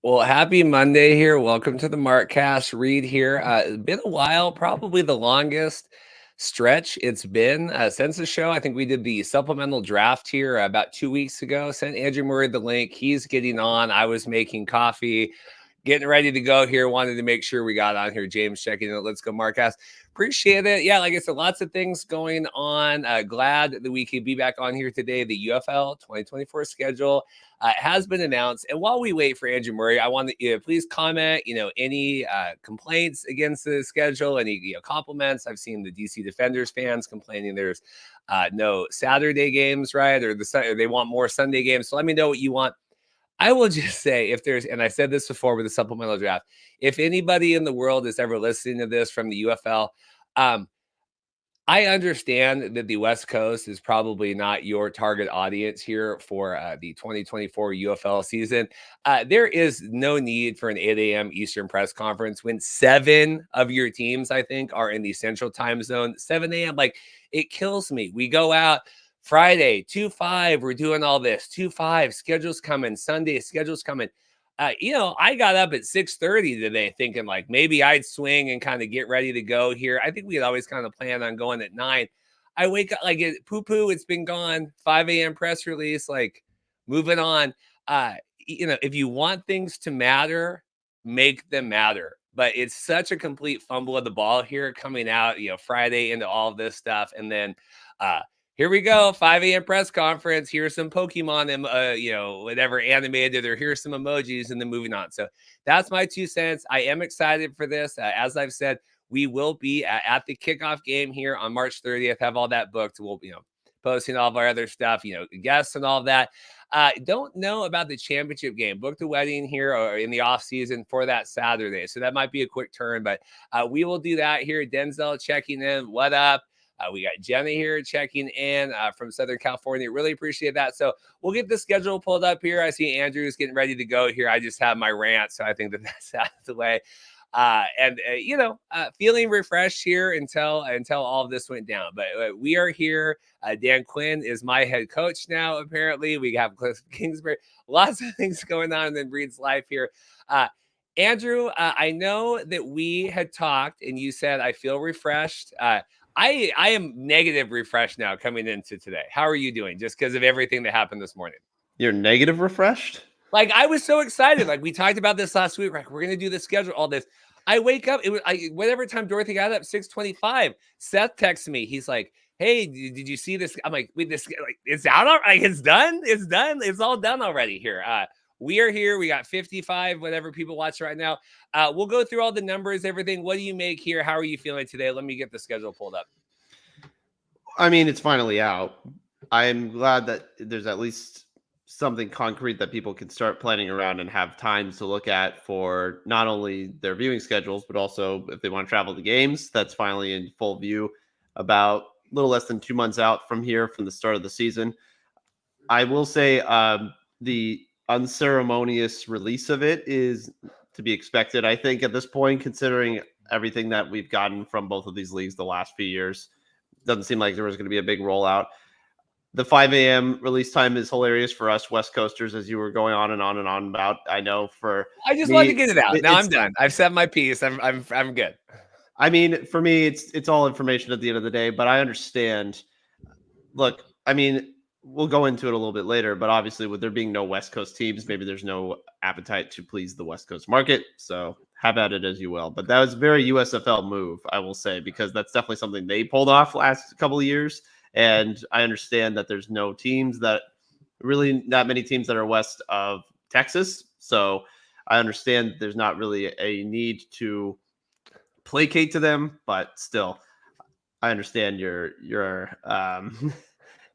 Well, happy Monday here. Welcome to the Markcast. Reed here. It's been a while, probably the longest stretch it's been since the show. I think we did the supplemental draft here about 2 weeks ago. Sent Andrew Murray the link. He's getting on. I was making coffee, getting ready to go here. Wanted to make sure we got on here. James checking in. Let's go, Markcast. Appreciate it. Yeah, like I said, lots of things going on. Glad that we could be back on here today. The UFL 2024 schedule has been announced. And while we wait for Andrew Murray, I want to please comment, any complaints against the schedule, any compliments. I've seen the DC Defenders fans complaining there's no Saturday games, right? Or they want more Sunday games. So let me know what you want. I will just say if there's, and I said this before with the supplemental draft, if anybody in the world is ever listening to this from the UFL, I understand that the West Coast is probably not your target audience here for the 2024 UFL season. There is no need for an 8 a.m. Eastern press conference when 7 of your teams, I think, are in the Central Time Zone. 7 a.m. Like, it kills me. We go out Friday, 2-5. We're doing all this. 2-5. Schedule's coming. Sunday, schedule's coming. I got up at 6:30 today thinking like maybe I'd swing and kind of get ready to go here. I think we had always kind of planned on going at 9. I wake up like poo-poo, it's been gone. 5 a.m. press release, like moving on. If you want things to matter, make them matter. But it's such a complete fumble of the ball here coming out, Friday into all of this stuff. And then here we go, 5 a.m. press conference. Here's some Pokemon, whatever animated, or here's some emojis, and then moving on. So that's my 2 cents. I am excited for this. As I've said, we will be at the kickoff game here on March 30th. Have all that booked. We'll, posting all of our other stuff, guests and all of that. Don't know about the championship game. Booked a wedding here or in the off season for that Saturday. So that might be a quick turn, but we will do that here. Denzel checking in. What up? We got Jenny here checking in from Southern California. Really appreciate that. So we'll get the schedule pulled up here. I see Andrew's getting ready to go here. I just have my rant, so I think that's out of the way. Feeling refreshed here until all of this went down. But we are here. Dan Quinn is my head coach now, apparently. We have Cliff Kingsbury. Lots of things going on in Breed's life here. Andrew, I know that we had talked and you said, I feel refreshed. I am negative refreshed now coming into today. How are you doing? Just because of everything that happened this morning. You're negative refreshed? Like, I was so excited. Like, we talked about this last week. Like, we're going to do the schedule, all this. I wake up. Whatever time Dorothy got up, 6:25. Seth texts me. He's like, hey, did you see this? I'm like, wait, it's out already? Like, it's done? It's done? It's all done already here. We are here. We got 55, whatever people watch right now. We'll go through all the numbers, everything. What do you make here? How are you feeling today? Let me get the schedule pulled up. I mean, it's finally out. I'm glad that there's at least something concrete that people can start planning around and have time to look at for not only their viewing schedules, but also if they want to travel to games. That's finally in full view about a little less than 2 months out from here, from the start of the season. I will say the unceremonious release of it is to be expected, I think, at this point, considering everything that we've gotten from both of these leagues the last few years. Doesn't seem like there was going to be a big rollout. The 5 a.m. release time is hilarious for us West Coasters, as you were going on and on and on about. I know for I just wanted to get it out. Now I'm done. I've said my piece. I'm good. I mean, for me, it's all information at the end of the day, but I understand. Look, I mean, we'll go into it a little bit later, but obviously with there being no West Coast teams, maybe there's no appetite to please the West Coast market. So have at it as you will. But that was a very USFL move, I will say, because that's definitely something they pulled off last couple of years. And I understand that there's no teams that really not many teams that are west of Texas. So I understand there's not really a need to placate to them, but still, I understand your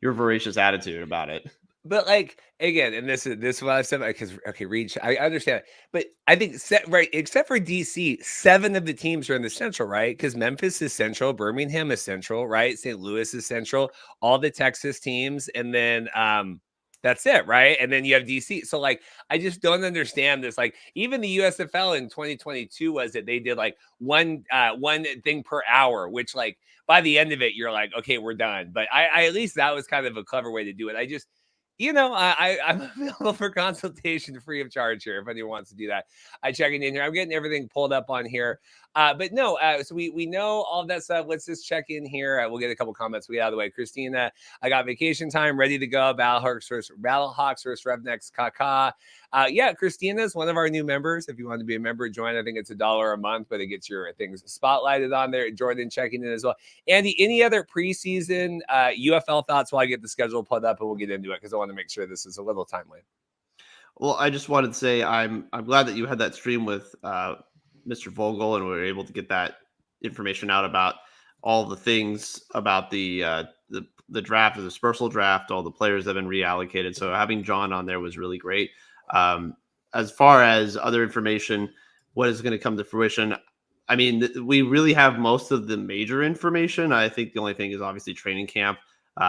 your voracious attitude about it. But like, again, and this is what I've said, because okay, Reed, I understand, but I think right, except for DC, 7 of the teams are in the Central, right? Because Memphis is Central, Birmingham is Central, right? St. Louis is Central, all the Texas teams, and then that's it, right? And then you have DC. So like, I just don't understand this. Like, even the USFL in 2022 was that they did like one thing per hour, which like by the end of it, you're like, okay, we're done. But I at least that was kind of a clever way to do it. I'm available for consultation free of charge here if anyone wants to do that. I checking in here. I'm getting everything pulled up on here. But no, so we know all of that stuff. Let's just check in here. We'll get a couple comments we get out of the way. Christina, I got vacation time ready to go. Battlehawks versus Revnex Kaka. Yeah, Christina is one of our new members. If you want to be a member, join. I think it's $1 a month, but it gets your things spotlighted on there. Jordan checking in as well. Andy, any other preseason UFL thoughts while I get the schedule pulled up, and we'll get into it because I want to make sure this is a little timely. Well, I just wanted to say I'm glad that you had that stream with Mr. Vogel, and we were able to get that information out about all the things about the draft, the dispersal draft, all the players that have been reallocated. So having John on there was really great. As far as other information, what is going to come to fruition? I mean, we really have most of the major information. I think the only thing is obviously training camp,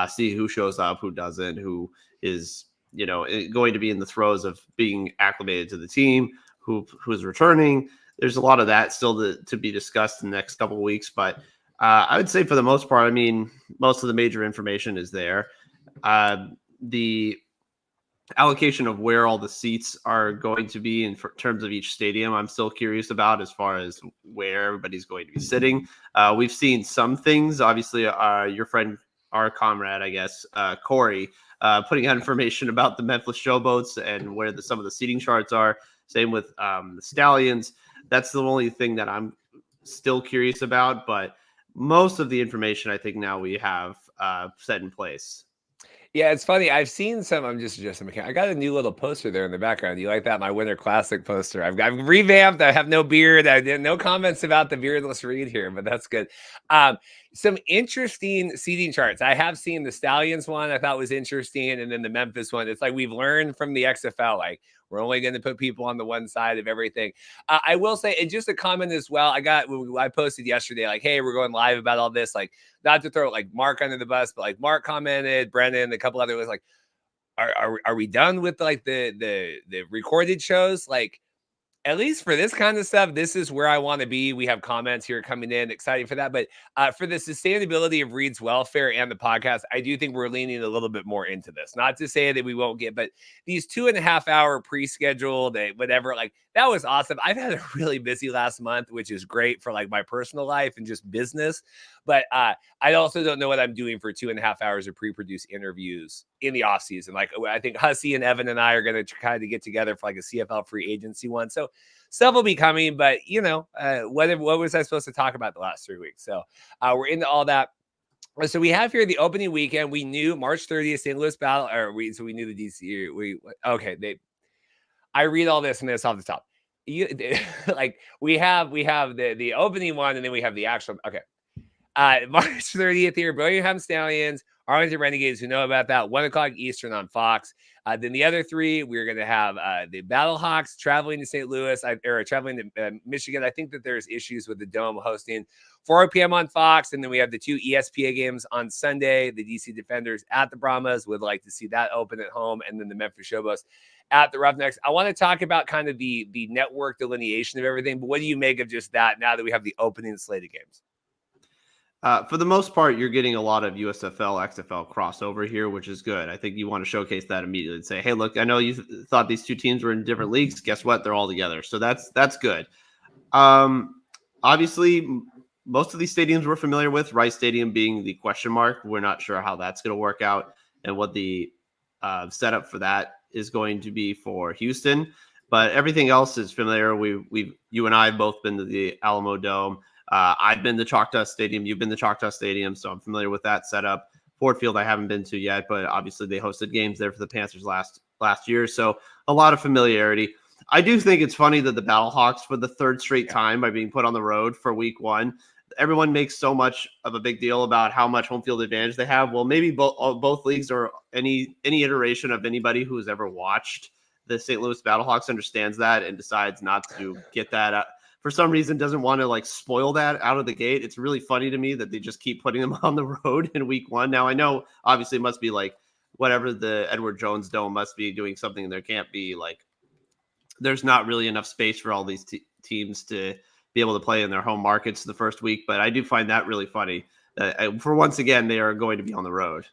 see who shows up, who doesn't, who is, going to be in the throes of being acclimated to the team, who's returning. There's a lot of that still to be discussed in the next couple of weeks. But I would say for the most part, I mean, most of the major information is there. The allocation of where all the seats are going to be in terms of each stadium, I'm still curious about as far as where everybody's going to be sitting. We've seen some things, obviously, your friend, our comrade, I guess, Corey, putting out information about the Memphis Showboats and where some of the seating charts are. Same with the Stallions. That's the only thing that I'm still curious about, but most of the information I think now we have set in place. Yeah, it's funny. I've seen some. I'm just adjusting. I got a new little poster there in the background. You like that? My Winter Classic poster. I've revamped. I have no beard. I did no comments about the beardless Reed here, but that's good. Some interesting seating charts. I have seen the Stallions one. I thought was interesting, and then the Memphis one. It's like we've learned from the XFL. Like we're only going to put people on the one side of everything. I will say, and just a comment as well. I posted yesterday, like, hey, we're going live about all this. Like, not to throw like Mark under the bus, but like Mark commented, Brendan, a couple others was like, are we done with like the recorded shows? Like, at least for this kind of stuff, this is where I want to be. We have comments here coming in, exciting for that. But for the sustainability of Reed's welfare and the podcast, I do think we're leaning a little bit more into this. Not to say that we won't get, but these 2.5 hour pre-scheduled, whatever, like that was awesome. I've had a really busy last month, which is great for like my personal life and just business. But I also don't know what I'm doing for 2.5 hours of pre-produced interviews in the off season. Like I think Hussey and Evan and I are going to try to get together for like a CFL free agency one. So stuff will be coming, but what was I supposed to talk about the last 3 weeks? So we're into all that. So we have here the opening weekend. We knew March 30th, St. Louis Battle, so we knew the DC. I read all this and this off the top. We have the opening one, and then we have the actual. Okay. March 30th here, Birmingham Stallions, Arlington Renegades, who know about that, 1 o'clock Eastern on Fox. Then the other three, we're going to have the Battlehawks traveling to St. Louis, or traveling to Michigan. I think that there's issues with the Dome hosting 4 p.m. on Fox. And then we have the 2 ESPN games on Sunday, the DC Defenders at the Brahmas. Would like to see that open at home. And then the Memphis Showboats at the Roughnecks. I want to talk about kind of the network delineation of everything. But what do you make of just that now that we have the opening slate of games? For the most part, you're getting a lot of USFL, XFL crossover here, which is good. I think you want to showcase that immediately and say, hey, look, I know you thought these two teams were in different leagues. Guess what? They're all together. So that's good. Obviously, most of these stadiums we're familiar with, Rice Stadium being the question mark. We're not sure how that's going to work out and what the setup for that is going to be for Houston. But everything else is familiar. You and I have both been to the Alamo Dome. I've been to Choctaw Stadium. You've been to Choctaw Stadium, so I'm familiar with that setup. Ford Field I haven't been to yet, but obviously they hosted games there for the Panthers last year, so a lot of familiarity. I do think it's funny that the Battlehawks, for the third straight time, are being put on the road for week 1. Everyone makes so much of a big deal about how much home field advantage they have. Well, maybe both leagues, or any iteration of anybody who has ever watched the St. Louis Battlehawks understands that and decides not to get that up. For some reason, doesn't want to like spoil that out of the gate. It's really funny to me that they just keep putting them on the road in week 1. Now, I know obviously it must be like whatever the Edward Jones Dome must be doing something. There can't be like, there's not really enough space for all these teams to be able to play in their home markets the first week. But I do find that really funny. For once again, they are going to be on the road.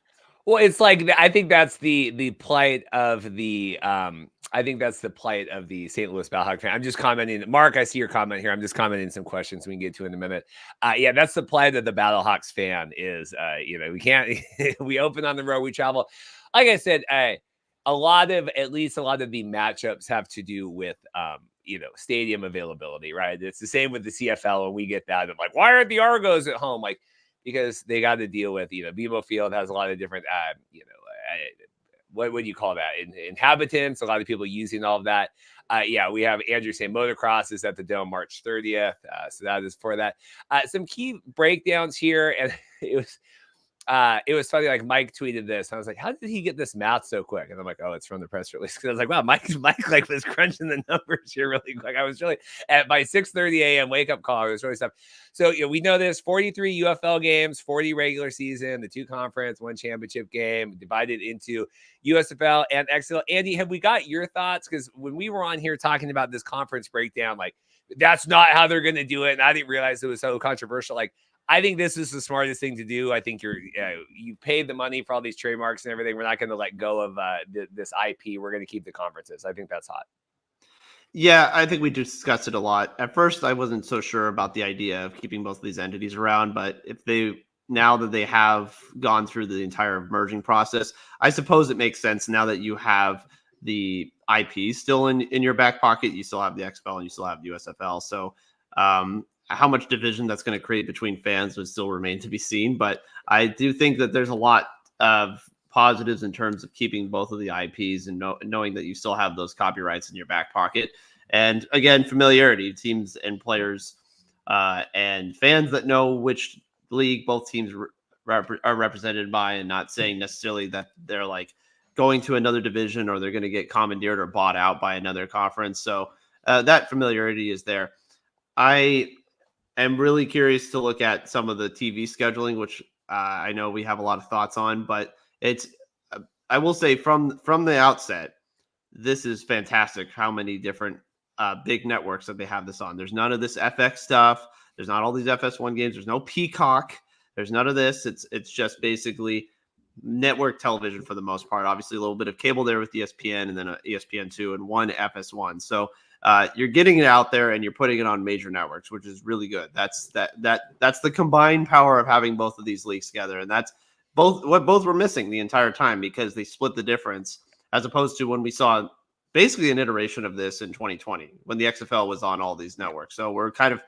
Well, it's like I think that's the plight of the I think that's the plight of the St. Louis Battlehawks fan. I'm just commenting. Mark, I see your comment here. I'm just commenting some questions we can get to in a minute. Yeah, that's the plight of the Battlehawks fan is we can't we open on the road, we travel. Like I said, at least a lot of the matchups have to do with stadium availability, right? It's the same with the CFL when we get that. I'm like, why aren't the Argos at home? Like, because they got to deal with, BMO Field has a lot of different, what would you call that? Inhabitants, a lot of people using all of that. Yeah, we have Andrew saying motocross is at the Dome March 30th. So that is for that. Some key breakdowns here. And it was funny. Like Mike tweeted this. I was like, how did he get this math so quick? And I'm like, oh, it's from the press release. Because I was like, wow, Mike like was crunching the numbers here really quick. I was really at my 6:30 a.m. wake up call. It was really tough. So we know this: 43 UFL games, 40 regular season, the 2 conference, 1 championship game, divided into USFL and XFL. Andy, have we got your thoughts? Because when we were on here talking about this conference breakdown, like that's not how they're going to do it, and I didn't realize it was so controversial. Like, I think this is the smartest thing to do. I think you paid the money for all these trademarks and everything. We're not going to let go of this IP. We're going to keep the conferences. I think that's hot. Yeah, I think we discussed it a lot. At first, I wasn't so sure about the idea of keeping both of these entities around, but now that they have gone through the entire merging process, I suppose it makes sense now that you have the IP still in your back pocket. You still have the XFL and you still have the USFL. So, how much division that's going to create between fans would still remain to be seen. But I do think that there's a lot of positives in terms of keeping both of the IPs and knowing that you still have those copyrights in your back pocket. And again, familiarity, teams and players and fans that know which league both teams are represented by, and not saying necessarily that they're like going to another division or they're going to get commandeered or bought out by another conference. So that familiarity is there. I am really curious to look at some of the TV scheduling, which I know we have a lot of thoughts on, but I will say from the outset, this is fantastic how many different big networks that they have this on. There's none of this FX stuff. There's not all these FS1 games. There's no Peacock. There's none of this. It's just basically network television for the most part. Obviously, a little bit of cable there with ESPN and then ESPN2 and 1 FS1. So you're getting it out there and you're putting it on major networks, which is really good. That's the combined power of having both of these leagues together, and that's what both were missing the entire time because they split the difference, as opposed to when we saw basically an iteration of this in 2020 when the XFL was on all these networks. So we're kind of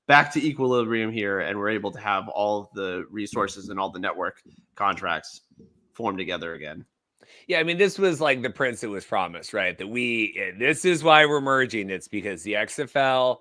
back to equilibrium here, and we're able to have all the resources and all the network contracts form together again. Yeah, I mean, this was like the prince that was promised, right? This is why we're merging. It's because the XFL,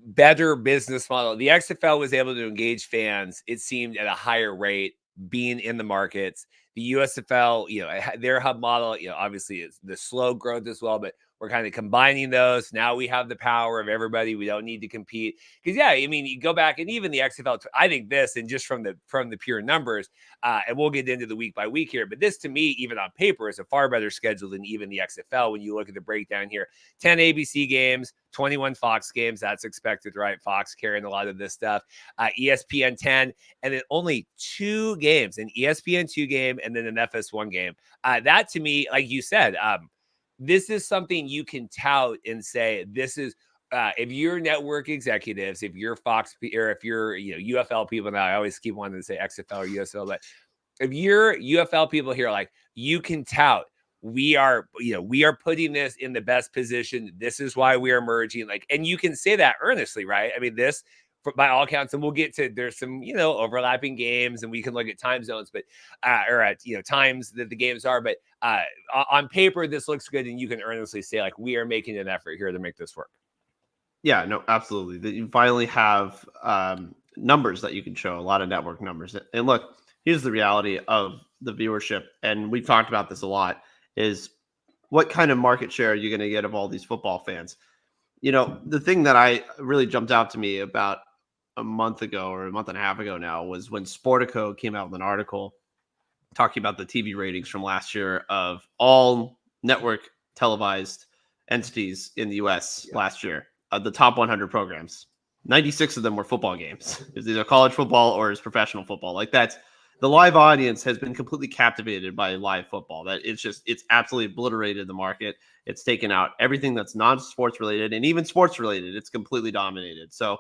better business model. The XFL was able to engage fans, it seemed, at a higher rate, being in the markets. The USFL, their hub model, obviously it's the slow growth as well, but we're kind of combining those. Now we have the power of everybody. We don't need to compete. Because, yeah, I mean, you go back and even the XFL, I think this, and just from the pure numbers, and we'll get into the week by week here, but this to me, even on paper, is a far better schedule than even the XFL when you look at the breakdown here. 10 ABC games, 21 Fox games. That's expected, right? Fox carrying a lot of this stuff. ESPN 10, and then only 2 games, an ESPN 2 game and then an FS1 game. That to me, like you said, this is something you can tout and say, this is, if you're network executives, if you're Fox or if you're, UFL people, now I always keep wanting to say XFL or USL, but if you're UFL people here, like you can tout, we are putting this in the best position. This is why we are merging. Like, and you can say that earnestly, right? I mean, this, by all counts, and we'll get to, there's some, overlapping games and we can look at time zones, but, or at, times that the games are, but on paper, this looks good. And you can earnestly say, like, we are making an effort here to make this work. Yeah, no, absolutely. That you finally have numbers that you can show, a lot of network numbers. And look, here's the reality of the viewership. And we've talked about this a lot, is what kind of market share are you going to get of all these football fans? The thing that I really jumped out to me about a month ago or a month and a half ago now was when Sportico came out with an article talking about the TV ratings from last year of all network televised entities in the US last year. The top 100 programs, 96 of them were football games. It's either college football or it's professional football. Like that's the live audience has been completely captivated by live football. That it's absolutely obliterated the market. It's taken out everything that's non-sports related, and even sports related. It's completely dominated. So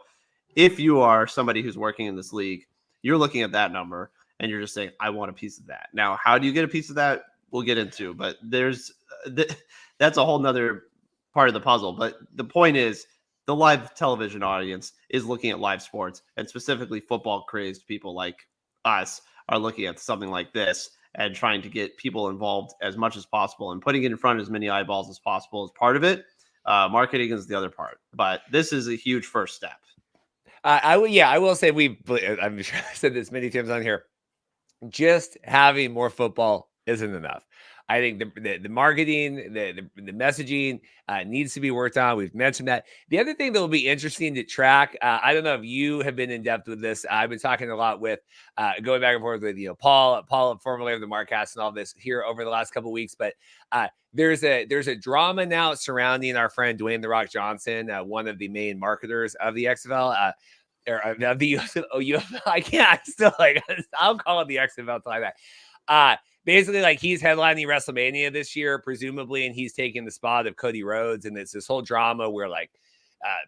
if you are somebody who's working in this league, you're looking at that number and you're just saying, I want a piece of that. Now, how do you get a piece of that? We'll get into, but that's a whole nother part of the puzzle. But the point is, the live television audience is looking at live sports, and specifically football crazed people like us are looking at something like this and trying to get people involved as much as possible and putting it in front of as many eyeballs as possible as part of it. Marketing is the other part, but this is a huge first step. I will say I'm sure I said this many times on here. Just having more football isn't enough. I think the marketing, the messaging needs to be worked on. We've mentioned that. The other thing that will be interesting to track, I don't know if you have been in depth with this. I've been talking a lot with going back and forth with Paul, formerly of the Markcast, and all this here over the last couple of weeks. But there's a drama now surrounding our friend Dwayne "The Rock" Johnson, one of the main marketers of the XFL. Or of the UFL. I can't. I still I'll call it the XFL like that. Basically, like, he's headlining WrestleMania this year, presumably, and he's taking the spot of Cody Rhodes. And it's this whole drama where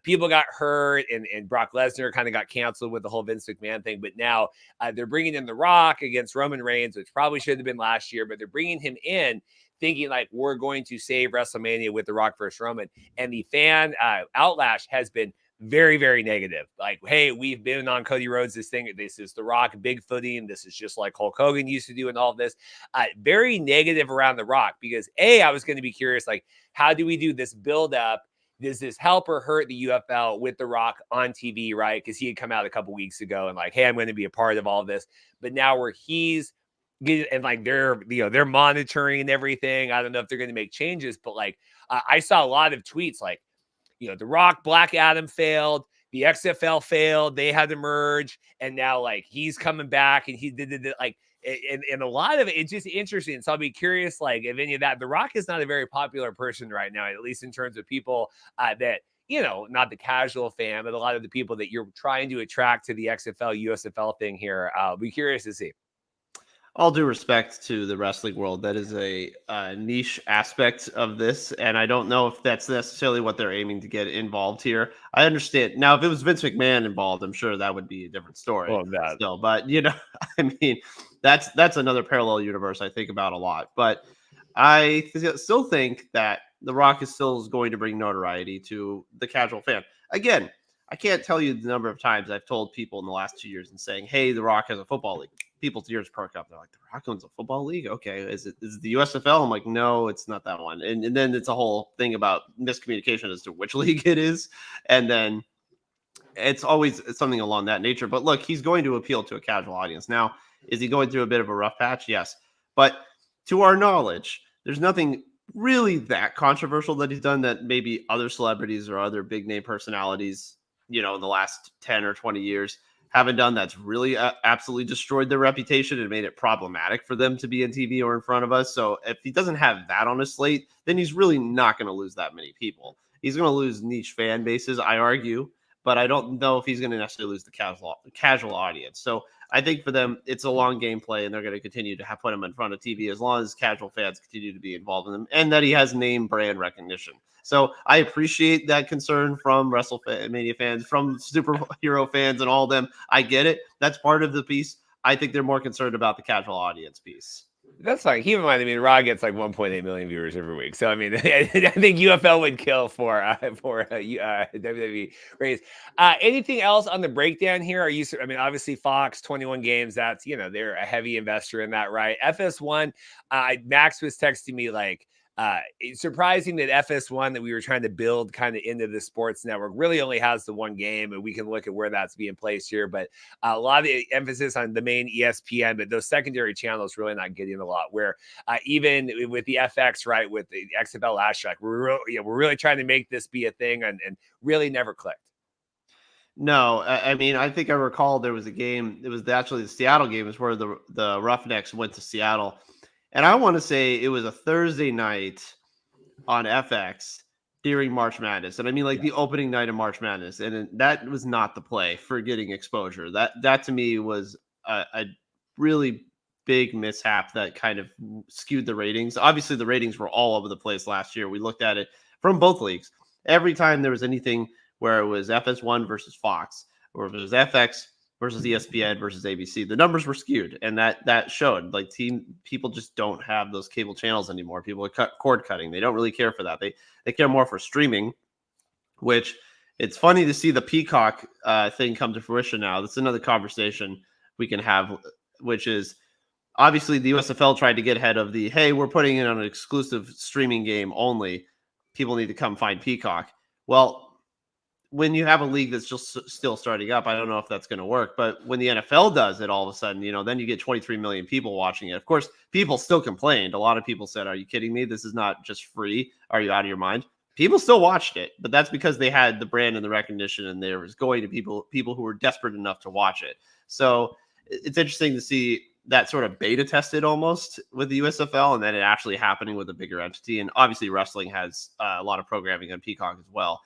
people got hurt, and Brock Lesnar kind of got canceled with the whole Vince McMahon thing. But now they're bringing in The Rock against Roman Reigns, which probably should have been last year, but they're bringing him in thinking like, we're going to save WrestleMania with The Rock versus Roman. And the fan outlash has been very, very negative. Like, hey, we've been on Cody Rhodes, this is The Rock bigfooting. This is just like Hulk Hogan used to do and all of this. Very negative around The Rock because I was going to be curious, like, how do we do this build up? Does this help or hurt the UFL with The Rock on TV, right? Because he had come out a couple weeks ago and like, hey, I'm going to be a part of all of this. But now where he's getting, and like they're monitoring everything. I don't know if they're going to make changes, but like I saw a lot of tweets like, The Rock, Black Adam failed. The XFL failed. They had to merge. And now, like, he's coming back and he did like, and a lot of it's just interesting. So I'll be curious, like, if any of that. The Rock is not a very popular person right now, at least in terms of people that, not the casual fan, but a lot of the people that you're trying to attract to the XFL, USFL thing here. I'll be curious to see. All due respect to the wrestling world, that is a niche aspect of this, and I don't know if that's necessarily what they're aiming to get involved here. I understand. Now, if it was Vince McMahon involved, I'm sure that would be a different story. Well, that. Still, but I mean, that's another parallel universe I think about a lot. But I still think that The Rock is still going to bring notoriety to the casual fan. Again, I can't tell you the number of times I've told people in the last 2 years and saying, "Hey, The Rock has a football league." People's ears perk up. They're like, "The Rock owns a football league? Okay, is it the USFL?" I'm like, "No, it's not that one." And then it's a whole thing about miscommunication as to which league it is, and then it's always something along that nature. But look, he's going to appeal to a casual audience. Now, is he going through a bit of a rough patch? Yes, but to our knowledge, there's nothing really that controversial that he's done that maybe other celebrities or other big name personalities, in the last 10 or 20 years haven't done that's really absolutely destroyed their reputation and made it problematic for them to be in TV or in front of us. So if he doesn't have that on his slate, then he's really not going to lose that many people. He's going to lose niche fan bases, I argue, but I don't know if he's going to necessarily lose the casual audience. So I think for them, it's a long game play, and they're going to continue to put him in front of TV as long as casual fans continue to be involved in them, and that he has name brand recognition. So I appreciate that concern from WrestleMania fans, from superhero fans, and all of them. I get it. That's part of the piece. I think they're more concerned about the casual audience piece. That's fine. Keep in mind, I mean, Raw gets like 1.8 million viewers every week. So, I mean, I think UFL would kill for WWE raise. Anything else on the breakdown here? Obviously Fox, 21 games. That's, they're a heavy investor in that, right? FS1, Max was texting me like, it's surprising that FS1 that we were trying to build kind of into the sports network really only has the one game, and we can look at where that's being placed here. But a lot of the emphasis on the main ESPN, but those secondary channels really not getting a lot. Where even with the FX, right, with the XFL last year, like we're really trying to make this be a thing, and really never clicked. No, I mean, I think I recall there was a game. It was actually the Seattle game, is where the Roughnecks went to Seattle. And I want to say it was a Thursday night on FX during March Madness. And I mean, like the opening night of March Madness. And that was not the play for getting exposure. That to me was a really big mishap that kind of skewed the ratings. Obviously, the ratings were all over the place last year. We looked at it from both leagues. Every time there was anything where it was FS1 versus Fox, or if it was FX versus ESPN versus ABC, the numbers were skewed, and that showed. Like people just don't have those cable channels anymore. People are cord cutting. They don't really care for that. They care more for streaming, which it's funny to see the Peacock thing come to fruition now. That's another conversation we can have, which is obviously the USFL tried to get ahead of the, hey, we're putting it on an exclusive streaming game only. People need to come find Peacock. Well, when you have a league that's just still starting up, I don't know if that's going to work. But when the NFL does it, all of a sudden, then you get 23 million people watching it. Of course, people still complained. A lot of people said, are you kidding me? This is not just free. Are you out of your mind? People still watched it, but that's because they had the brand and the recognition, and there was going to people who were desperate enough to watch it. So it's interesting to see that sort of beta tested almost with the USFL, and then it actually happening with a bigger entity. And obviously wrestling has a lot of programming on Peacock as well.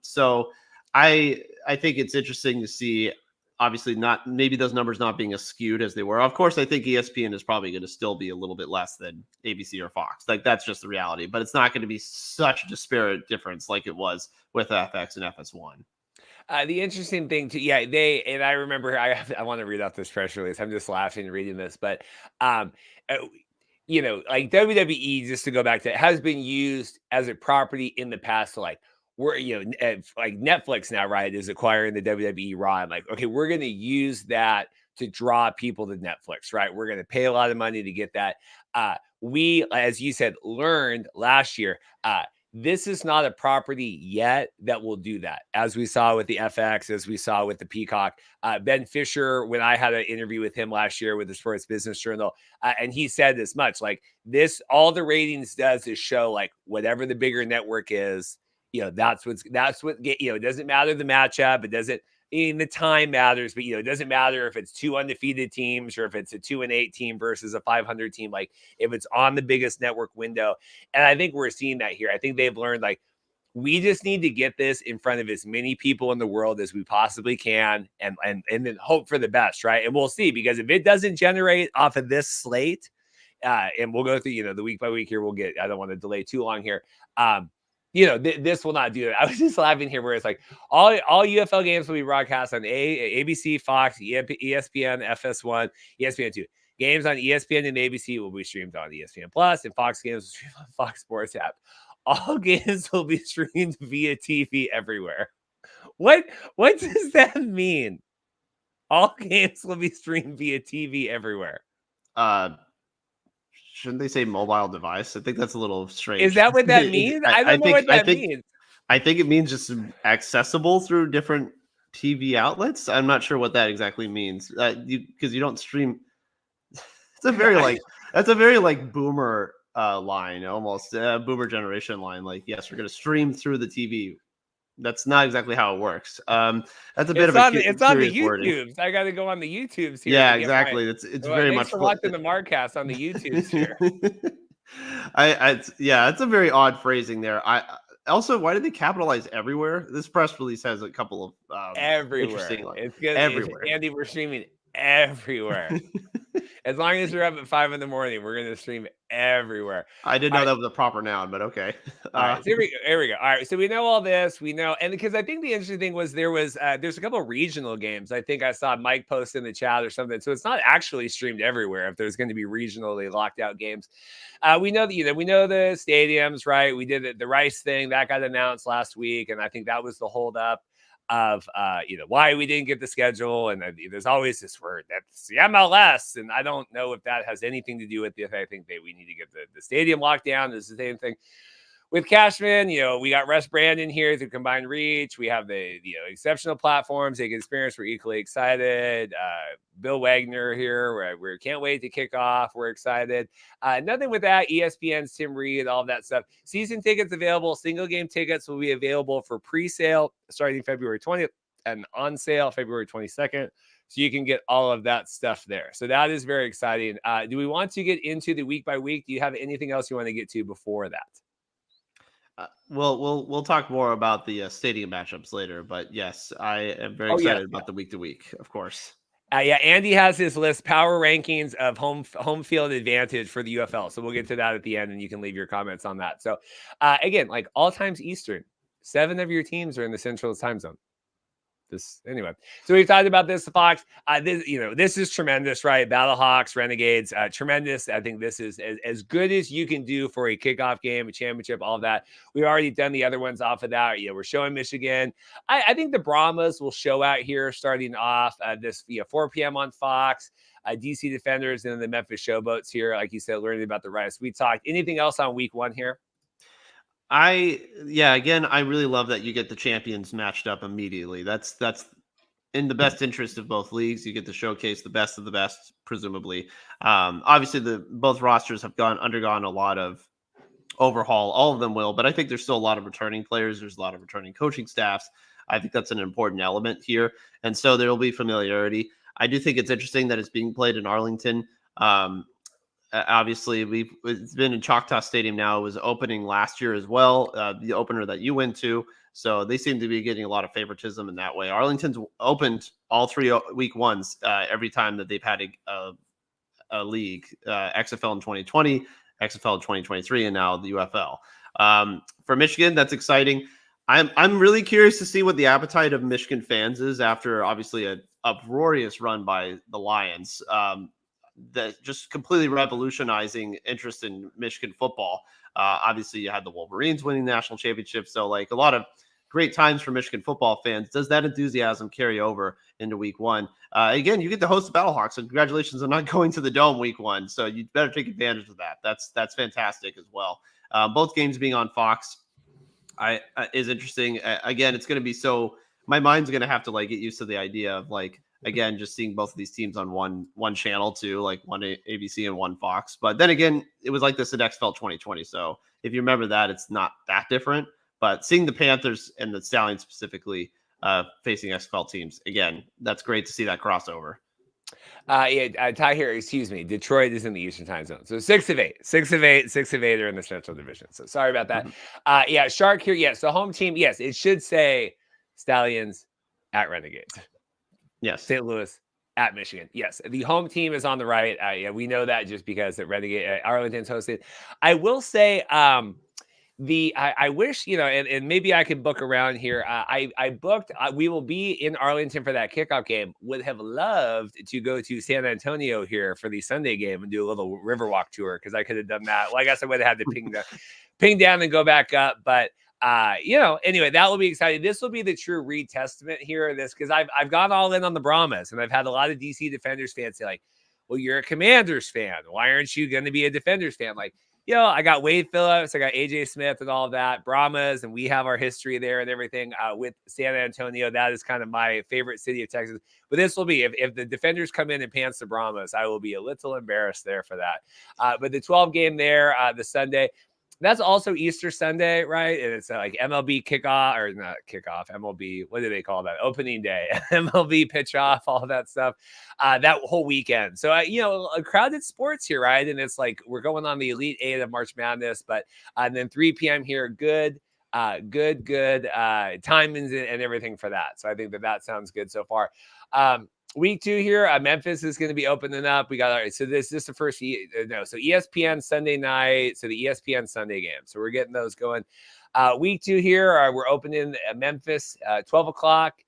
So I think it's interesting to see, obviously not, maybe those numbers not being as skewed as they were. Of course, I think ESPN is probably going to still be a little bit less than ABC or Fox. Like, that's just the reality, but it's not going to be such a disparate difference like it was with FX and FS1. The interesting thing too, and I remember I want to read out this press release. I'm just laughing reading this, but like WWE, just to go back to it, has been used as a property in the past to like like Netflix now, right, is acquiring the WWE Raw. I'm like, okay, we're going to use that to draw people to Netflix, right? We're going to pay a lot of money to get that. We, as you said, learned last year, this is not a property yet that will do that. As we saw with the FX, as we saw with the Peacock, Ben Fisher, when I had an interview with him last year with the Sports Business Journal, and he said this much, like, this, all the ratings does is show like whatever the bigger network is, that's what, it doesn't matter the matchup. It doesn't, the time matters, but it doesn't matter if it's 2 undefeated teams or if it's a 2-8 team versus a 500 team. Like, if it's on the biggest network window. And I think we're seeing that here. I think they've learned, like, we just need to get this in front of as many people in the world as we possibly can, and then hope for the best, right? And we'll see, because if it doesn't generate off of this slate, and we'll go through, the week by week here, I don't want to delay too long here. This will not do it. I was just laughing here where it's like all UFL games will be broadcast on ABC, Fox, ESPN, FS1, ESPN2. Games on ESPN and ABC will be streamed on ESPN Plus, and Fox games will stream on Fox Sports app. All games will be streamed via TV everywhere. What does that mean? All games will be streamed via TV everywhere. Shouldn't they say mobile device? I think that's a little strange. Is that what that means? I don't know what that means. I think it means just accessible through different TV outlets. I'm not sure what that exactly means. Because you don't stream. It's a very that's a very boomer line, almost boomer generation line. Like, yes, we're going to stream through the TV. That's not exactly how it works. That's a bit it's on the YouTubes. I got to go on the YouTubes here. Yeah, exactly. It's very much for watching the Markcast on the YouTubes here. It's a very odd phrasing there. Also, why did they capitalize everywhere? This press release has a couple of everywhere. It's good. Everywhere. Andy, we're streaming everywhere. As long as we're up at 5 a.m, we're going to stream everywhere. I didn't know that was a proper noun, but okay. All right, so here we go. All right, so we know all this. We know, and because I think the interesting thing was there's a couple of regional games. I think I saw Mike post in the chat or something. So it's not actually streamed everywhere if there's going to be regionally locked out games. We know that we know the stadiums, right? We did the Rice thing that got announced last week, and I think that was the holdup of why we didn't get the schedule. And there's always this word that's the MLS, and I don't know if that has anything to do with it. I think that we need to get the stadium locked down. It's the same thing with Cashman. We got Russ Brandon here through Combined Reach. We have the exceptional platforms they can experience. We're equally excited. Bill Wagner here. We can't wait to kick off. We're excited. Nothing with that. ESPN's Tim Reed, all of that stuff. Season tickets available. Single game tickets will be available for pre-sale starting February 20th and on sale February 22nd. So you can get all of that stuff there. So that is very exciting. Do we want to get into the week by week? Do you have anything else you want to get to before that? We'll talk more about the stadium matchups later, but yes, I am very excited about the week to week, of course. Yeah, Andy has his list, power rankings of home field advantage for the UFL. So we'll get to that at the end, and you can leave your comments on that. So again, like all times Eastern, 7 of your teams are in the Central time zone. Anyway, so we've talked about this, Fox. This is tremendous, right? Battlehawks, Renegades, tremendous. I think this is as good as you can do for a kickoff game, a championship, all of that. We've already done the other ones off of that. We're showing Michigan. I think the Brahmas will show out here starting off this 4 p.m. on Fox. DC Defenders and then the Memphis Showboats here, like you said, learning about the Rice. We talked. Anything else on week 1 here? Again, I really love that you get the champions matched up immediately. That's in the best interest of both leagues. You get to showcase the best of the best, presumably. Obviously, both rosters have undergone a lot of overhaul. All of them will, but I think there's still a lot of returning players. There's a lot of returning coaching staffs. I think that's an important element here, and so there will be familiarity. I do think it's interesting that it's being played in Arlington. Obviously, it's been in Choctaw Stadium now. It was opening last year as well, the opener that you went to. So they seem to be getting a lot of favoritism in that way. Arlington's opened all 3 week 1s every time that they've had a league, XFL in 2020, XFL in 2023, and now the UFL. For Michigan, that's exciting. I'm really curious to see what the appetite of Michigan fans is after obviously a uproarious run by the Lions. That just completely revolutionizing interest in Michigan football. Obviously, you had the Wolverines winning the national championship, so like a lot of great times for Michigan football fans. Does that enthusiasm carry over into week 1? Again, you get to host the Battlehawks, and congratulations on not going to the Dome week 1. So you better take advantage of that. That's fantastic as well. Both games being on Fox is interesting. Again, it's going to be so. My mind's going to have to like get used to the idea of like. Again, just seeing both of these teams on one channel too, like one ABC and one Fox. But then again, it was like this at XFL 2020. So if you remember that, it's not that different. But seeing the Panthers and the Stallions specifically facing XFL teams, again, that's great to see that crossover. Ty here, excuse me. Detroit is in the Eastern time zone. So 6 of 8 are in the Central division. So sorry about that. Mm-hmm. Shark here. Yes. So home team. Yes. It should say Stallions at Renegades. Yes. St. Louis at Michigan. Yes. The home team is on the right. We know that just because the Renegade Arlington's hosted. I will say I wish, and maybe I could book around here. I booked, we will be in Arlington for that kickoff game. Would have loved to go to San Antonio here for the Sunday game and do a little Riverwalk tour because I could have done that. Well, I guess I would have had to ping down and go back up. But anyway, that will be exciting. This will be the true Reed testament here of this because I've gone all in on the Brahmas and I've had a lot of DC Defenders fans say like, well, you're a Commanders fan. Why aren't you going to be a Defenders fan? Like, I got Wade Phillips, I got AJ Smith and all of that, Brahmas, and we have our history there and everything with San Antonio. That is kind of my favorite city of Texas. But this will be, if the Defenders come in and pants the Brahmas, I will be a little embarrassed there for that. But the 12 game there, the Sunday, that's also Easter Sunday, right? And it's like MLB kickoff, or not kickoff, MLB, what do they call that? Opening day, MLB pitch off, all that stuff, that whole weekend. So, a crowded sports here, right? And it's like we're going on the Elite 8 of March Madness, but then 3 p.m. here, good timings and everything for that. So I think that sounds good so far. Week 2 here, Memphis is going to be opening up. We got so this is the first so ESPN Sunday night, so the ESPN Sunday game. So we're getting those going. Week 2 here, we're opening Memphis 12 o'clock.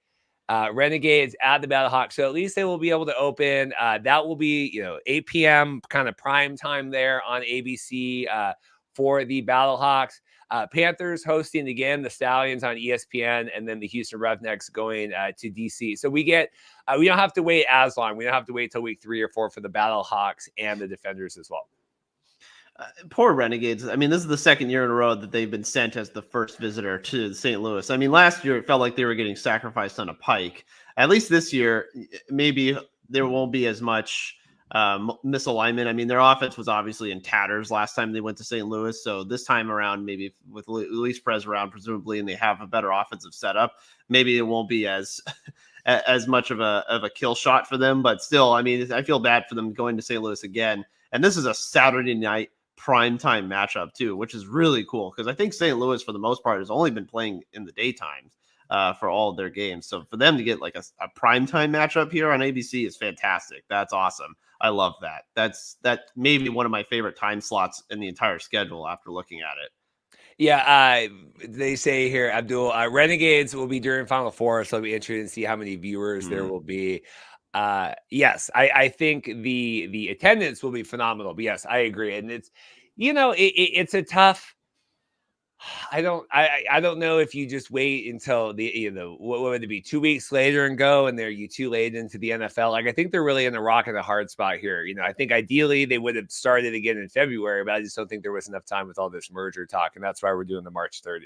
Renegades at the Battlehawks. So at least they will be able to open. That will be 8 p.m. kind of prime time there on ABC for the Battlehawks. Panthers hosting again the Stallions on ESPN, and then the Houston Roughnecks going to DC. So we don't have to wait as long. We don't have to wait till week 3 or 4 for the Battlehawks and the Defenders as well. Poor Renegades. I mean, this is the second year in a row that they've been sent as the first visitor to St. Louis. I mean, last year it felt like they were getting sacrificed on a pike. At least this year, maybe there won't be as much misalignment. I mean, their offense was obviously in tatters last time they went to St. Louis. So this time around, maybe with Luis Perez around, presumably, and they have a better offensive setup, maybe it won't be as much of a kill shot for them. But still, I mean, I feel bad for them going to St. Louis again. And this is a Saturday night primetime matchup too, which is really cool because I think St. Louis, for the most part, has only been playing in the daytime. for all of their games. So for them to get like a primetime matchup here on ABC is fantastic. That's awesome. I love that. That may be one of my favorite time slots in the entire schedule after looking at it. Yeah, they say here, Abdul, Renegades will be during Final Four, so it'll be interesting to see how many viewers there will be. Yes, I think the attendance will be phenomenal. But yes, I agree, and it's it's a tough. I don't know if you just wait until what would it be 2 weeks later and go, and they're you too late into the NFL. Like I think they're really in a rock and a hard spot here. I think ideally they would have started again in February, but I just don't think there was enough time with all this merger talk, and that's why we're doing the March 30th.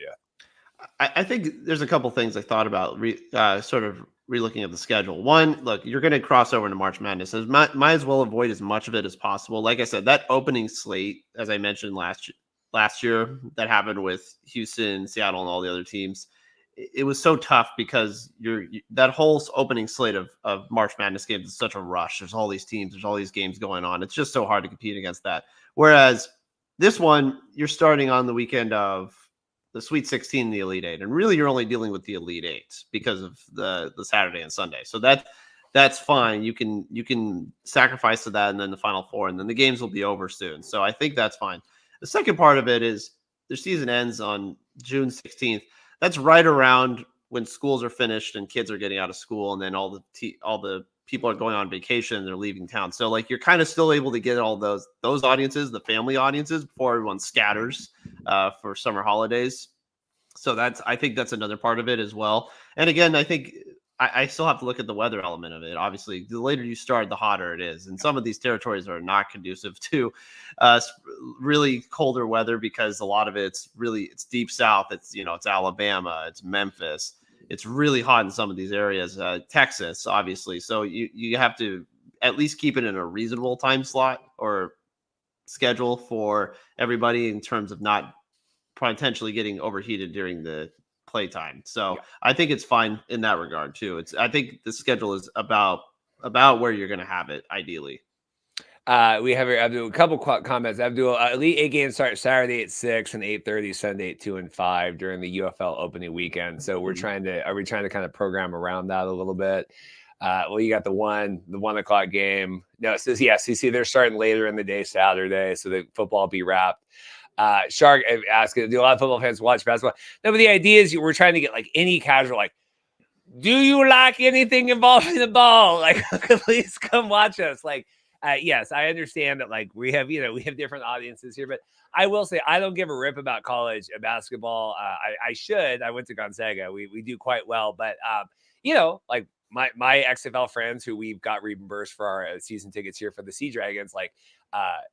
I think there's a couple things I thought about sort of relooking at the schedule. One, look, you're going to cross over into March Madness. So might as well avoid as much of it as possible. Like I said, that opening slate, as I mentioned last year, that happened with Houston, Seattle, and all the other teams. It was so tough because that whole opening slate of March Madness games is such a rush. There's all these teams, there's all these games going on. It's just so hard to compete against that. Whereas this one, you're starting on the weekend of the Sweet 16, the Elite Eight, and really you're only dealing with the Elite Eight because of the Saturday and Sunday. So that's fine. You can sacrifice to that, and then the Final Four, and then the games will be over soon. So I think that's fine. The second part of it is their season ends on June 16th. That's right around when schools are finished and kids are getting out of school, and then all the people are going on vacation and they're leaving town. So like you're kind of still able to get all those audiences, the family audiences, before everyone scatters for summer holidays. So I think that's another part of it as well. And again, I think I still have to look at the weather element of it. Obviously, the later you start, the hotter it is. And some of these territories are not conducive to really colder weather because a lot of it's deep south. It's Alabama, it's Memphis. It's really hot in some of these areas, Texas, obviously. So you have to at least keep it in a reasonable time slot or schedule for everybody in terms of not potentially getting overheated during the playtime. So yeah. I think it's fine in that regard too. I think the schedule is about where you're going to have it ideally. We have here, Abdul, a couple comments. Abdul, Elite 8 games start Saturday at 6 and 8:30, Sunday at 2 and 5 during the UFL opening weekend. So are we trying to kind of program around that a little bit? Well, you got the 1 o'clock game. No, it says, yes, you see they're starting later in the day, Saturday, so the football will be wrapped. Shark asked, do a lot of football fans watch basketball? No, but the idea is we're trying to get like any casual, like, do you like anything involving the ball? Like, please come watch us. Like, yes, I understand that like we have different audiences here, but I will say I don't give a rip about college basketball. I should. I went to Gonzaga. We do quite well, but like my XFL friends who we've got reimbursed for our season tickets here for the Sea Dragons, like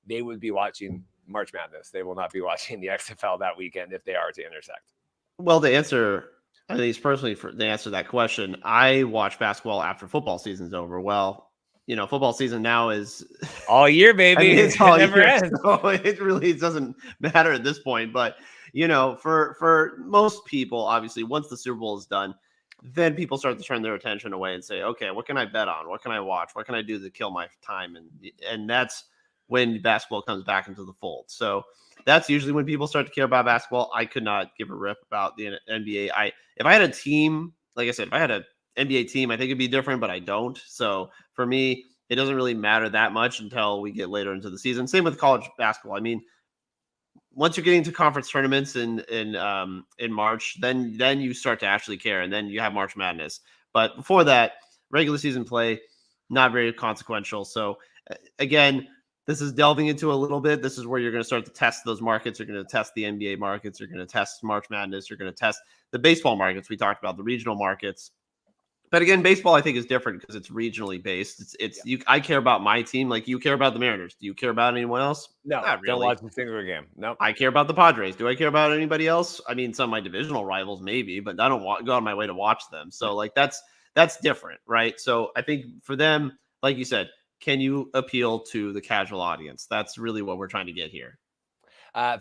they would be watching March Madness. They will not be watching the XFL that weekend if they are to intersect. Well, to answer, at least personally, to answer that question, I watch basketball after football season's over. Well, football season now is all year, baby. I mean, it's all year, so it really doesn't matter at this point. But for most people, obviously, once the Super Bowl is done, then people start to turn their attention away and say, okay, what can I bet on? What can I watch? What can I do to kill my time? And that's when basketball comes back into the fold. So that's usually when people start to care about basketball. I could not give a rip about the NBA. If I had a team, like I said, if I had an NBA team, I think it'd be different, but I don't. So for me, it doesn't really matter that much until we get later into the season. Same with college basketball. I mean, once you're getting to conference tournaments in March, then you start to actually care, and then you have March Madness. But before that, regular season play, not very consequential. So again, this is delving into a little bit. This is where you're going to start to test those markets. You're going to test the NBA markets. You're going to test March Madness. You're going to test the baseball markets. We talked about the regional markets. But again, baseball I think is different because it's regionally based. I care about my team like you care about the Mariners. Do you care about anyone else? No, not really. Don't watch a single game. No. Nope. I care about the Padres. Do I care about anybody else? I mean, some of my divisional rivals maybe, but I don't go out of my way to watch them. So like that's different, right? So I think for them, like you said, can you appeal to the casual audience? That's really what we're trying to get here.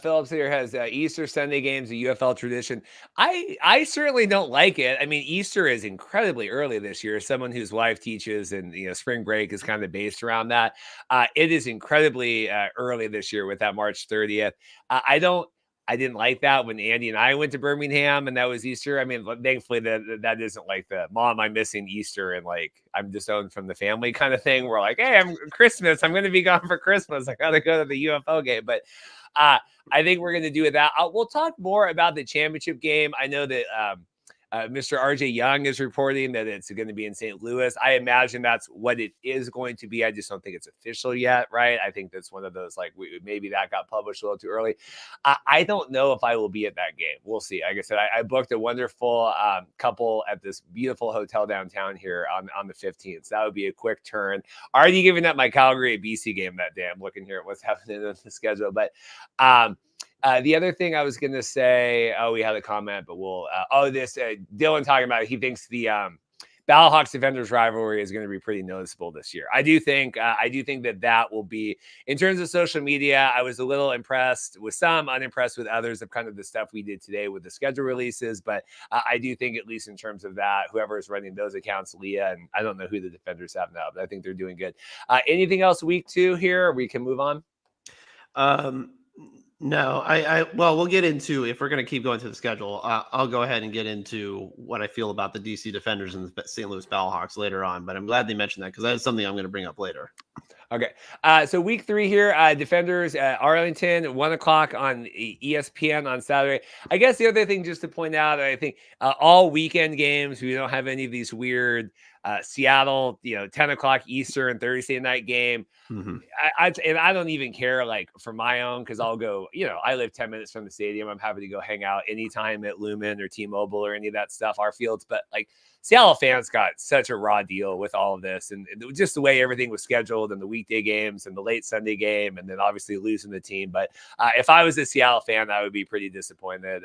Phillips here has Easter Sunday games, a UFL tradition. I certainly don't like it. I mean, Easter is incredibly early this year. Someone whose wife teaches, and spring break is kind of based around that. It is incredibly early this year with that March 30th. I don't I didn't like that when Andy and I went to Birmingham and that was Easter. I mean, thankfully that isn't like the mom, I'm missing Easter and like I'm disowned from the family kind of thing. We're like, hey, I'm Christmas. I'm going to be gone for Christmas. I got to go to the UFL game. But I think we're going to do it that. We'll talk more about the championship game. I know that Mr. RJ Young is reporting that it's going to be in St. Louis. I imagine that's what it is going to be. I just don't think it's official yet, right? I think that's one of those, like, maybe that got published a little too early. I don't know if I will be at that game. We'll see. Like I said, I booked a wonderful couple at this beautiful hotel downtown here on the 15th. So that would be a quick turn. Already giving up my Calgary BC game that day. I'm looking here at what's happening on the schedule. But the other thing I was going to say, we had a comment, but we'll, Dylan talking about it, he thinks the Battlehawks Defenders rivalry is going to be pretty noticeable this year. I do think that will be, in terms of social media, I was a little impressed with some, unimpressed with others of kind of the stuff we did today with the schedule releases. But I do think, at least in terms of that, whoever is running those accounts, Leah, and I don't know who the Defenders have now, but I think they're doing good. Anything else week 2 here? We can move on. No, well, we'll get into, if we're going to keep going through the schedule, I'll go ahead and get into what I feel about the DC Defenders and the St. Louis Battlehawks later on, but I'm glad they mentioned that because that is something I'm going to bring up later. Okay. So week 3 here, Defenders Arlington, 1:00 on ESPN on Saturday. I guess the other thing just to point out, I think all weekend games, we don't have any of these weird Seattle, 10:00 Eastern Thursday night game. Mm-hmm. I don't even care, like, for my own, because I'll go, I live 10 minutes from the stadium. I'm happy to go hang out anytime at Lumen or T-Mobile or any of that stuff, our fields. But like, Seattle fans got such a raw deal with all of this, and just the way everything was scheduled, and the weekday games and the late Sunday game, and then obviously losing the team. But if I was a Seattle fan, I would be pretty disappointed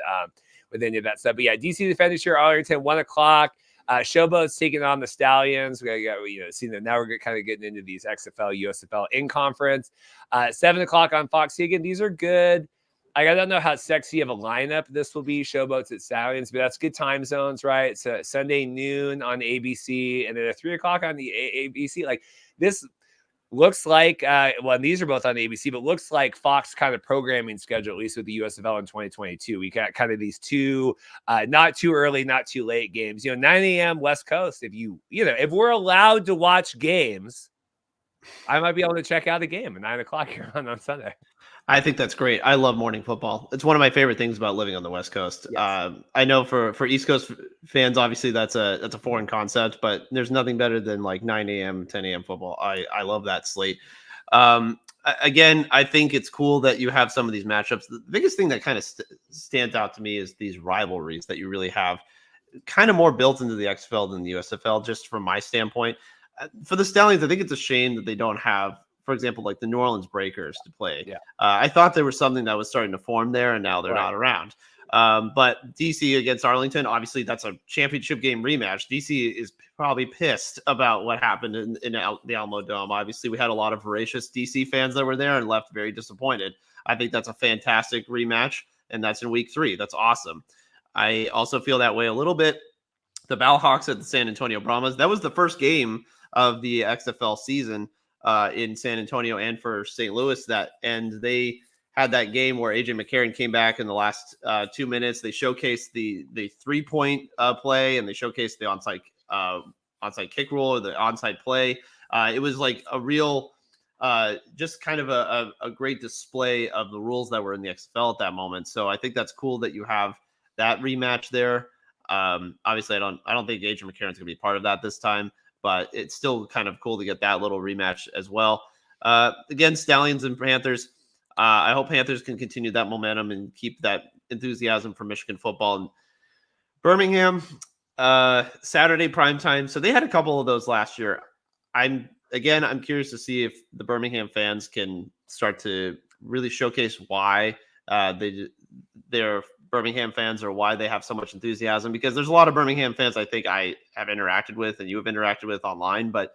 with any of that stuff. But yeah, DC Defenders here, Arlington, 1:00. Showboat's taking on the Stallions. We got seeing that now. We're kind of getting into these XFL, USFL in conference. 7:00 on Fox. Again, these are good. I don't know how sexy of a lineup this will be. Showboats at Stallions, but that's good time zones, right? So Sunday noon on ABC, and then at 3:00 on the ABC. Like, this looks like, and these are both on ABC, but looks like Fox kind of programming schedule, at least with the USFL in 2022. We got kind of these two, not too early, not too late games. 9 a.m. West Coast. If we're allowed to watch games, I might be able to check out a game at 9:00 here on Sunday. I think that's great. I love morning football. It's one of my favorite things about living on the West Coast. Yes. I know for East Coast fans, obviously that's a foreign concept, but there's nothing better than like 9 a.m., 10 a.m. football. I love that slate. Again, I think it's cool that you have some of these matchups. The biggest thing that kind of stands out to me is these rivalries that you really have kind of more built into the XFL than the USFL, just from my standpoint. For the Stallions, I think it's a shame that they don't have, for example, like the New Orleans Breakers to play. Yeah. I thought there was something that was starting to form there, and now they're not around. But DC against Arlington, obviously that's a championship game rematch. DC is probably pissed about what happened in the Alamo Dome. Obviously, we had a lot of voracious DC fans that were there and left very disappointed. I think that's a fantastic rematch, and that's in week 3. That's awesome. I also feel that way a little bit. The Battlehawks at the San Antonio Brahmas, that was the first game of the XFL season in San Antonio and for St. Louis, and they had that game where AJ McCarron came back in the last 2 minutes. They showcased the 3-point play, and they showcased the onside kick rule, or the onside play. It was like a real, just kind of a great display of the rules that were in the XFL at that moment. So I think that's cool that you have that rematch there. Obviously, I don't think AJ McCarron's gonna be part of that this time, but it's still kind of cool to get that little rematch as well. Again, Stallions and Panthers. I hope Panthers can continue that momentum and keep that enthusiasm for Michigan football. And Birmingham, Saturday primetime. So they had a couple of those last year. I'm curious to see if the Birmingham fans can start to really showcase why they're Birmingham fans, or why they have so much enthusiasm, because there's a lot of Birmingham fans I think I have interacted with and you have interacted with online, but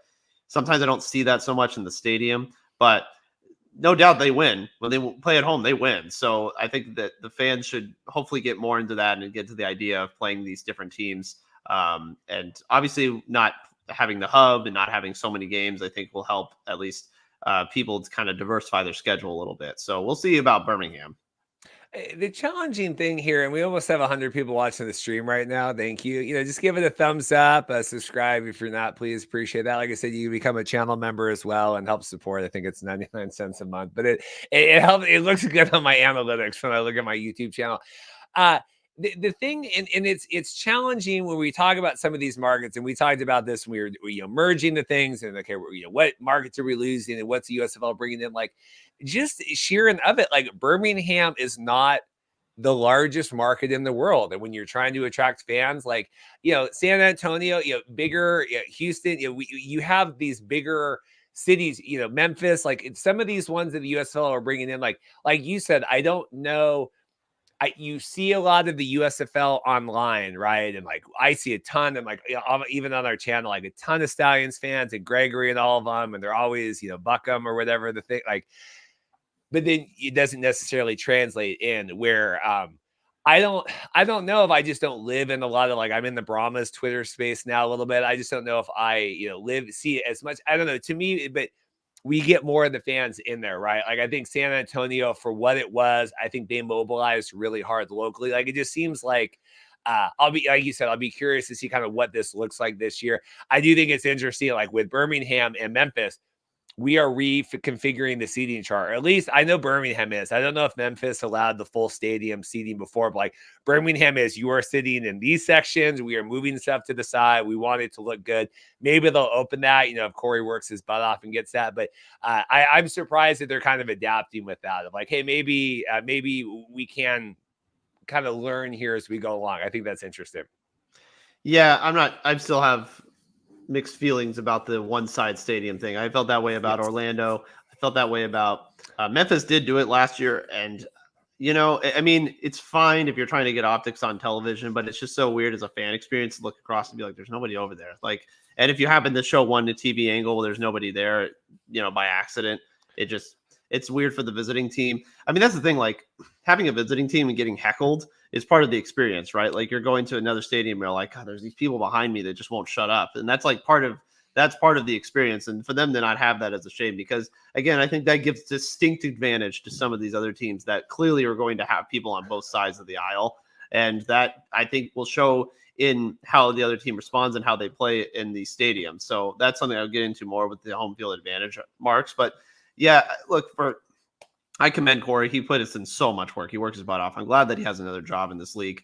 sometimes I don't see that so much in the stadium. But no doubt they win. When they play at home, they win. So I think that the fans should hopefully get more into that and get to the idea of playing these different teams. And obviously not having the hub and not having so many games, I think will help at least people to kind of diversify their schedule a little bit. So we'll see about Birmingham. The challenging thing here, and we almost have 100 people watching the stream right now. Thank you. Just give it a thumbs up, subscribe if you're not. Please appreciate that. Like I said, you can become a channel member as well and help support. I think it's 99 cents a month, but it helps. It looks good on my analytics when I look at my YouTube channel. The thing, and it's challenging when we talk about some of these markets, and we talked about this when we were merging the things, and okay, what markets are we losing, and what's the USFL bringing in? Like, just sheer and of it, like Birmingham is not the largest market in the world, and when you're trying to attract fans, like San Antonio, bigger, Houston, you have these bigger cities, Memphis, like some of these ones that the USFL are bringing in, like you said, I don't know. You see a lot of the USFL online, right? And like I see a ton, and like even on our channel, like a ton of Stallions fans and Gregory and all of them, and they're always Buckham or whatever the thing, like. But then it doesn't necessarily translate in where I don't know if I just don't live in a lot of, like, I'm in the Brahmas Twitter space now a little bit. I just don't know if I see it as much. I don't know, to me, but we get more of the fans in there, right? Like I think San Antonio, for what it was, I think they mobilized really hard locally. Like it just seems like I'll be, like you said, I'll be curious to see kind of what this looks like this year. I do think it's interesting, like with Birmingham and Memphis, we are reconfiguring the seating chart. Or at least I know Birmingham is. I don't know if Memphis allowed the full stadium seating before, but like Birmingham is, you are sitting in these sections. We are moving stuff to the side. We want it to look good. Maybe they'll open that, if Corey works his butt off and gets that. But I'm surprised that they're kind of adapting with that. Of like, hey, maybe we can kind of learn here as we go along. I think that's interesting. Yeah, I still have mixed feelings about the one side stadium thing. I felt that way about Orlando. I felt that way about Memphis. Did do it last year, and I mean, it's fine if you're trying to get optics on television, but it's just so weird as a fan experience to look across and be like, there's nobody over there. Like, and if you happen to show one to TV angle, there's nobody there, by accident. It's weird for the visiting team. I mean, that's the thing, like having a visiting team and getting heckled is part of the experience, right? Like you're going to another stadium, you're like, God, there's these people behind me that just won't shut up. And that's like part of the experience. And for them to not have that is a shame, because again, I think that gives distinct advantage to some of these other teams that clearly are going to have people on both sides of the aisle. And that I think will show in how the other team responds and how they play in the stadium. So that's something I'll get into more with the home field advantage marks. But yeah, look, I commend Corey. He put us in so much work. He works his butt off. I'm glad that he has another job in this league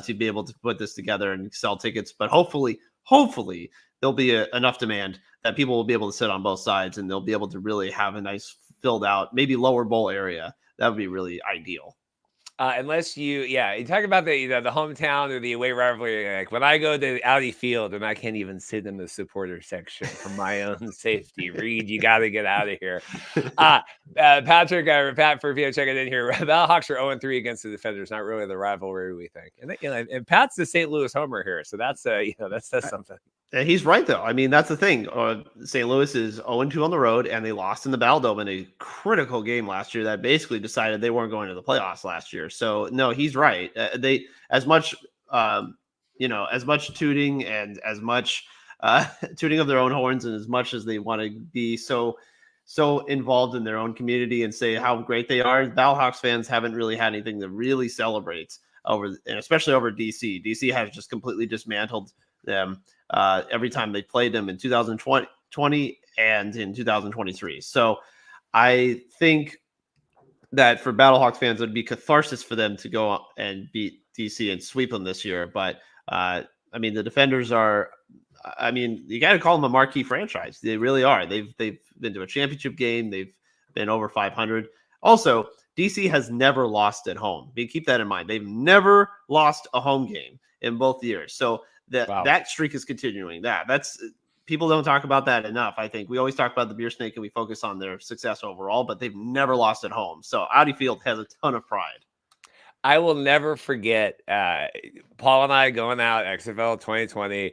to be able to put this together and sell tickets. But hopefully there'll be enough demand that people will be able to sit on both sides, and they'll be able to really have a nice filled out, maybe lower bowl area. That would be really ideal. Unless you talk about the the hometown or the away rivalry. Like when I go to Audi Field and I can't even sit in the supporter section for my own safety. Reed, you got to get out of here. Patrick, Pat Furfio checking in here. Battlehawks are 0-3 against the Defenders. Not really the rivalry we think. And Pat's the St. Louis homer here, so that's that's something. He's right, though. I mean, that's the thing. St. Louis is 0-2 on the road, and they lost in the Battle Dome in a critical game last year that basically decided they weren't going to the playoffs last year. So, no, he's right. They as much tooting and as much tooting of their own horns, and as much as they want to be so involved in their own community and say how great they are, Battlehawks fans haven't really had anything to really celebrate over, and especially over DC. DC has just completely dismantled them every time they played them in 2020 and in 2023. So I think that for Battlehawks fans, it would be catharsis for them to go and beat DC and sweep them this year. But I mean, the Defenders are, I mean, you got to call them a marquee franchise. They really are. They've been to a championship game. They've been over 500. Also, DC has never lost at home. Keep that in mind. They've never lost a home game in both years. So that streak is continuing. That's people don't talk about that enough. I think we always talk about the Beer Snake and we focus on their success overall, but they've never lost at home. So Audi Field has a ton of pride. I will never forget Paul and I going out XFL 2020.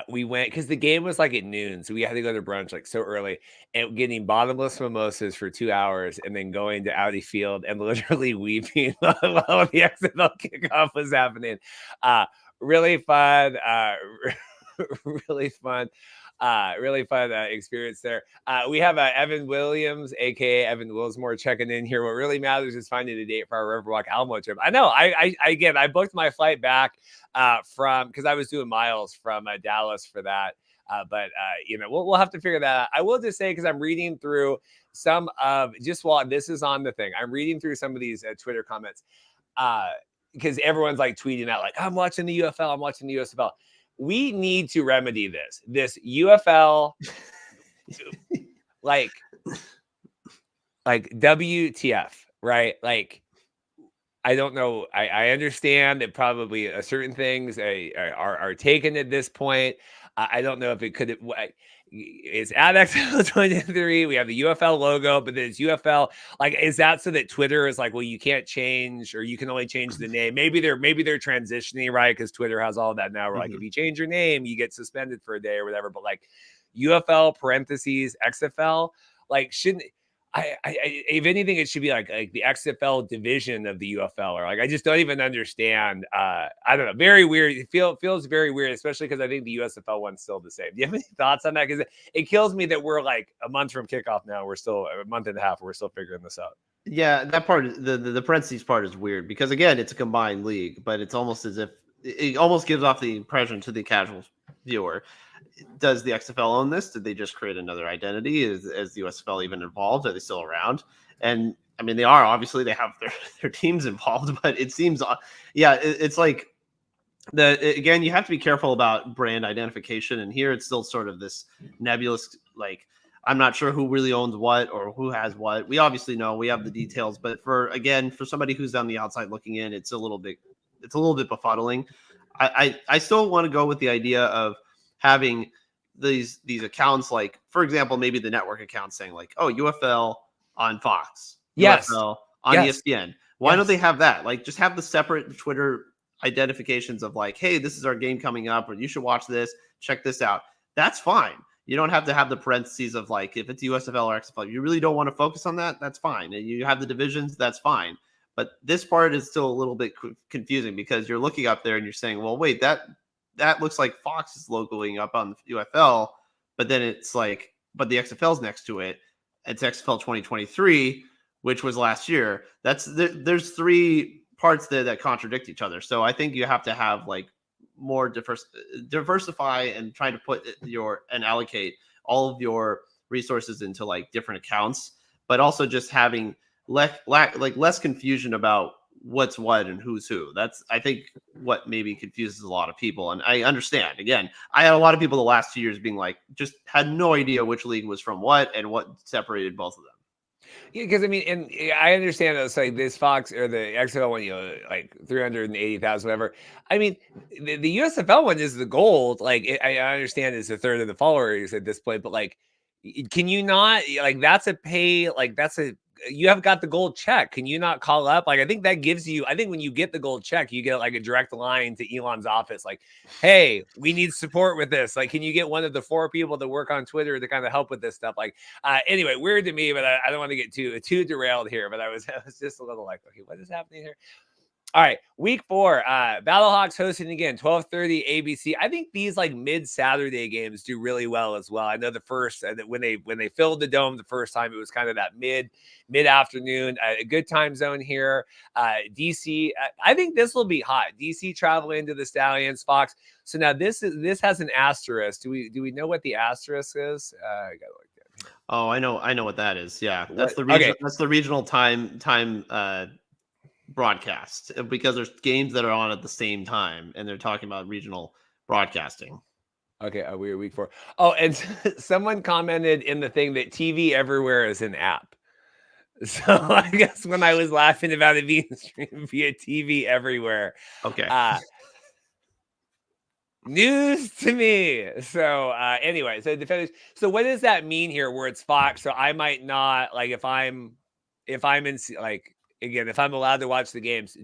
We went because the game was like at noon, so we had to go to brunch like so early, and getting bottomless mimosas for 2 hours, and then going to Audi Field and literally weeping while the XFL kickoff was happening. Really fun, really fun. Really fun experience there. We have Evan Williams, aka Evan Wilsmore, checking in here. What really matters is finding a date for our Riverwalk Alamo trip. I know. I booked my flight back from, because I was doing miles from Dallas for that. But we'll have to figure that out. I will just say, because I'm reading through some of, just while this is on the thing, I'm reading through some of these Twitter comments. Because everyone's like tweeting out, like, I'm watching the UFL, I'm watching the USFL. We need to remedy this UFL, like WTF, right? Like, I don't know. I understand that probably certain things are taken at this point. I don't know if it could. It's at XFL23. We have the UFL logo, but then it's UFL. Like, is that so that Twitter is like, well, you can't change, or you can only change the name? Maybe they're transitioning, right? Because Twitter has all of that now. Where like, if you change your name, you get suspended for a day or whatever. But like, UFL parentheses XFL, like, shouldn't. If anything, it should be like the XFL division of the UFL, or like, I just don't even understand. I don't know. Very weird. It feels very weird, especially because I think the USFL one's still the same. Do you have any thoughts on that? Because it kills me that we're like a month from kickoff now. We're still a month and a half. We're still figuring this out. Yeah, that part, the parentheses part is weird because, again, it's a combined league, but it's almost as if it almost gives off the impression to the casual viewer. Does the XFL own this? Did they just create another identity? Is the USFL even involved? Are they still around? And I mean, they are. Obviously, they have their teams involved, but it seems, it's like again, you have to be careful about brand identification. And here it's still sort of this nebulous, like, I'm not sure who really owns what or who has what. We obviously know, we have the details, but for somebody who's on the outside looking in, it's a little bit befuddling. I still want to go with the idea of having these accounts, like, for example, maybe the network account saying like, oh, UFL on Fox, Yes. UFL on ESPN. Why don't they have that? Like, just have the separate Twitter identifications of like, hey, this is our game coming up, or you should watch this, check this out. That's fine. You don't have to have the parentheses of like, if it's USFL or XFL, you really don't want to focus on that. That's fine. And you have the divisions. That's fine. But this part is still a little bit confusing because you're looking up there and you're saying, well, wait, that looks like Fox is logoing up on the UFL, but then it's like, but the XFL's next to it. It's XFL 2023, which was last year. There's three parts there that contradict each other. So I think you have to have like more diversify and try to put and allocate all of your resources into like different accounts, but also just having less confusion about what's what and who's who. That's, I think, what maybe confuses a lot of people. And I understand. Again, I had a lot of people the last 2 years being like, just had no idea which league was from what and what separated both of them. Yeah, because I mean, and I understand it's like this Fox or the XFL one, like 380,000, whatever. I mean, the USFL one is the gold. Like, I understand it's a third of the followers at this point, but like, can you not, like, that's a pay, like, you have got the gold check. Can you not call up? Like, I think that gives you, I think when you get the gold check, you get like a direct line to Elon's office. Like, hey, we need support with this. Like, can you get one of the 4 people that work on Twitter to kind of help with this stuff? Like, anyway, weird to me, but I don't want to get too derailed here. But I was just a little like, okay, what is happening here? All right, week 4, Battlehawks hosting again, 12:30 ABC. I think these like mid-Saturday games do really well as well. I know the first when they filled the dome the first time, it was kind of that mid-afternoon, a good time zone here. DC, I think this will be hot. DC traveling to the Stallions, Fox. So now this has an asterisk. Do we know what the asterisk is? I gotta look at it. Oh, I know what that is. Yeah, that's the regional. Okay. That's the regional time broadcast, because there's games that are on at the same time and they're talking about regional broadcasting. Okay, we're week 4. Oh, and someone commented in the thing that TV everywhere is an app. So I guess when I was laughing about it being streamed via TV everywhere. Okay. News to me. So anyway, so Defenders. So what does that mean here where it's Fox? So I might not, like, if I'm in, like, again, if I'm allowed to watch the games,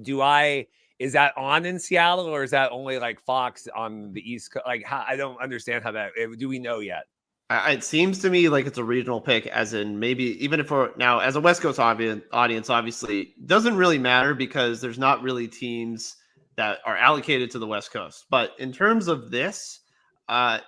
is that on in Seattle, or is that only like Fox on the East Coast? Like, I don't understand how that, do we know yet? It seems to me like it's a regional pick, as in maybe even if we're now as a West Coast audience, obviously doesn't really matter because there's not really teams that are allocated to the West Coast. But in terms of this,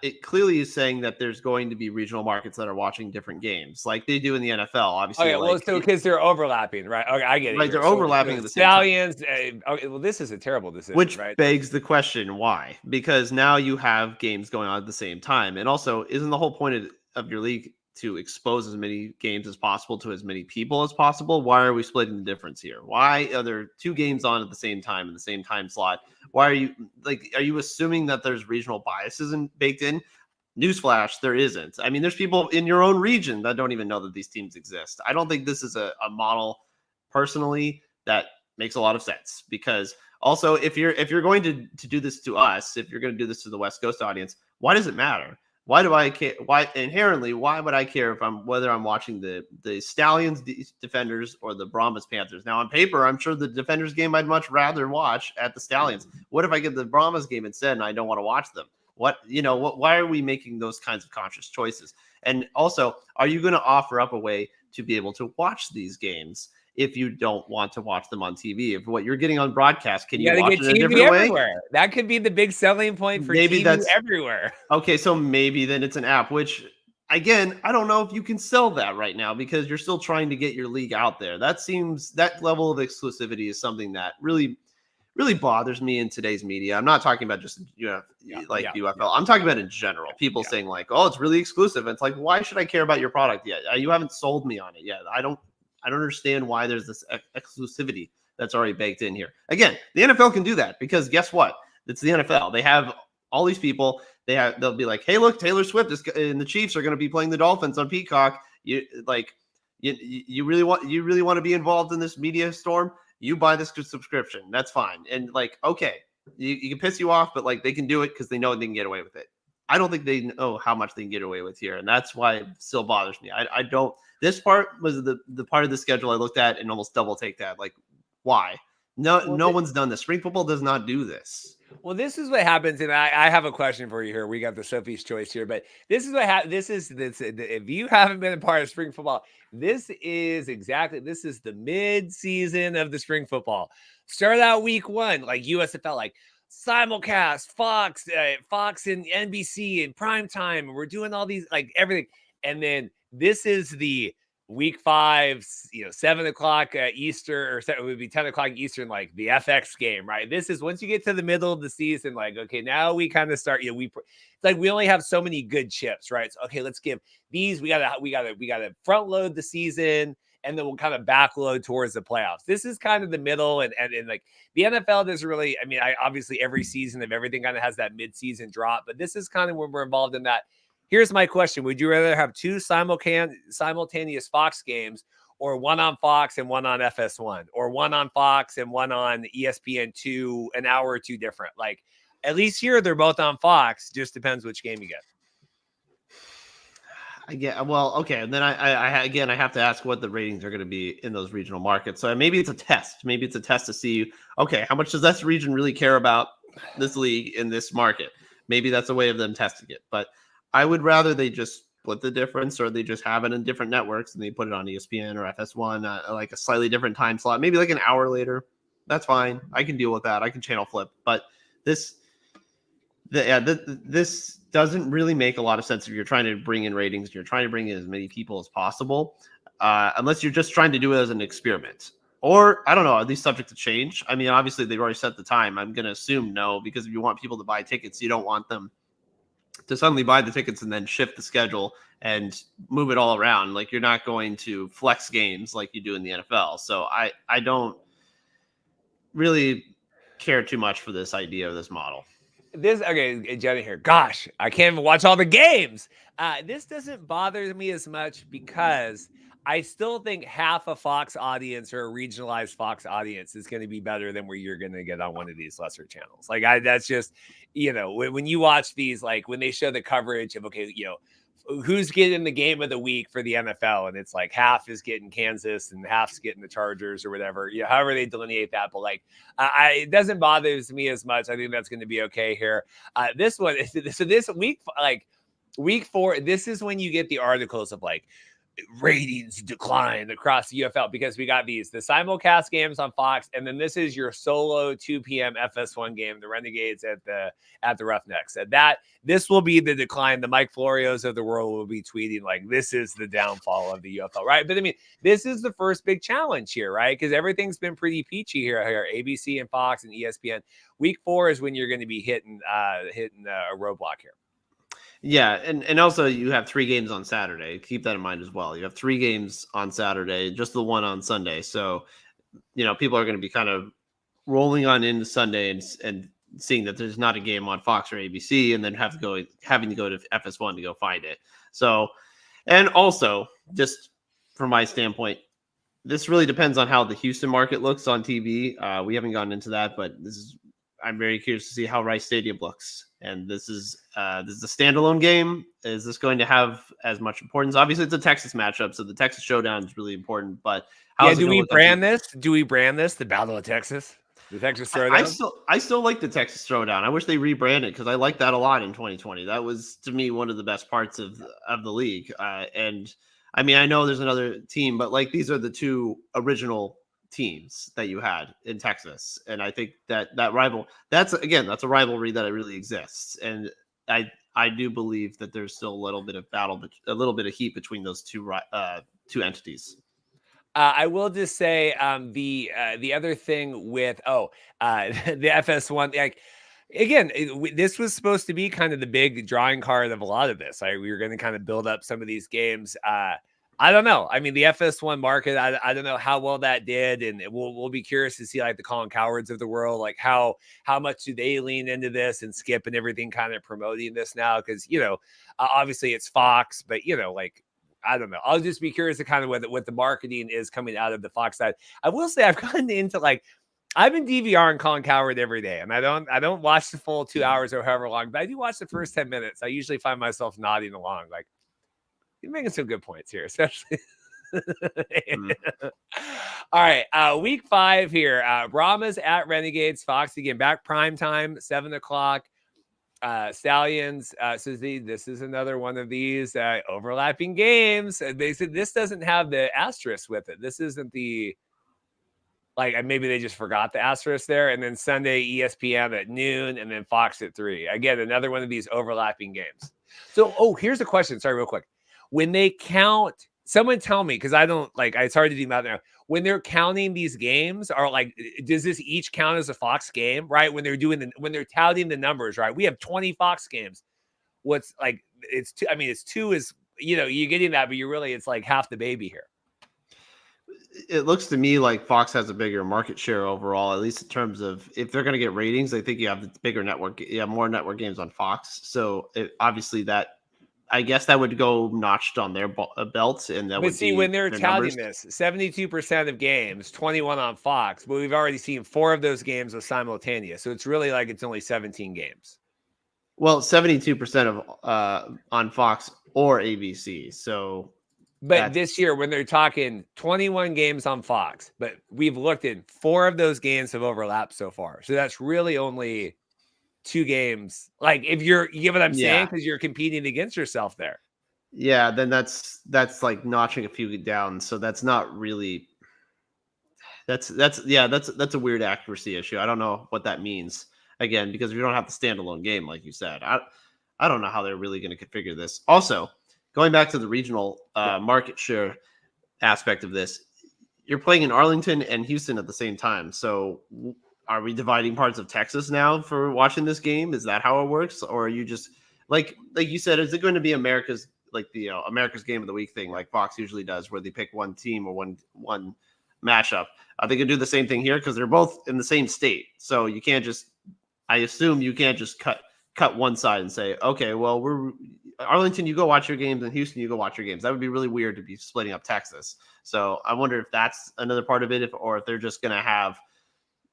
it clearly is saying that there's going to be regional markets that are watching different games, like they do in the NFL. Obviously, Okay, well, so because they're overlapping, right? Okay, I get it. Right, Here. they're overlapping at the same time. Stallions. Okay, well, this is a terrible decision, Which right? begs the question, why? Because now you have games going on at the same time, and also, isn't the whole point of your league to expose as many games as possible to as many people as possible? Why are we splitting the difference here? Why are there 2 games on at the same time in the same time slot? Why are you assuming that there's regional biases baked in? Newsflash, there isn't. I mean, there's people in your own region that don't even know that these teams exist. I don't think this is a model, personally, that makes a lot of sense, because also, if you're going to do this to us, if you're going to do this to the West Coast audience, why does it matter? Why do I care? Why would I care whether I'm watching the Stallions Defenders or the Brahmas Panthers? Now, on paper, I'm sure the Defenders game I'd much rather watch at the Stallions. What if I get the Brahmas game instead and I don't want to watch them? Why are we making those kinds of conscious choices? And also, are you going to offer up a way to be able to watch these games if you don't want to watch them on TV? If what you're getting on broadcast, can you watch it in a different everywhere way? That could be the big selling point for Maybe TV that's everywhere. Okay, so maybe then it's an app, which, again, I don't know if you can sell that right now, because you're still trying to get your league out there. That level of exclusivity is something that really bothers me in today's media. I'm not talking about just UFL. I'm talking about in general. People saying like, "Oh, it's really exclusive." And it's like, why should I care about your product yet? You haven't sold me on it yet. I don't understand why there's this exclusivity that's already baked in here. Again, the NFL can do that, because guess what? It's the NFL. They have all these people. They'll be like, "Hey, look, Taylor Swift and the Chiefs are going to be playing the Dolphins on Peacock. You really want to be involved in this media storm? You buy this subscription. That's fine." And okay, you can piss you off, but they can do it because they know they can get away with it. I don't think they know how much they can get away with here, and that's why it still bothers me. I don't. This part was the part of the schedule I looked at and almost double take that. Why? No one's done this. Spring football does not do this. Well, this is what happens, and I have a question for you here. We got the Sophie's Choice here, but this is what happens. This is if you haven't been a part of spring football, this is the mid-season of the spring football. Start out week 1, like USFL, simulcast, Fox and NBC and prime time, and we're doing all these everything, and then this is the week 5, 7 o'clock Eastern, or it would be 10 o'clock Eastern, the FX game, right? This is once you get to the middle of the season, okay, now we kind of start, we only have so many good chips, right? So, okay, let's give these, we gotta front load the season, and then we'll kind of backload towards the playoffs. This is kind of the middle, and the NFL doesn't really, obviously every season of everything kind of has that mid-season drop, but this is kind of when we're involved in that. Here's my question. Would you rather have 2 simultaneous Fox games, or 1 on Fox and 1 on FS1, or 1 on Fox and 1 on ESPN2, an hour or 2 different? At least here, they're both on Fox. Just depends which game you get. Well, okay. And then I have to ask what the ratings are going to be in those regional markets. So maybe it's a test. Maybe it's a test to see, okay, how much does this region really care about this league in this market? Maybe that's a way of them testing it. But I would rather they just split the difference, or they just have it in different networks and they put it on ESPN or FS1, a slightly different time slot, maybe an hour later. That's fine. I can deal with that. I can channel flip. But this doesn't really make a lot of sense if you're trying to bring in ratings. You're trying to bring in as many people as possible, unless you're just trying to do it as an experiment. Or, I don't know, are these subject to change? Obviously, they've already set the time. I'm going to assume no, because if you want people to buy tickets, you don't want them to suddenly buy the tickets and then shift the schedule and move it all around. You're not going to flex games like you do in the NFL. So I don't really care too much for this idea of this model. Okay, Jenny here. Gosh, I can't even watch all the games. This doesn't bother me as much, because I still think half a Fox audience, or a regionalized Fox audience, is going to be better than where you're going to get on one of these lesser channels. That's just, when you watch these, when they show the coverage of, okay, who's getting the game of the week for the NFL, and it's half is getting Kansas and half's getting the Chargers or whatever, however they delineate that. But it doesn't bother me as much. I think that's going to be okay here. This one, so this week, week 4, this is when you get the articles of ratings decline across the UFL because we got the simulcast games on Fox, and then this is your solo 2 p.m. FS1 game, the Renegades at the Roughnecks. And this will be the decline. The Mike Florios of the world will be tweeting like, this is the downfall of the UFL, right? But I mean, this is the first big challenge here, right? Because everything's been pretty peachy here, ABC and Fox and ESPN. Week 4 is when you're going to be hitting a roadblock here. Yeah, and also you have 3 games on Saturday. Keep that in mind as well. You have 3 games on Saturday, just the one on Sunday. So, people are going to be kind of rolling on into Sunday and seeing that there's not a game on Fox or ABC, and then having to go to FS1 to go find it. So, and also just from my standpoint, this really depends on how the Houston market looks on TV. We haven't gotten into that, but I'm very curious to see how Rice Stadium looks. And this is a standalone game. Is this going to have as much importance? Obviously, it's a Texas matchup, so the Texas Showdown is really important. But do we brand this? Do we brand this the Battle of Texas? The Texas Throwdown? I still like the Texas Throwdown. I wish they rebranded because I liked that a lot in 2020. That was, to me, one of the best parts of the league. And I mean, I know there's another team, but like these are the 2 original teams that you had in Texas, and I think that that's a rivalry that really exists, and I do believe that there's still a little bit of a little bit of heat between those two entities. I will just say the other thing with the FS1, like again, this was supposed to be kind of the big drawing card of a lot of this. We were going to kind of build up some of these games. I don't know. I mean, the FS1 market, I don't know how well that did, and we'll be curious to see like the Colin Cowards of the world, like how much do they lean into this and Skip and everything kind of promoting this now, because obviously it's Fox, but like I don't know. I'll just be curious to kind of what the marketing is coming out of the Fox side. I will say I've gotten into like I've been DVRing Colin Coward every day, and I don't watch the full 2 hours or however long, but I do watch the first 10 minutes. I usually find myself nodding along like, you're making some good points here, especially. All right. Week 5 here. Brahmas at Renegades. Fox again, back prime time, 7:00. Stallions. So this is another one of these overlapping games. They said this doesn't have the asterisk with it. This isn't the maybe they just forgot the asterisk there. And then Sunday, ESPN at noon, and then Fox at 3. Again, another one of these overlapping games. So, here's a question. Sorry, real quick. When they count, someone tell me, because I don't it's hard to do that now. When they're counting these games, does this each count as a Fox game, right? When they're touting the numbers, right? We have 20 Fox games. What's it's 2, it's 2 is, you're getting that, but it's like half the baby here. It looks to me like Fox has a bigger market share overall, at least in terms of if they're going to get ratings. I think you have the bigger network. You have more network games on Fox. So obviously I guess that would go notched on their belt, and that would see when they're touting this 72% of games, 21 on Fox, but we've already seen 4 of those games with simultaneous. So it's really it's only 17 games. Well, 72% of on Fox or ABC. So, but this year when they're talking 21 games on Fox, but we've looked at 4 of those games have overlapped so far. So that's really only 2 games. If you get what I'm saying, because you're competing against yourself there. Yeah, then that's like notching a few down. So that's not really. That's a weird accuracy issue. I don't know what that means again, because we don't have the standalone game, like you said. I don't know how they're really going to configure this. Also, going back to the regional market share aspect of this, you're playing in Arlington and Houston at the same time. So are we dividing parts of Texas now for watching this game? Is that how it works? Or are you just like you said, is it going to be America's America's game of the week thing like Fox usually does, where they pick one team or one matchup? Are they going to do the same thing here? Because they're both in the same state. So you can't just, I assume you can't just cut one side and say, okay, well, we're Arlington, you go watch your games, and Houston, you go watch your games. That would be really weird to be splitting up Texas. So I wonder if that's another part of it, or if they're just going to have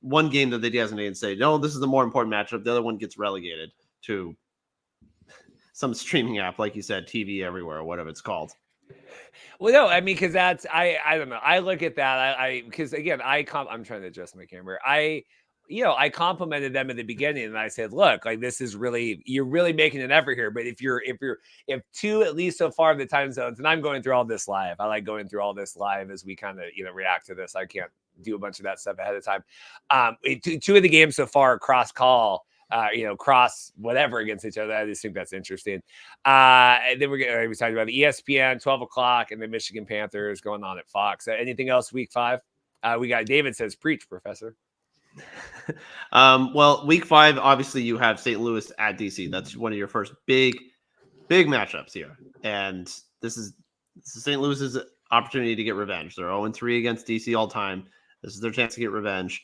one game that they designate and say, no, this is the more important matchup. The other one gets relegated to some streaming app, like you said, TV everywhere, or whatever it's called. Well, no, I mean, because that's I don't know. I look at that. Because again, I'm trying to adjust my camera. I complimented them at the beginning and I said, look, like this is really, you're really making an effort here. But if two, at least so far, of the time zones, and I'm going through all this live, I like going through all this live as we kind of, react to this. I can't do a bunch of that stuff ahead of time. Two of the games so far cross call, cross whatever against each other. I just think that's interesting. And then we talked about the ESPN 12 o'clock and the Michigan Panthers going on at Fox. Anything else week 5? We got David says, preach, professor. Well, week 5, obviously you have St. Louis at DC. That's one of your first big matchups here. And this is St. Louis's opportunity to get revenge. They're 0-3 against DC all time. This is their chance to get revenge.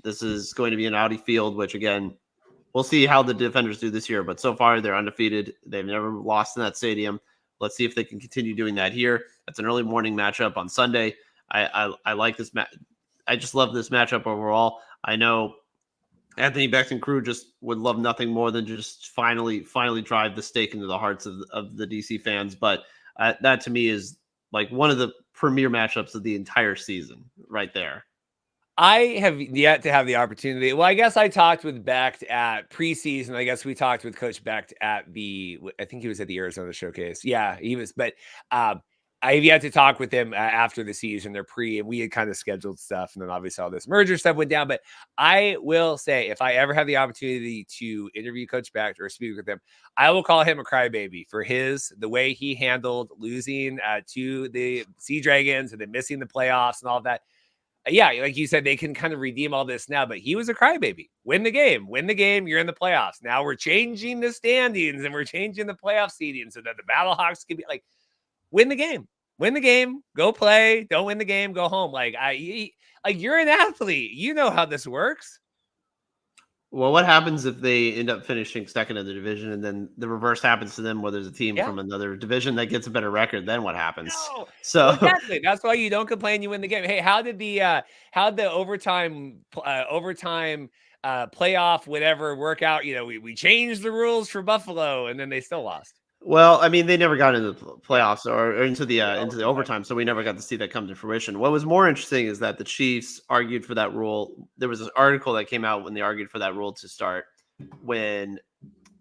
This is going to be an Audi field, which again, we'll see how the Defenders do this year. But so far, they're undefeated. They've never lost in that stadium. Let's see if they can continue doing that here. That's an early morning matchup on Sunday. I like this match. I just love this matchup overall. I know Anthony Beck and crew just would love nothing more than just finally drive the stake into the hearts of the DC fans. But that to me is like one of the premier matchups of the entire season right there. I have yet to have the opportunity. Well, I guess I talked with Becht at preseason. I guess we talked with Coach Becht at I think he was at the Arizona Showcase. Yeah, he was. But I have yet to talk with him after the season. They're and we had kind of scheduled stuff. And then obviously all this merger stuff went down. But I will say, if I ever have the opportunity to interview Coach Becht or speak with him, I will call him a crybaby for the way he handled losing to the Sea Dragons and then missing the playoffs and all of that. Yeah, like you said, they can kind of redeem all this now, but he was a crybaby. Win the game, you're in the playoffs. Now we're changing the standings and we're changing the playoff seeding so that the Battlehawks can be like, win the game, go play. Don't win the game, go home. Like you're an athlete. You know how this works. Well, what happens if they end up finishing second in the division and then the reverse happens to them where there's a team from another division that gets a better record? Then what happens? No. So exactly. That's why you don't complain. You win the game. Hey, how did the overtime playoff whatever work out? We changed the rules for Buffalo and then they still lost. Well, I mean, they never got into the playoffs or into the overtime, so we never got to see that come to fruition. What was more interesting is that the Chiefs argued for that rule. There was an article that came out when they argued for that rule to start when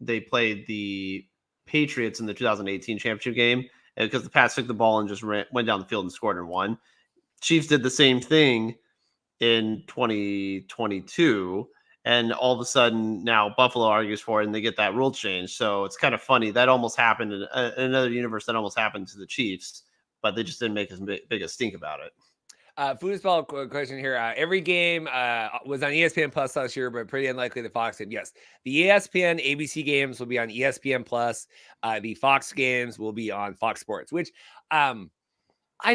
they played the Patriots in the 2018 championship game, because the Pats took the ball and just went down the field and scored and won. Chiefs did the same thing in 2022. And all of a sudden now Buffalo argues for it and they get that rule change. So it's kind of funny. That almost happened in another universe. That almost happened to the Chiefs, but they just didn't make as big a stink about it. Foosball question here. Every game was on ESPN Plus last year, but pretty unlikely the Fox did. Yes, the ESPN ABC games will be on ESPN Plus. The Fox games will be on Fox Sports, which I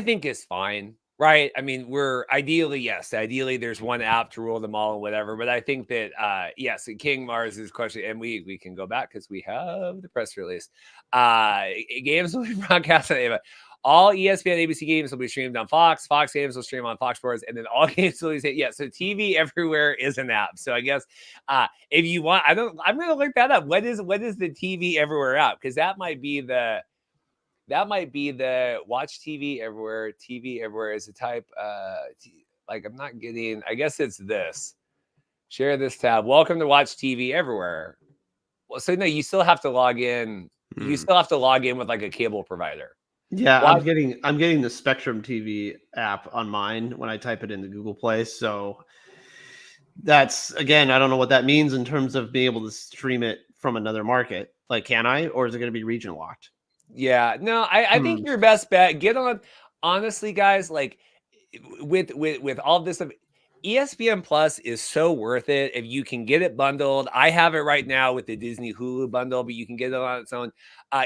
think is fine. Right. I mean, ideally there's one app to rule them all and whatever. But I think that, yes, King Mars's question, and we can go back because we have the press release. Games will be broadcast on all ESPN ABC games will be streamed on Fox. Fox games will stream on Fox Sports, and then all games will be so TV everywhere is an app. So I guess if you want, I'm gonna look that up. What is the TV everywhere app? Because that might be the watch TV everywhere. TV everywhere is a type. I'm not getting. I guess it's this. Share this tab. Welcome to Watch TV Everywhere. Well, so no, you still have to log in. You still have to log in with like a cable provider. Yeah, I'm getting the Spectrum TV app on mine when I type it into Google Play. So that's, again, I don't know what that means in terms of being able to stream it from another market. Like, can I, or is it going to be region locked? Yeah, no, I think your best bet, get on, honestly, guys, like with all this stuff, ESPN Plus is so worth it if you can get it bundled. I have it right now with the Disney Hulu bundle, but you can get it on its own.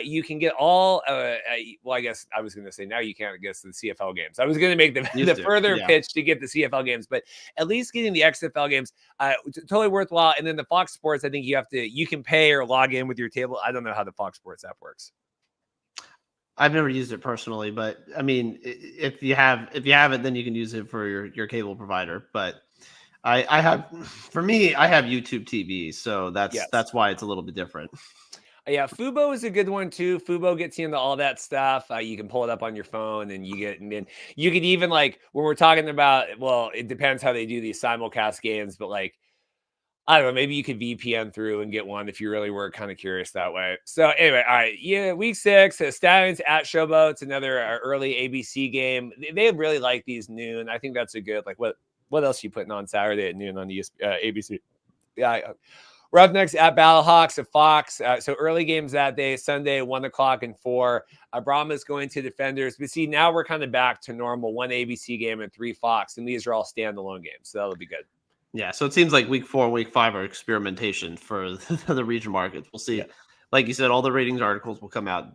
You can get all, well, I guess I was going to say now you can't get the CFL games. I was going to make the further pitch to get the CFL games, but at least getting the XFL games, totally worthwhile. And then the Fox Sports, I think you can pay or log in with your table. I don't know how the Fox Sports app works. I've never used it personally, but I mean, if you have it, then you can use it for your cable provider. But I have YouTube TV, so that's why it's a little bit different. Yeah, Fubo is a good one too. Fubo gets you into all that stuff. You can pull it up on your phone, and then you could even, like, when we're talking about, well, it depends how they do these simulcast games, but like I don't know, maybe you could VPN through and get one if you really were kind of curious that way. So anyway, all right, yeah, week 6, Stallions at Showboats, another early ABC game. They really like these noon. I think that's a good, like, what else are you putting on Saturday at noon on the ABC? Yeah, Roughnecks at Battlehawks at Fox. So early games that day, Sunday, 1 o'clock and 4. Brahma's going to Defenders. But see, now we're kind of back to normal, 1 ABC game and 3 Fox. And these are all standalone games. So that'll be good. Yeah, so it seems like week 4 and week 5 are experimentation for the region markets. We'll see. Yeah. Like you said, all the ratings articles will come out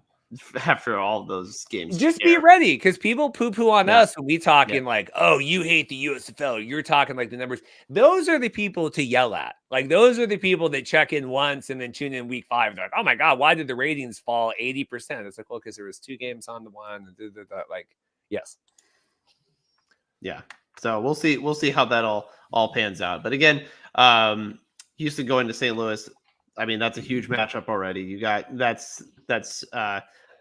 after all of those games. Just be ready, because people poo-poo on us when we talking like, oh, you hate the USFL. You're talking like the numbers. Those are the people to yell at. Like, those are the people that check in once and then tune in week 5. They're like, oh my God, why did the ratings fall 80%? It's like, well, because there was 2 games on the one. Like, yes. Yeah. So we'll see how that all pans out. But again, Houston going to St. Louis. I mean, that's a huge matchup already. You got that's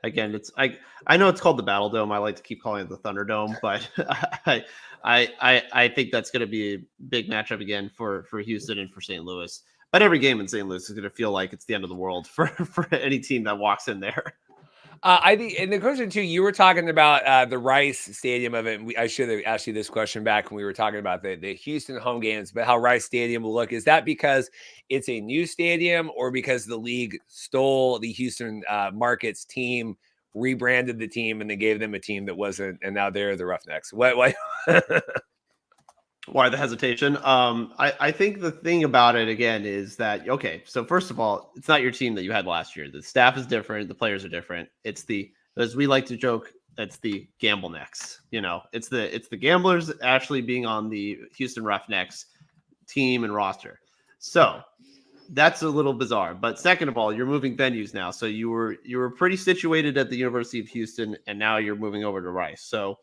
again, it's I know it's called the Battle Dome. I like to keep calling it the Thunderdome, but I think that's going to be a big matchup again for Houston and for St. Louis. But every game in St. Louis is going to feel like it's the end of the world for any team that walks in there. I think in the question too, you were talking about the Rice Stadium of it. I should have asked you this question back when we were talking about the Houston home games, but how Rice Stadium will look. Is that because it's a new stadium, or because the league stole the Houston Markets team, rebranded the team, and they gave them a team that wasn't, and now they're the Roughnecks? What? Why the hesitation? I think the thing about it again is that, okay, so first of all, it's not your team that you had last year. The staff is different, the players are different. It's the, as we like to joke, it's the gamble necks. You know, it's the gamblers actually being on the Houston Roughnecks team and roster. So that's a little bizarre. But second of all, you're moving venues now. So you were pretty situated at the University of Houston, and now you're moving over to Rice. So,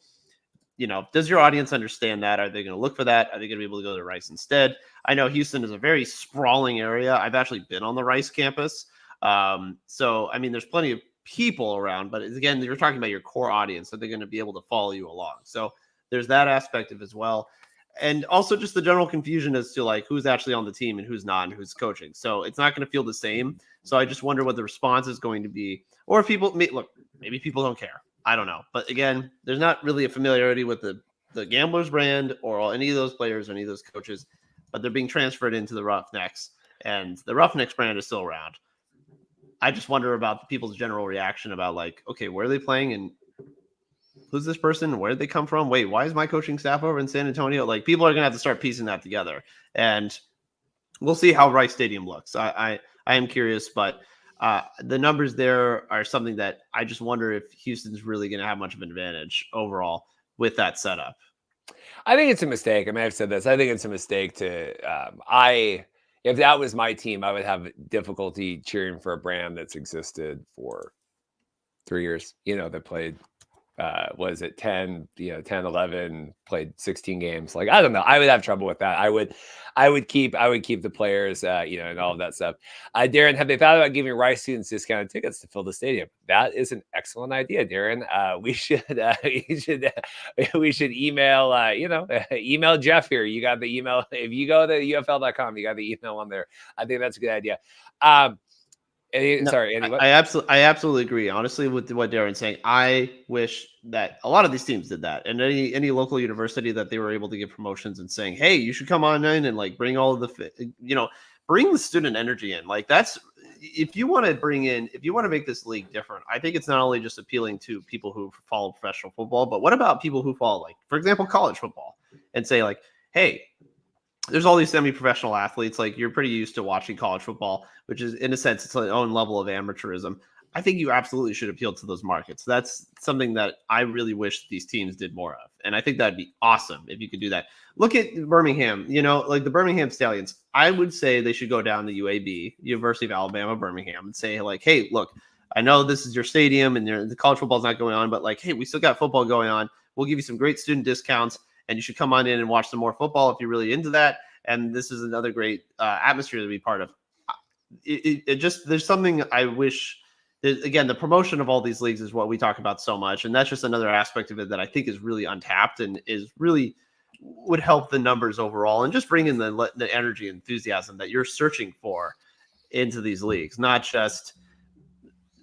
you know, does your audience understand that? Are they going to look for that? Are they going to be able to go to Rice instead? I know Houston is a very sprawling area. I've actually been on the Rice campus. So, I mean, there's plenty of people around, but again, you're talking about your core audience. So they're going to be able to follow you along. So there's that aspect of it as well. And also just the general confusion as to like who's actually on the team and who's not and who's coaching. So it's not going to feel the same. So I just wonder what the response is going to be. Or if people look, maybe people don't care. I don't know. But again, there's not really a familiarity with the Gamblers brand or any of those players or any of those coaches, but they're being transferred into the Roughnecks, and the Roughnecks brand is still around. I just wonder about the people's general reaction about like, okay, where are they playing and who's this person? Where did they come from? Wait, why is my coaching staff over in San Antonio? Like, people are going to have to start piecing that together, and we'll see how Rice Stadium looks. I am curious, but the numbers there are something that I just wonder if Houston's really going to have much of an advantage overall with that setup. I think it's a mistake. I mean, I've said this. I think it's a mistake to. If that was my team, I would have difficulty cheering for a brand that's existed for 3 years. You know, that played. Was it 10, 11, played 16 games. Like, I don't know. I would have trouble with that. I would keep the players, and all of that stuff. Darren, have they thought about giving Rice students discounted tickets to fill the stadium? That is an excellent idea, Darren. We should email, email Jeff here. You got the email. If you go to UFL.com, you got the email on there. I think that's a good idea. Sorry, Andy, I absolutely agree. Honestly, with what Darren's saying, I wish that a lot of these teams did that, and any local university that they were able to give promotions and saying, "Hey, you should come on in and like bring all of the, bring the student energy in." Like, that's if you want to make this league different. I think it's not only just appealing to people who follow professional football, but what about people who follow, like, for example, college football, and say like, "Hey, there's all these semi-professional athletes. Like, you're pretty used to watching college football, which is, in a sense, it's its own level of amateurism." I think you absolutely should appeal to those markets. That's something that I really wish these teams did more of. And I think that'd be awesome if you could do that. Look at Birmingham, like the Birmingham Stallions. I would say they should go down to UAB, University of Alabama, Birmingham, and say like, "Hey, look, I know this is your stadium and the college football's not going on, but like, hey, we still got football going on. We'll give you some great student discounts, and you should come on in and watch some more football if you're really into that. And this is another great atmosphere to be part of." It just, there's something I wish. Again, the promotion of all these leagues is what we talk about so much, and that's just another aspect of it that I think is really untapped and is really would help the numbers overall and just bring in the energy and enthusiasm that you're searching for into these leagues, not just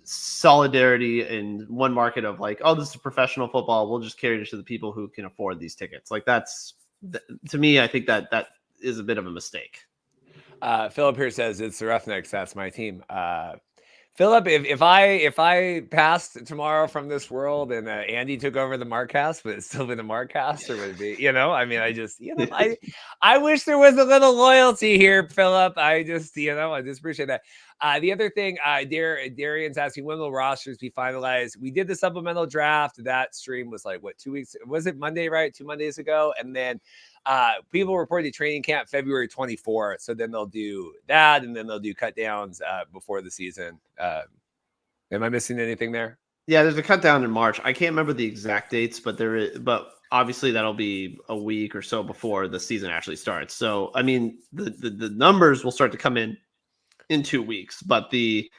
solidarity in one market of like, oh, this is professional football, we'll just carry it to the people who can afford these tickets. Like that's, to me, I think that is a bit of a mistake. Philip here says it's the Roughnecks. That's my team. Philip, if I passed tomorrow from this world and Andy took over the Markcast, would it still be the Markcast, or would it be, I mean, I wish there was a little loyalty here, Philip. I just appreciate that. The other thing, Darian's asking, when will rosters be finalized? We did the supplemental draft. That stream was like, what, 2 weeks? Was it Monday, right? 2 Mondays ago. And then people reported training camp February 24th. So then they'll do that, and then they'll do cut downs before the season. Am I missing anything there? Yeah, there's a cut down in March. I can't remember the exact dates, but but obviously that'll be a week or so before the season actually starts. So, I mean, the numbers will start to come in 2 weeks, but the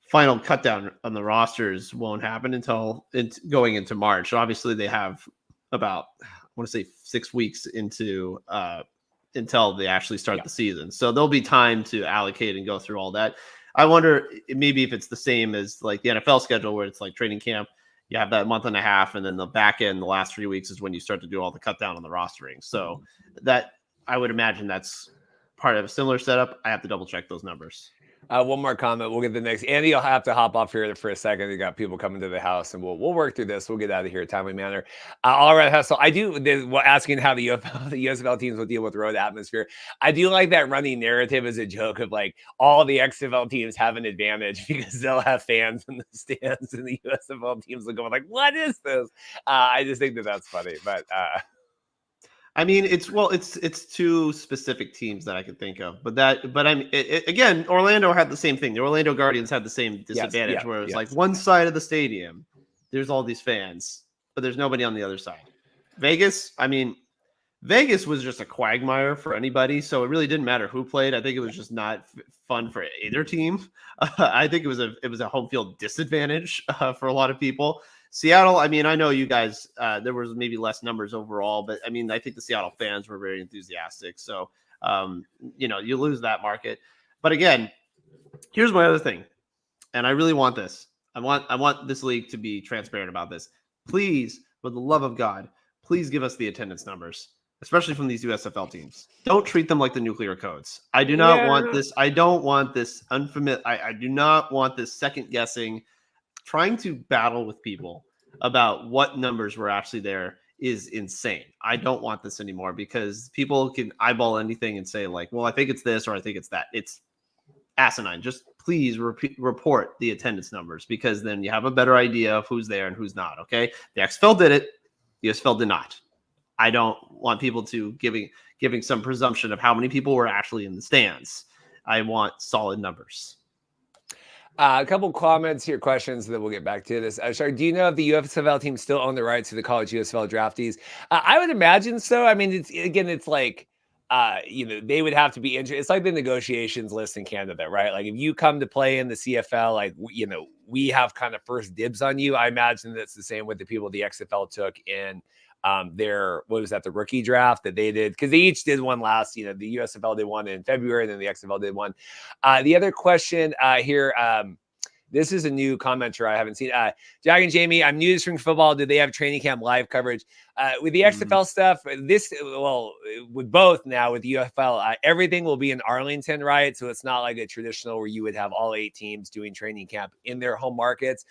final cut down on the rosters won't happen until going into March. So obviously they have about, I want to say 6 weeks into until they actually start the season. So there'll be time to allocate and go through all that. I wonder maybe if it's the same as like the NFL schedule, where it's like training camp, you have that month and a half, and then the back end, the last 3 weeks is when you start to do all the cut down on the rostering. So that, I would imagine that's part of a similar setup. I have to double check those numbers. One more comment. We'll get the next. Andy, I'll have to hop off here for a second. You got people coming to the house, and we'll work through this. We'll get out of here in a timely manner. All right, Hustle. I do. Asking how the USFL teams will deal with road atmosphere. I do like that running narrative as a joke of like all the XFL teams have an advantage because they'll have fans in the stands, and the USFL teams will go like, "What is this?" I just think that's funny, but. I mean, it's two specific teams that I can think of, but I'm again, Orlando had the same thing. The Orlando Guardians had the same disadvantage, where it was like one side of the stadium, there's all these fans, but there's nobody on the other side. Vegas, I mean, Vegas was just a quagmire for anybody, so it really didn't matter who played. I think it was just not fun for either team. I think it was a home field disadvantage for a lot of people. Seattle, I mean, I know you guys, there was maybe less numbers overall, but I mean, I think the Seattle fans were very enthusiastic. So, you lose that market. But again, here's my other thing. And I really want this. I want this league to be transparent about this. Please, for the love of God, please give us the attendance numbers, especially from these USFL teams. Don't treat them like the nuclear codes. I do not want this. I don't want this unfamiliar. I do not want this second guessing. Trying to battle with people about what numbers were actually there is insane. I don't want this anymore, because people can eyeball anything and say like, well, I think it's this or I think it's that. It's asinine. Just please report the attendance numbers, because then you have a better idea of who's there and who's not. Okay. The XFL did it. The USFL did not. I don't want people to giving some presumption of how many people were actually in the stands. I want solid numbers. A couple comments here, questions, that we'll get back to this. Shark, do you know if the UFL team still own the rights to the college USFL draftees? I would imagine so. I mean, it's like, they would have to be interested. It's like the negotiations list in Canada, right? Like if you come to play in the CFL, like, we have kind of first dibs on you. I imagine that's the same with the people the XFL took in their, what was that, the rookie draft that they did, because they each did one last, the USFL did one in February, and then the XFL did one. The other question here, this is a new commenter I haven't seen. Jack and Jamie, I'm new to spring football. Do they have training camp live coverage? With the XFL stuff, with both now, with the UFL, everything will be in Arlington, right? So it's not like a traditional where you would have all 8 teams doing training camp in their home markets.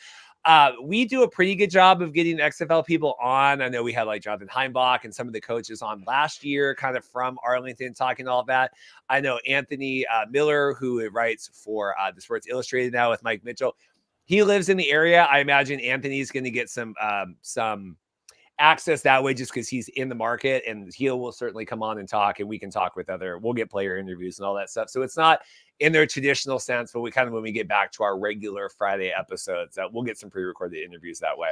We do a pretty good job of getting XFL people on. I know we had like Jonathan Heimbach and some of the coaches on last year, kind of from Arlington, talking all that. I know Anthony Miller, who writes for the Sports Illustrated now with Mike Mitchell. He lives in the area. I imagine Anthony's going to get some access that way, just because he's in the market, and he will certainly come on and talk, and we can talk with we'll get player interviews and all that stuff. So it's not in their traditional sense, but when we get back to our regular Friday episodes, we'll get some pre-recorded interviews that way.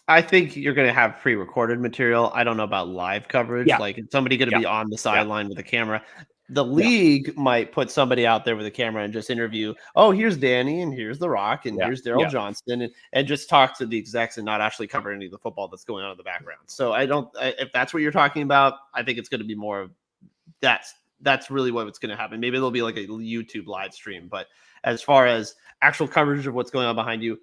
I think you're going to have pre-recorded material. I don't know about live coverage. Like, is somebody going to be on the sideline with a camera? The league might put somebody out there with a camera and just interview, oh, here's Danny and here's The Rock and here's Daryl Johnston and just talk to the execs and not actually cover any of the football that's going on in the background. So if that's what you're talking about, I think it's going to be more of that's really what's going to happen. Maybe there'll be like a YouTube live stream, but as far as actual coverage of what's going on behind you,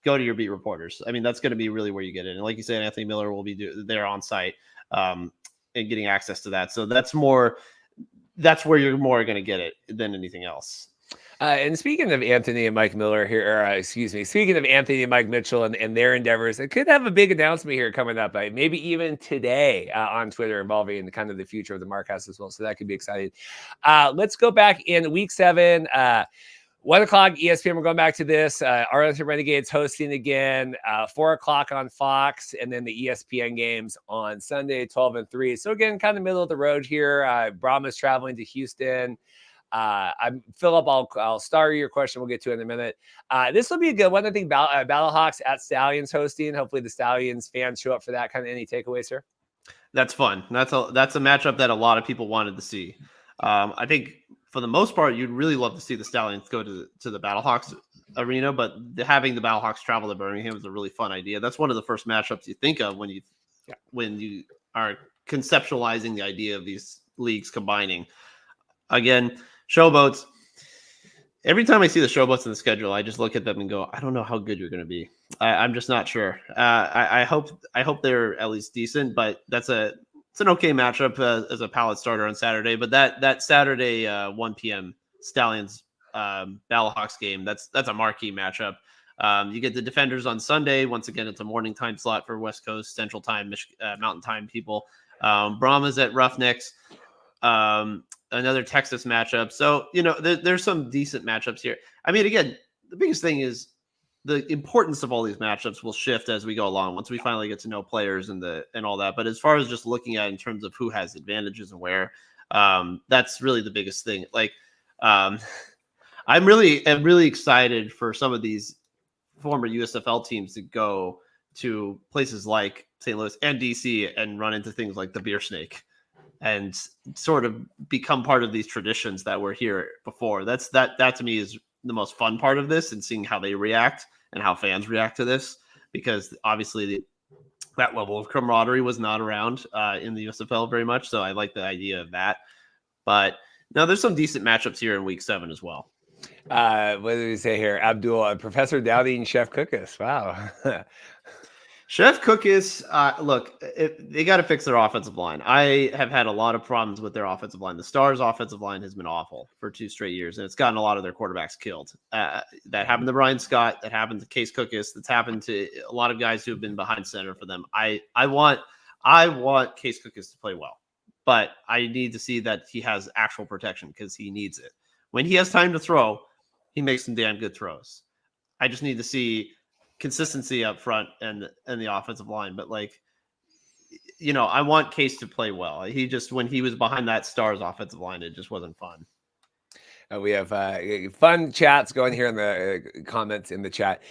go to your beat reporters. I mean, that's going to be really where you get it. And like you said, Anthony Miller will be there on site and getting access to that. So that's where you're more going to get it than anything else. And speaking of Anthony and Mike Miller here, speaking of Anthony and Mike Mitchell and their endeavors, it could have a big announcement here coming up, maybe even today on Twitter involving kind of the future of the Markcast as well. So that could be exciting. Let's go back in week 7. 1 o'clock ESPN. We're going back to this. Arlington Renegades hosting again. 4 o'clock on Fox, and then the ESPN games on Sunday, 12 and 3. So again, kind of middle of the road here. Brahma's traveling to Houston. I'm Philip. I'll star your question. We'll get to it in a minute. This will be a good one. I think Battlehawks at Stallions hosting. Hopefully the Stallions fans show up for that. Kind of any takeaways here? That's fun. That's a matchup that a lot of people wanted to see. I think for the most part, you'd really love to see the Stallions go to the Battlehawks arena, but having the Battlehawks travel to Birmingham is a really fun idea. That's one of the first matchups you think of when you are conceptualizing the idea of these leagues combining. Again, Showboats. Every time I see the Showboats in the schedule, I just look at them and go, I don't know how good you're going to be. I'm just not sure. I hope they're at least decent, but it's an okay matchup as a pallet starter on Saturday. But that Saturday 1 p.m. Stallions Battlehawks game, that's a marquee matchup. You get the Defenders on Sunday. Once again, it's a morning time slot for West Coast, Central Time, Mountain Time people. Brahma's at Roughnecks. Another Texas matchup. So, there's some decent matchups here. I mean, again, the biggest thing is the importance of all these matchups will shift as we go along once we finally get to know players and all that. But as far as just looking at in terms of who has advantages and where, that's really the biggest thing. Like, I'm really excited for some of these former USFL teams to go to places like St. Louis and DC and run into things like the Beer Snake and sort of become part of these traditions that were here before. That to me is the most fun part of this, and seeing how they react and how fans react to this, because obviously that level of camaraderie was not around in the USFL very much. So I like the idea of that. But now there's some decent matchups here in week 7 as well. What did we say here? Abdul, Professor Dowdy and Chef Cookus. Wow. Chef Cookus, look, they got to fix their offensive line. I have had a lot of problems with their offensive line. The Stars' offensive line has been awful for 2 straight years, and it's gotten a lot of their quarterbacks killed. That happened to Brian Scott. That happened to Case Cookus. That's happened to a lot of guys who have been behind center for them. I want Case Cookus to play well, but I need to see that he has actual protection, because he needs it. When he has time to throw, he makes some damn good throws. I just need to see consistency up front and the offensive line. But I want Case to play well. He just, when he was behind that Stars offensive line, it just wasn't fun. We have fun chats going here in the comments in the chat.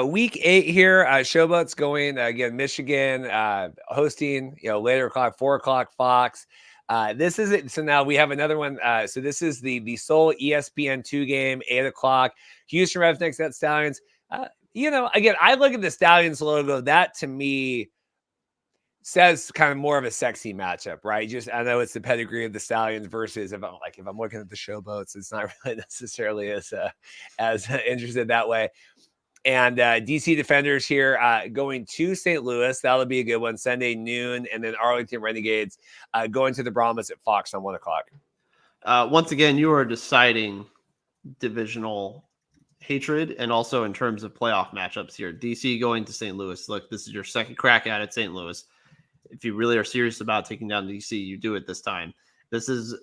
Week 8 here, Showboats going again. Michigan hosting, later o'clock, 4 o'clock Fox. This is it. So now we have another one. So this is the sole ESPN2 game, 8 o'clock. Houston Roughnecks at Stallions. Again, I look at the Stallions logo. That to me says kind of more of a sexy matchup, right? I know it's the pedigree of the Stallions versus if I'm looking at the Showboats, it's not really necessarily as interested that way. And DC Defenders here going to St. Louis. That'll be a good one. Sunday noon, and then Arlington Renegades going to the Brahmas at Fox on 1 o'clock. Once again, you are deciding divisional hatred, and also in terms of playoff matchups here. DC going to St. Louis. Look, this is your second crack at it, St. Louis. If you really are serious about taking down DC, you do it this time. This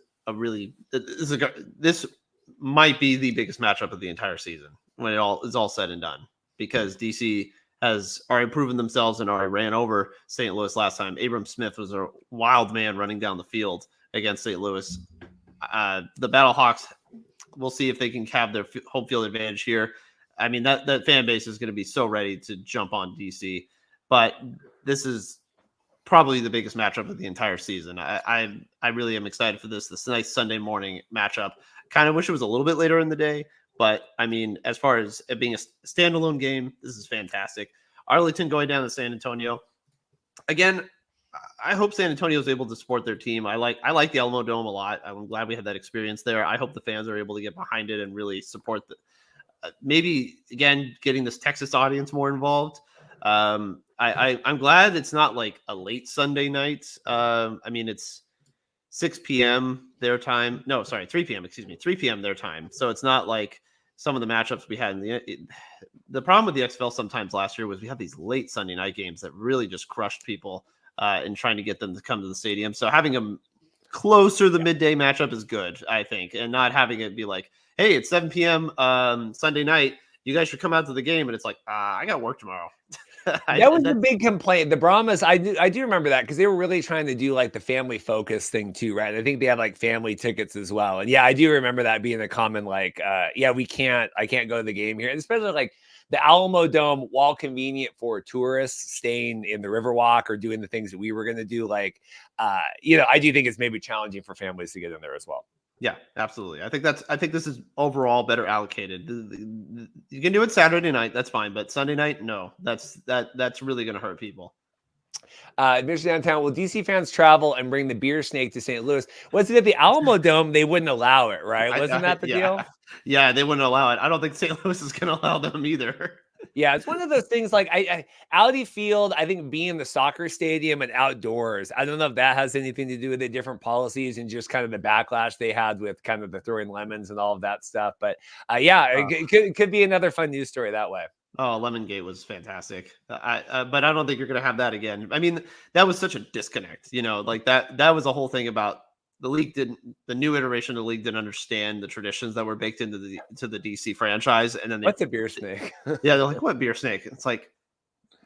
might be the biggest matchup of the entire season when it all is all said and done, because DC has already proven themselves and already ran over St. Louis last time. Abram Smith was a wild man running down the field against St. Louis. The Battlehawks, we'll see if they can have their home field advantage here. I mean, that fan base is going to be so ready to jump on DC, but this is probably the biggest matchup of the entire season. I really am excited for this nice Sunday morning matchup. Kind of wish it was a little bit later in the day, but I mean, as far as it being a standalone game, this is fantastic. Arlington going down to San Antonio. Again, I hope San Antonio is able to support their team. I like the Alamo Dome a lot. I'm glad we had that experience there. I hope the fans are able to get behind it and really support maybe again getting this Texas audience more involved. I'm glad it's not like a late Sunday night. I mean, it's 6 p.m. their time. No, sorry, 3 p.m. Excuse me, 3 p.m. their time. So it's not like some of the matchups we had in the problem with the XFL sometimes last year was we had these late Sunday night games that really just crushed people in trying to get them to come to the stadium. So having them closer to the midday matchup is good, I think, and not having it be like, hey, it's 7 p.m. Sunday night. You guys should come out to the game. And it's like, I got work tomorrow. That was the big complaint. The Brahmas, I do remember that because they were really trying to do like the family focus thing too, right? I think they had like family tickets as well. And yeah, I do remember that being a common like, yeah, I can't go to the game here. And especially like the Alamo Dome, while convenient for tourists staying in the Riverwalk or doing the things that we were going to do, like, I do think it's maybe challenging for families to get in there as well. Yeah, absolutely. I think this is overall better allocated. You can do it Saturday night, that's fine, but Sunday night, no. That's really going to hurt people. Mission Downtown, will DC fans travel and bring the beer snake to St. Louis? Was it at the Alamo Dome? They wouldn't allow it, right? Wasn't that the deal? Yeah, they wouldn't allow it. I don't think St. Louis is going to allow them either. Yeah, it's one of those things like Audi Field, I think being the soccer stadium and outdoors, I don't know if that has anything to do with the different policies and just kind of the backlash they had with kind of the throwing lemons and all of that stuff. But it could be another fun news story that way. Oh, Lemongate was fantastic. But I don't think you're going to have that again. I mean, that was such a disconnect, like that was the whole thing about the new iteration of the league didn't understand the traditions that were baked into the DC franchise. And then what's a beer snake? Yeah. They're like, what beer snake? It's like,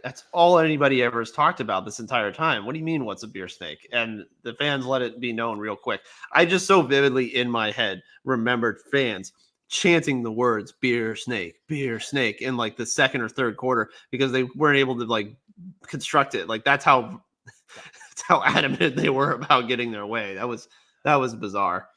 that's all anybody ever has talked about this entire time. What do you mean, what's a beer snake? And the fans let it be known real quick. I just so vividly in my head remembered fans chanting the words beer snake in like the second or third quarter because they weren't able to like construct it. Like that's how adamant they were about getting their way. That was bizarre.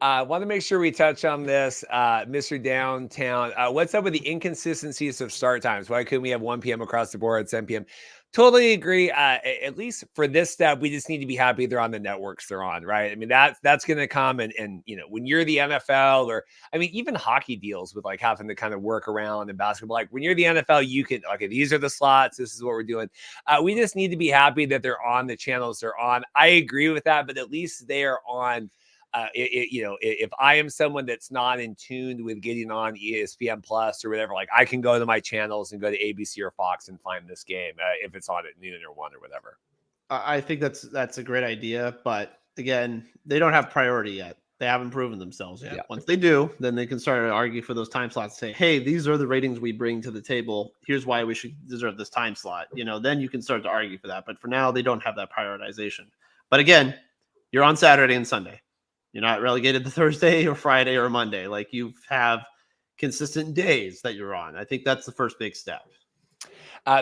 I want to make sure we touch on this, Mr. Downtown. What's up with the inconsistencies of start times? Why couldn't we have 1 p.m. across the board at 7 p.m.? Totally agree. At least for this step, we just need to be happy they're on the networks they're on, right? I mean, that's going to come. And when you're the NFL or, I mean, even hockey deals with like having to kind of work around and basketball. Like when you're the NFL, you can, okay, these are the slots. This is what we're doing. We just need to be happy that they're on the channels they're on. I agree with that, but at least they are on. If I am someone that's not in tune with getting on ESPN Plus or whatever, like I can go to my channels and go to ABC or Fox and find this game if it's on at noon or 1 or whatever. I think that's a great idea, but again, they don't have priority yet. They haven't proven themselves yet. Yeah. Once they do, then they can start to argue for those time slots. Say, hey, these are the ratings we bring to the table. Here's why we should deserve this time slot. Then you can start to argue for that. But for now, they don't have that prioritization. But again, you're on Saturday and Sunday. You're not relegated to Thursday or Friday or Monday. Like you have consistent days that you're on. I think that's the first big step.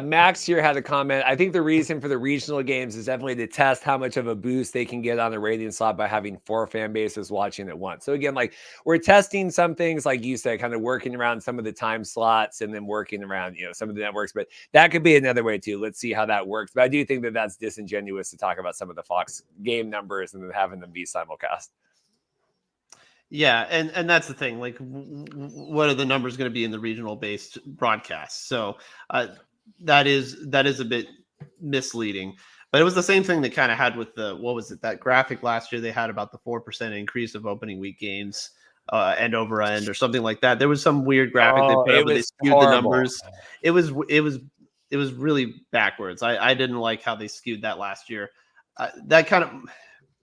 Max here had a comment. I think the reason for the regional games is definitely to test how much of a boost they can get on the rating slot by having 4 fan bases watching at once. So again, like we're testing some things, like you said, kind of working around some of the time slots and then working around, some of the networks, but that could be another way too. Let's see how that works. But I do think that that's disingenuous to talk about some of the Fox game numbers and then having them be simulcast. Yeah, and that's the thing. Like, what are the numbers going to be in the regional based broadcasts? So that is a bit misleading. But it was the same thing they kind of had with that graphic last year they had about the 4% increase of opening week games end over end or something like that. There was some weird graphic they put up where they skewed the numbers. It was really backwards. I didn't like how they skewed that last year. That kind of.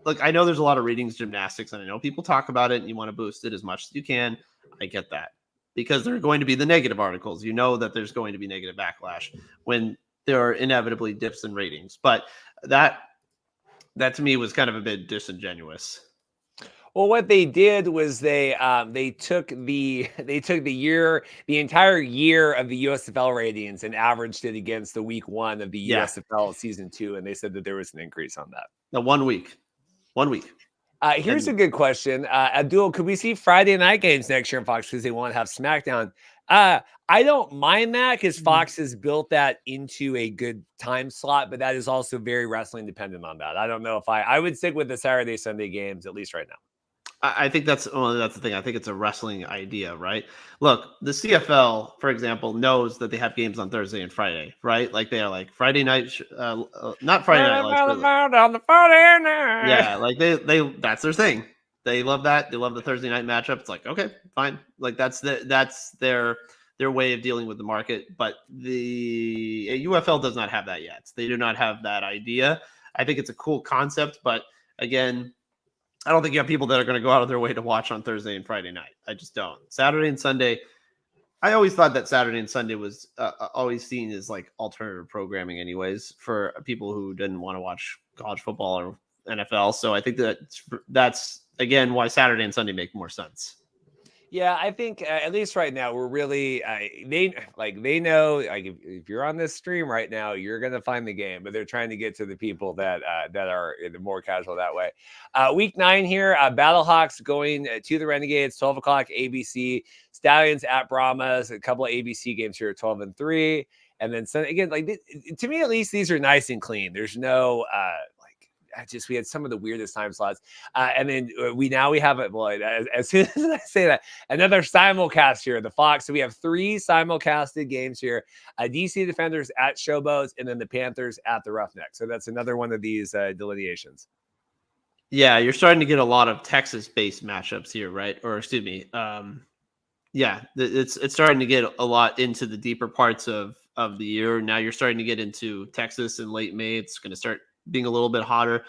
Look, I know there's a lot of ratings gymnastics, and I know people talk about it, and you want to boost it as much as you can. I get that. Because there are going to be the negative articles. You know that there's going to be negative backlash when there are inevitably dips in ratings. But that to me was kind of a bit disingenuous. Well, what they did was they took the entire year of the USFL ratings and averaged it against the week 1 of the Yeah, USFL season 2, and they said that there was an increase on that. the 1 week, 1 week. Here's And a good question. Abdul, could we see Friday night games next year in Fox because they won't have SmackDown? I don't mind that because Fox has built that into a good time slot, but that is also very wrestling dependent on that. I don't know if I would stick with the Saturday, Sunday games, at least right now. I think that's the thing. I think it's a wrestling idea, right? Look, the CFL, for example, knows that they have games on Thursday and Friday, right? Like they are like Friday night, not Friday night lights, but On the Friday night. yeah, like they that's their thing. They love that. They love the Thursday night matchup. It's like, okay, fine. Like that's their way of dealing with the market. But the UFL does not have that yet. They do not have that idea. I think it's a cool concept, but again, I don't think you have people that are going to go out of their way to watch on Thursday and Friday night. I just don't. Saturday and Sunday. I always thought that Saturday and Sunday was always seen as like alternative programming, anyways, for people who didn't want to watch college football or NFL. So I think that's again why Saturday and Sunday make more sense. Yeah, I think at least right now we're really they know like if you're on this stream right now, you're gonna find the game, but they're trying to get to the people that are more casual that way. Week 9 here, Battlehawks going to the Renegades, 12 o'clock ABC. Stallions at Brahmas, a couple of ABC games here, 12 and 3, and then again to me at least these are nice and clean. There's no we had some of the weirdest time slots, and then we have it. Well, as soon as I say that, another simulcast here, the Fox. So we have 3 simulcasted games here: DC Defenders at Showboats, and then the Panthers at the Roughnecks. So that's another one of these delineations. Yeah, you're starting to get a lot of Texas-based matchups here, right? Or excuse me, yeah, it's starting to get a lot into the deeper parts of the year. Now you're starting to get into Texas in late May. It's going to start being a little bit hotter.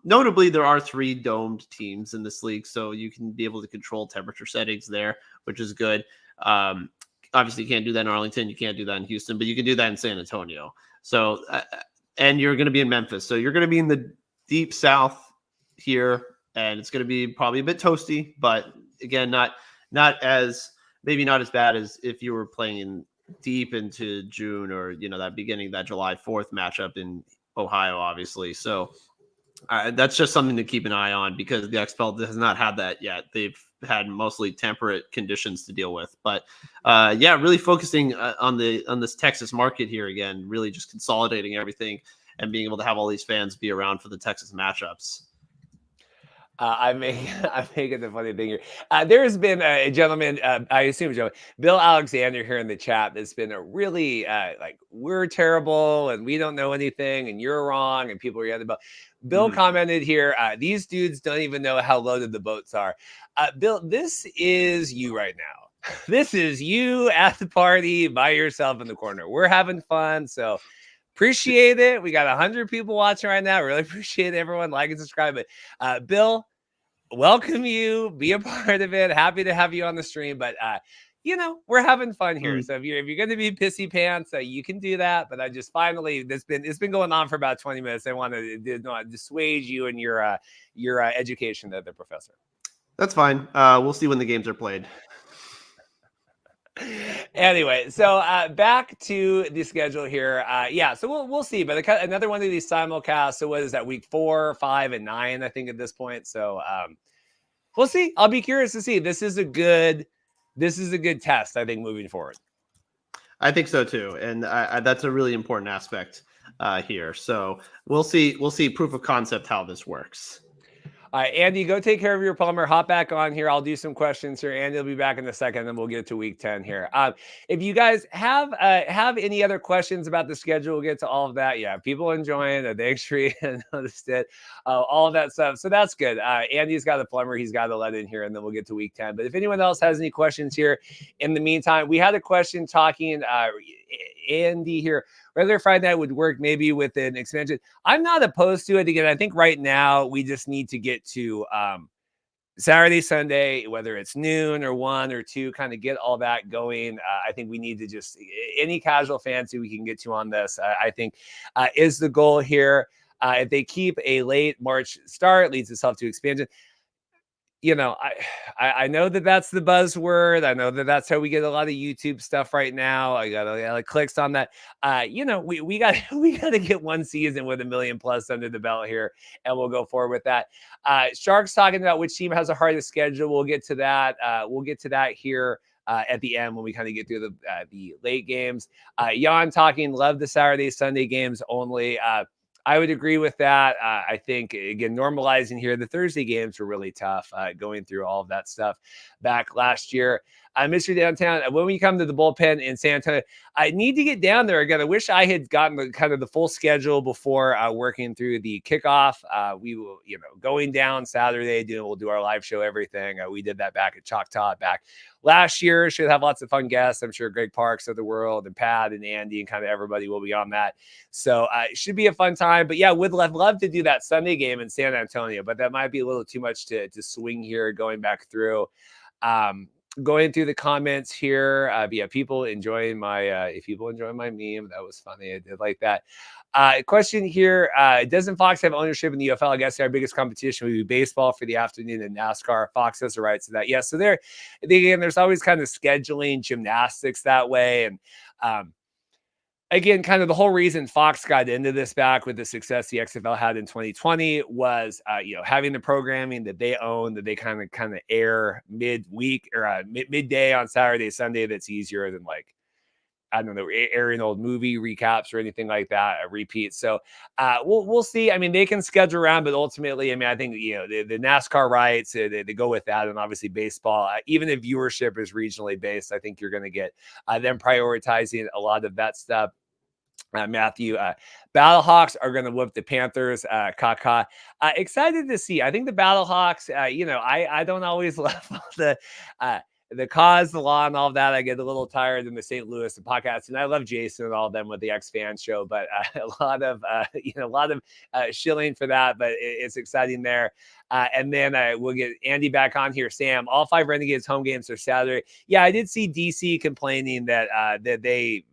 Notably, there are 3 domed teams in this league, so you can be able to control temperature settings there, which is good. Obviously, you can't do that in Arlington. You can't do that in Houston, but you can do that in San Antonio. So, and you're going to be in Memphis. So you're going to be in the deep South here, and it's going to be probably a bit toasty, but again, not as bad as if you were playing deep into June or that beginning, that July 4th matchup in Ohio, obviously. So that's just something to keep an eye on because the XFL has not had that yet. They've had mostly temperate conditions to deal with, but really focusing on this Texas market here again, really just consolidating everything and being able to have all these fans be around for the Texas matchups. I'm making the funny thing here. There's been a gentleman, I assume a gentleman, Bill Alexander here in the chat that's been a really like we're terrible and we don't know anything and you're wrong and people are yelling about. Bill commented here, these dudes don't even know how loaded the boats are. Bill, this is you right now. This is you at the party by yourself in the corner. We're having fun, so appreciate it. We got 100 people watching right now. Really appreciate everyone. Like and subscribe. But Bill, welcome you. Be a part of it. Happy to have you on the stream. But we're having fun here. So if you're going to be pissy pants, you can do that. But I just finally, it's been going on for about 20 minutes. I want to dissuade you in your education of the professor. That's fine. We'll see when the games are played. Anyway, so back to the schedule here. So we'll see. But another one of these simulcasts. So what is that? Week 4, 5, and 9, I think, at this point. So we'll see. I'll be curious to see. This is a good test, I think, moving forward. I think so too, and that's a really important aspect here. So we'll see proof of concept how this works. All right, Andy, go take care of your plumber. Hop back on here. I'll do some questions here. Andy will be back in a second, and then we'll get to week 10 here. If you guys have any other questions about the schedule, we'll get to all of that. Yeah, people enjoying the Thanks tree and noticed it, all of that stuff. So that's good. Andy's got a plumber. He's got to let in here, and then we'll get to week 10. But if anyone else has any questions here in the meantime, we had a question talking, Andy here, whether Friday night would work maybe with an expansion. I'm not opposed to it. Again, I think right now we just need to get to Saturday, Sunday, whether it's noon or 1 or 2, kind of get all that going. I think we need to just any casual fans who we can get to on this, I think is the goal here. If they keep a late March start, leads itself to expansion. I know that that's the buzzword. I know that that's how we get a lot of YouTube stuff right now. I got a lot of clicks on that. We got we got to get one season with 1 million plus under the belt here, and we'll go forward with that. Sharks talking about which team has a hardest schedule. We'll get to that. We'll get to that here. At the end when we kind of get through the late games. Jan talking, love the Saturday, Sunday games only. I would agree with that. I think, again, normalizing here, the Thursday games were really tough going through all of that stuff back last year. Mr. Downtown, when we come to the bullpen in San Antonio, I need to get down there again. I wish I had gotten the full schedule before working through the kickoff. We will, going down Saturday, we'll do our live show, everything. We did that back at Choctaw back last year. Should have lots of fun guests. I'm sure Greg Parks of the world and Pat and Andy and kind of everybody will be on that. So it should be a fun time. But yeah, would love to do that Sunday game in San Antonio, but that might be a little too much to swing here going back through. Going through the comments here, people enjoying my meme. That was funny. I did like that. Question here: doesn't Fox have ownership in the UFL? I guess our biggest competition would be baseball for the afternoon and NASCAR. Fox has the rights to that. Yeah, so there's always kind of scheduling gymnastics that way, and again, kind of the whole reason Fox got into this back with the success the XFL had in 2020 was, having the programming that they own, that they kind of air midweek or midday on Saturday, Sunday. That's easier than I don't know, airing old movie recaps or anything like that, a repeat. So we'll see. I mean, they can schedule around, but ultimately, I think, the NASCAR rights, they go with that. And obviously baseball, even if viewership is regionally based, I think you're going to get them prioritizing a lot of that stuff. Matthew, Battlehawks are going to whoop the Panthers. Kaka, excited to see. I think the Battlehawks, I don't always love the cause, the law, and all of that. I get a little tired in the St. Louis and podcast, and I love Jason and all of them with the X Fan Show, but a lot of shilling for that. But it's exciting there. And then we'll get Andy back on here. Sam, all 5 Renegades home games are Saturday. Yeah, I did see DC complaining that they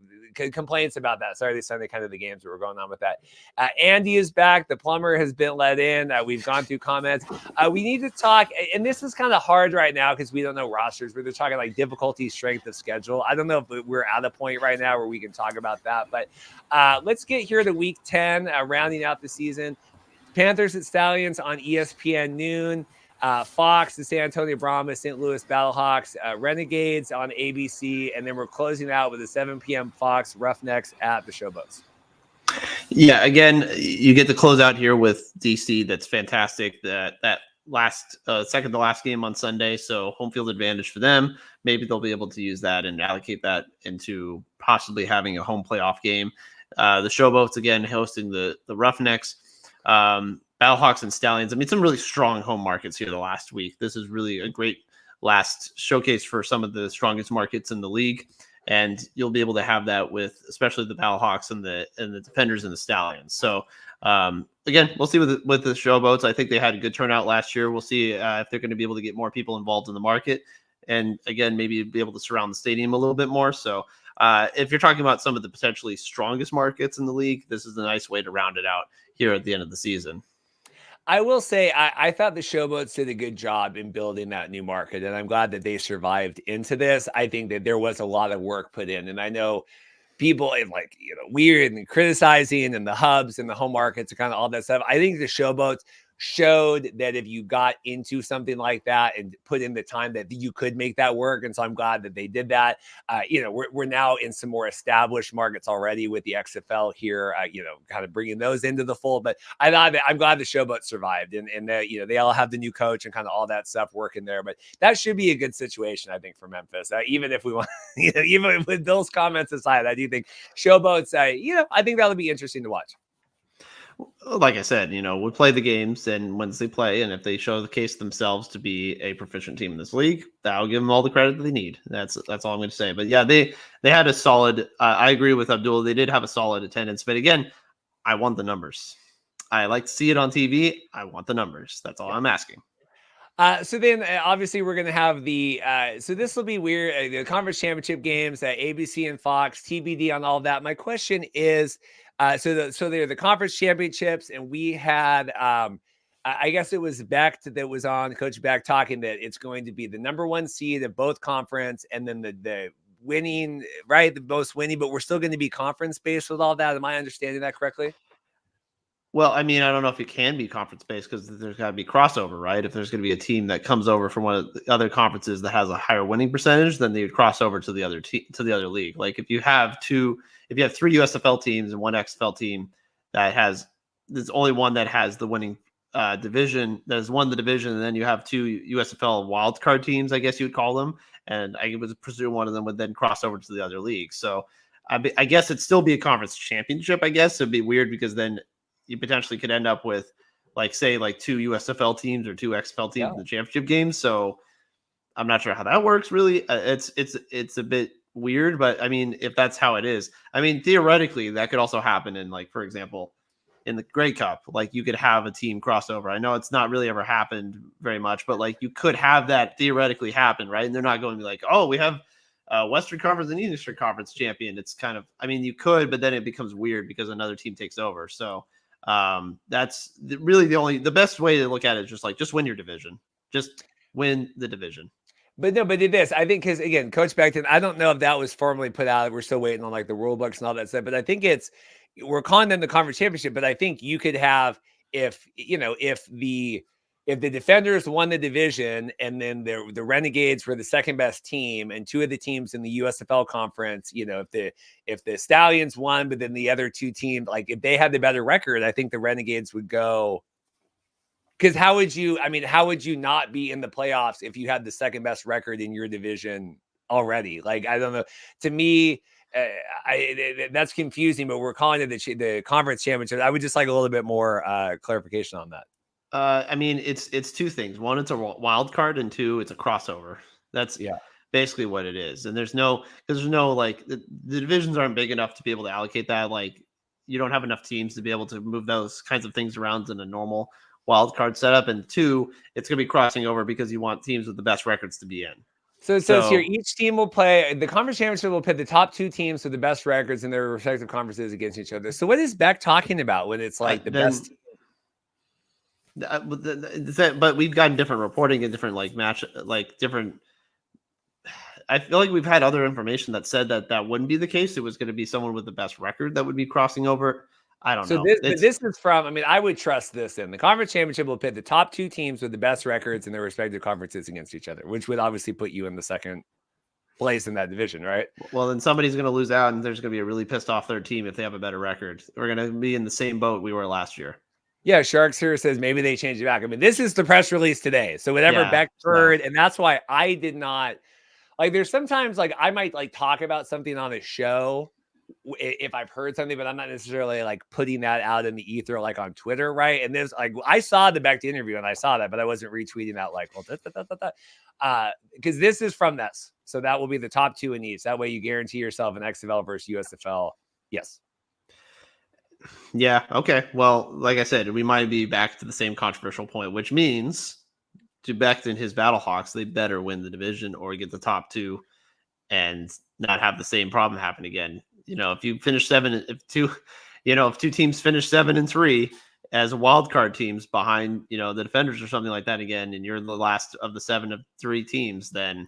complaints about that Saturday, Sunday, kind of the games that were going on with that. Andy is back. The plumber has been let in. We've gone through comments. We need to talk, and this is kind of hard right now because we don't know rosters. We're talking like difficulty, strength of schedule. I don't know if we're at a point right now where we can talk about that, but let's get here to week 10, rounding out the season. Panthers at Stallions on ESPN noon. Fox, the San Antonio Brahmas, St. Louis Battlehawks, Renegades on ABC, and then we're closing out with a 7 p.m. Fox Roughnecks at the Showboats. Yeah, again, you get to close out here with DC. That's fantastic. That last second to last game on Sunday, so home field advantage for them. Maybe they'll be able to use that and allocate that into possibly having a home playoff game. The Showboats again hosting the Roughnecks. Battlehawks and Stallions. I mean, some really strong home markets here the last week. This is really a great last showcase for some of the strongest markets in the league. And you'll be able to have that with especially the Battlehawks and the Defenders and the Stallions. So again, we'll see with the Showboats. I think they had a good turnout last year. We'll see if they're going to be able to get more people involved in the market. And again, maybe be able to surround the stadium a little bit more. So if you're talking about some of the potentially strongest markets in the league, this is a nice way to round it out here at the end of the season. I will say I thought the Showboats did a good job in building that new market, and I'm glad that they survived into this. I think that there was a lot of work put in, and I know people in weird and criticizing and the hubs and the home markets and kind of all that stuff. I think the Showboats showed that if you got into something like that and put in the time that you could make that work. And so I'm glad that they did that. We're now in some more established markets already with the XFL here, kind of bringing those into the fold. But I'm glad the Showboat survived and they all have the new coach and kind of all that stuff working there. But that should be a good situation, I think, for Memphis. Even if we want, even with Bill's comments aside, I do think Showboats, I think that'll be interesting to watch. Like I said, we play the games, and once they play, and if they show the case themselves to be a proficient team in this league, I'll give them all the credit that they need. That's all I'm going to say. But yeah, they had a solid. I agree with Abdul. They did have a solid attendance, but again, I want the numbers. I like to see it on TV. I want the numbers. That's all I'm asking. So then obviously we're going to have so this will be weird. The conference championship games at ABC and Fox, TBD on all of that. My question is, so they're the conference championships, and we had I guess it was Beck that was on, Coach Beck, talking that it's going to be the number 1 seed of both conference, and then the winning, right, the most winning, but we're still going to be conference based with all that. Am I understanding that correctly? Well, I mean, I don't know if it can be conference based because there's got to be crossover, right? If there's going to be a team that comes over from one of the other conferences that has a higher winning percentage, then they would cross over to the other to the other league. Like if you have 3 USFL teams and 1 XFL team there's only one that has the winning division that has won the division, and then you have 2 USFL wildcard teams, I guess you would call them, and I would presume one of them would then cross over to the other league. So I guess it'd still be a conference championship. I guess it'd be weird because then you potentially could end up with say 2 USFL teams or 2 XFL teams in the championship game. So I'm not sure how that works really. It's a bit weird, but I mean, if that's how it is, I mean, theoretically that could also happen in for example, in the Grey Cup, you could have a team crossover. I know it's not really ever happened very much, but you could have that theoretically happen, right? And they're not going to be like, oh, we have Western Conference and Eastern Conference champion. It's kind of, I mean, you could, but then it becomes weird because another team takes over. So that's really the best way to look at it is just win your division, just win the division. But no, but it is. I think because again, Coach Beckton, I don't know if that was formally put out. We're still waiting on the rule books and all that stuff. But I think we're calling them the conference championship. But I think you could have if the Defenders won the division and then the Renegades were the second best team and 2 of the teams in the USFL conference, if the Stallions won, but then the other 2 teams, if they had the better record, I think the Renegades would go. Because how would you not be in the playoffs if you had the second best record in your division already? I don't know. To me, that's confusing, but we're calling it the conference championship. I would just like a little bit more clarification on that. I mean, it's 2 things. 1, it's a wild card, and 2, it's a crossover. That's basically what it is. And there's no the divisions aren't big enough to be able to allocate that. You don't have enough teams to be able to move those kinds of things around in a normal wild card setup. And 2, it's going to be crossing over because you want teams with the best records to be in. So it says here, each team will play the conference championship will pit the top 2 teams with the best records in their respective conferences against each other. So what is Beck talking about when it's the best? But we've gotten different reporting and different different. I feel like we've had other information that said that wouldn't be the case. It was going to be someone with the best record that would be crossing over. I don't know. This is from, I mean, I would trust this in. The conference championship will pit the top 2 teams with the best records in their respective conferences against each other, which would obviously put you in the second place in that division, right? Well, then somebody's going to lose out, and there's going to be a really pissed off third team if they have a better record. We're going to be in the same boat we were last year. Yeah, Sharks here says maybe they changed it back. I mean, this is the press release today. So whatever Beck heard, and that's why I did not, there's sometimes I might talk about something on a show if I've heard something, but I'm not necessarily putting that out in the ether on Twitter, right? And there's I saw the Beck interview and I saw that, but I wasn't retweeting that because this is from this, so that will be the top 2 in each. That way, you guarantee yourself an XFL versus USFL. Yes. Yeah. Okay. Well, like I said, we might be back to the same controversial point, which means to Beck and his Battlehawks, they better win the division or get the top 2 and not have the same problem happen again. If you finish 7, if 2 teams finish 7-3 as wild card teams behind, the Defenders or something like that again, and you're the last of the 7 of 3 teams, then,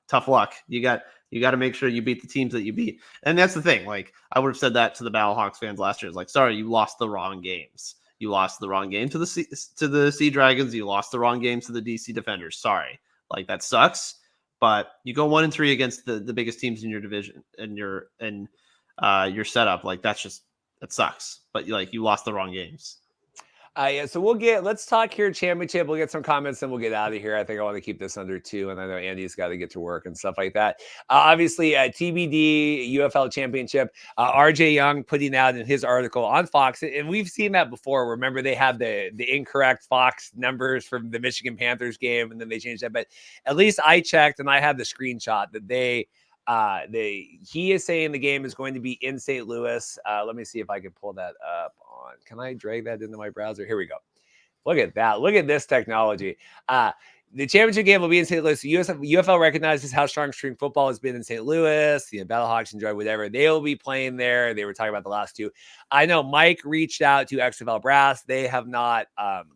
tough luck. You got to make sure you beat the teams that you beat. And that's the thing. I would have said that to the Battlehawks fans last year. It's sorry, you lost the wrong games. You lost the wrong game to the Sea Dragons. You lost the wrong games to the DC Defenders. Sorry. That sucks. But you go 1-3 against the biggest teams in your division and your setup. That sucks. But you lost the wrong games. Yeah, so let's talk here championship. We'll get some comments and we'll get out of here. I think I want to keep this under 2, and I know Andy's got to get to work and stuff like that. Obviously, TBD UFL championship. RJ Young putting out in his article on Fox, and we've seen that before. Remember, they have the incorrect Fox numbers from the Michigan Panthers game, and then they changed that. But at least I checked, and I have the screenshot that he is saying the game is going to be in St. Louis. Let me see if I can pull that up can I drag that into my browser? Here we go. Look at that. Look at this technology. the championship game will be in St. Louis. UFL recognizes how strong spring football has been in St. Louis. The Battlehawks enjoy whatever. They will be playing there. They were talking about the last two. I know Mike reached out to XFL Brass. They have not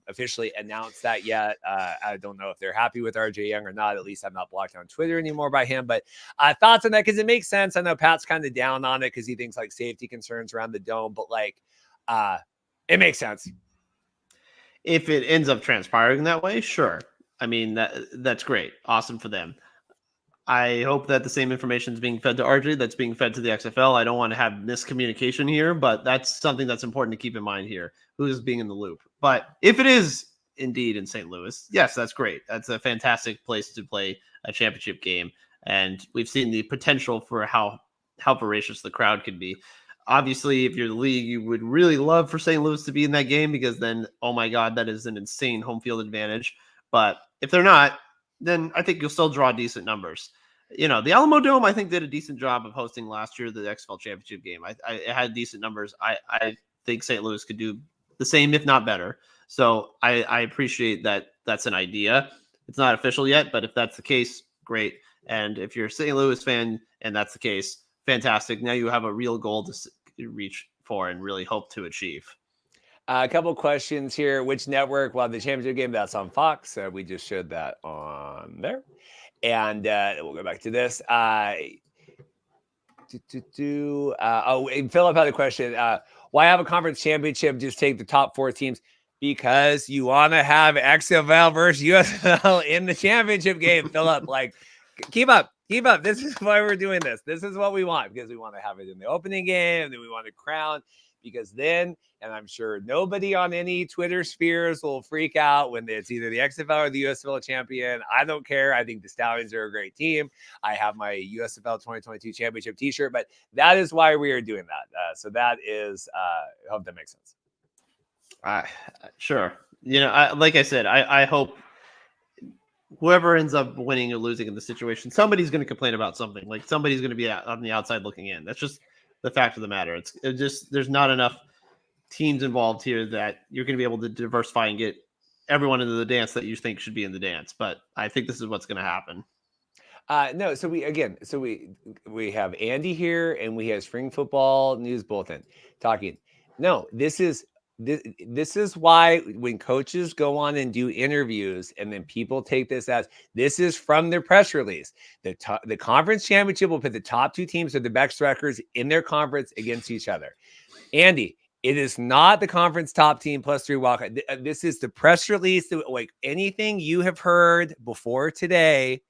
officially announced that yet. I don't know if they're happy with RJ Young or not. At least I'm not blocked on Twitter anymore by him. But thoughts on that? Because it makes sense. I know Pat's kind of down on it because he thinks like safety concerns around the dome. But like, it makes sense. If it ends up transpiring that way, sure. I mean, that's great. Awesome for them. I hope that the same information is being fed to RJ that's being fed to the XFL. I don't want to have miscommunication here, but that's something that's important to keep in mind here. Who's being in the loop? But if it is indeed in St. Louis, yes, that's great. That's a fantastic place to play a championship game. And we've seen the potential for how voracious the crowd could be. Obviously, if you're the league, you would really love for St. Louis to be in that game because then, oh my God, that is an insane home field advantage. But if they're not, then I think you'll still draw decent numbers. You know, the Alamo Dome, I think, did a decent job of hosting last year the XFL championship game. It had decent numbers. I think St. Louis could do the same, if not better. So I appreciate that that's an idea. It's not official yet, but if that's the case, great. And if you're a St. Louis fan and that's the case, fantastic. Now you have a real goal to reach for and really hope to achieve. A couple questions here. Which network? Well, the championship game, that's on Fox. We just showed that on there. And we'll go back to this. Philip had a question. Why have a conference championship? Just take the top 4 teams. Because you want to have XFL versus UFL in the championship game, Philip. Like, keep up. This is why we're doing this. This is what we want because we want to have it in the opening game. And then we want to crown because then, and I'm sure nobody on any Twitter spheres will freak out when it's either the XFL or the USFL champion. I don't care. I think the Stallions are a great team. I have my USFL 2022 championship t-shirt, but that is why we are doing that. So that is, I hope that makes sense. Sure. You know, like I said, I hope whoever ends up winning or losing in the situation, somebody's going to complain about something. Like somebody's going to be on the outside looking in. That's just the fact of the matter. It's just there's not enough teams involved here that you're going to be able to diversify and get everyone into the dance that you think should be in the dance. But I think this is what's going to happen. No, so we have Andy here and we have Spring Football News Bulletin talking. No, this is why when coaches go on and do interviews and then people take this as this is from their press release. The conference championship will put the top 2 teams or the best records in their conference against each other. Andy, it is not the conference top team plus 3 wildcard. This is the press release. Like anything you have heard before today,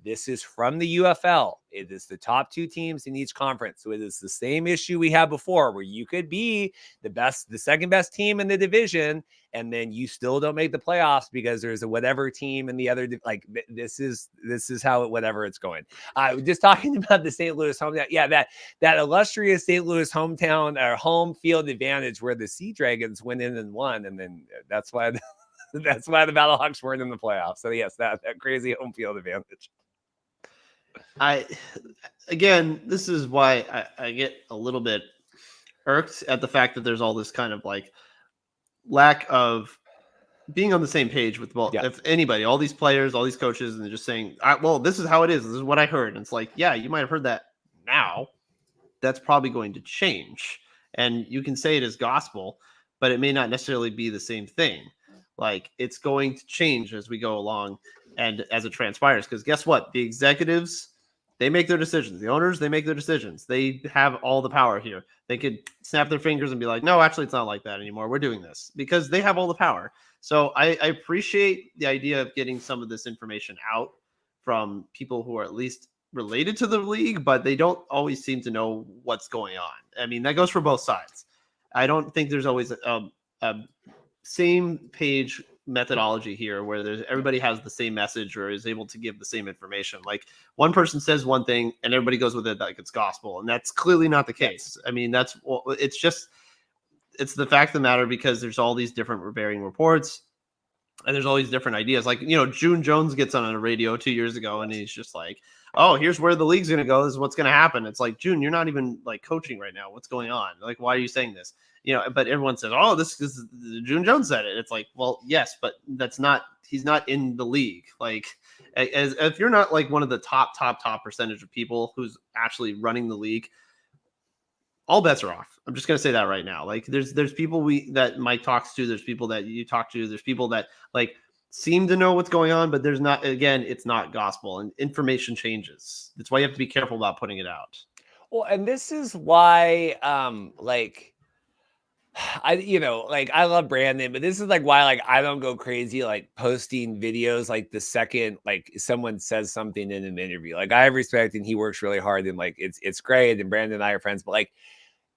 this is from the UFL. It is the top 2 teams in each conference. So it is the same issue we had before where you could be the second best team in the division, and then you still don't make the playoffs because there's a whatever team in the other. Like this is how whatever it's going. Just talking about the St. Louis hometown. Yeah, that illustrious St. Louis hometown or home field advantage where the Sea Dragons went in and won. And then that's why the Battlehawks weren't in the playoffs. So yes, that crazy home field advantage. This is why I get a little bit irked at the fact that there's all this kind of like lack of being on the same page with both. Yeah. If anybody, all these players, all these coaches, and they're just saying, well, this is how it is. This is what I heard. And it's like, yeah, you might have heard that now. That's probably going to change. And you can say it as gospel, but it may not necessarily be the same thing. Like it's going to change as we go along. And as it transpires, because guess what? The executives, they make their decisions. The owners, they make their decisions. They have all the power here. They could snap their fingers and be like, no, actually, it's not like that anymore. We're doing this because they have all the power. So I appreciate the idea of getting some of this information out from people who are at least related to the league, but they don't always seem to know what's going on. I mean, that goes for both sides. I don't think there's always a same page methodology here where everybody has the same message or is able to give the same information. Like one person says one thing and everybody goes with it like it's gospel, and that's clearly not the case. I mean, it's the fact of the matter because there's all these different varying reports and there's all these different ideas. Like, you know, June Jones gets on a radio 2 years ago and he's just like, oh, here's where the league's going to go. This is what's going to happen. It's like, June, you're not even like coaching right now. What's going on? Like, why are you saying this? but everyone says, oh, this is June Jones said it. It's like, well, yes, but he's not in the league. Like, as if you're not like one of the top percentage of people who's actually running the league, all bets are off. I'm just gonna say that right now. Like, there's people that Mike talks to, there's people that you talk to, there's people that like seem to know what's going on, but there's not. Again, it's not gospel, and information changes. That's why you have to be careful about putting it out. Well, and this is why, like, I love Brandon, but this is like why, like, I don't go crazy, like posting videos, like the second, like someone says something in an interview. Like, I have respect and he works really hard and like, it's great. And Brandon and I are friends, but like,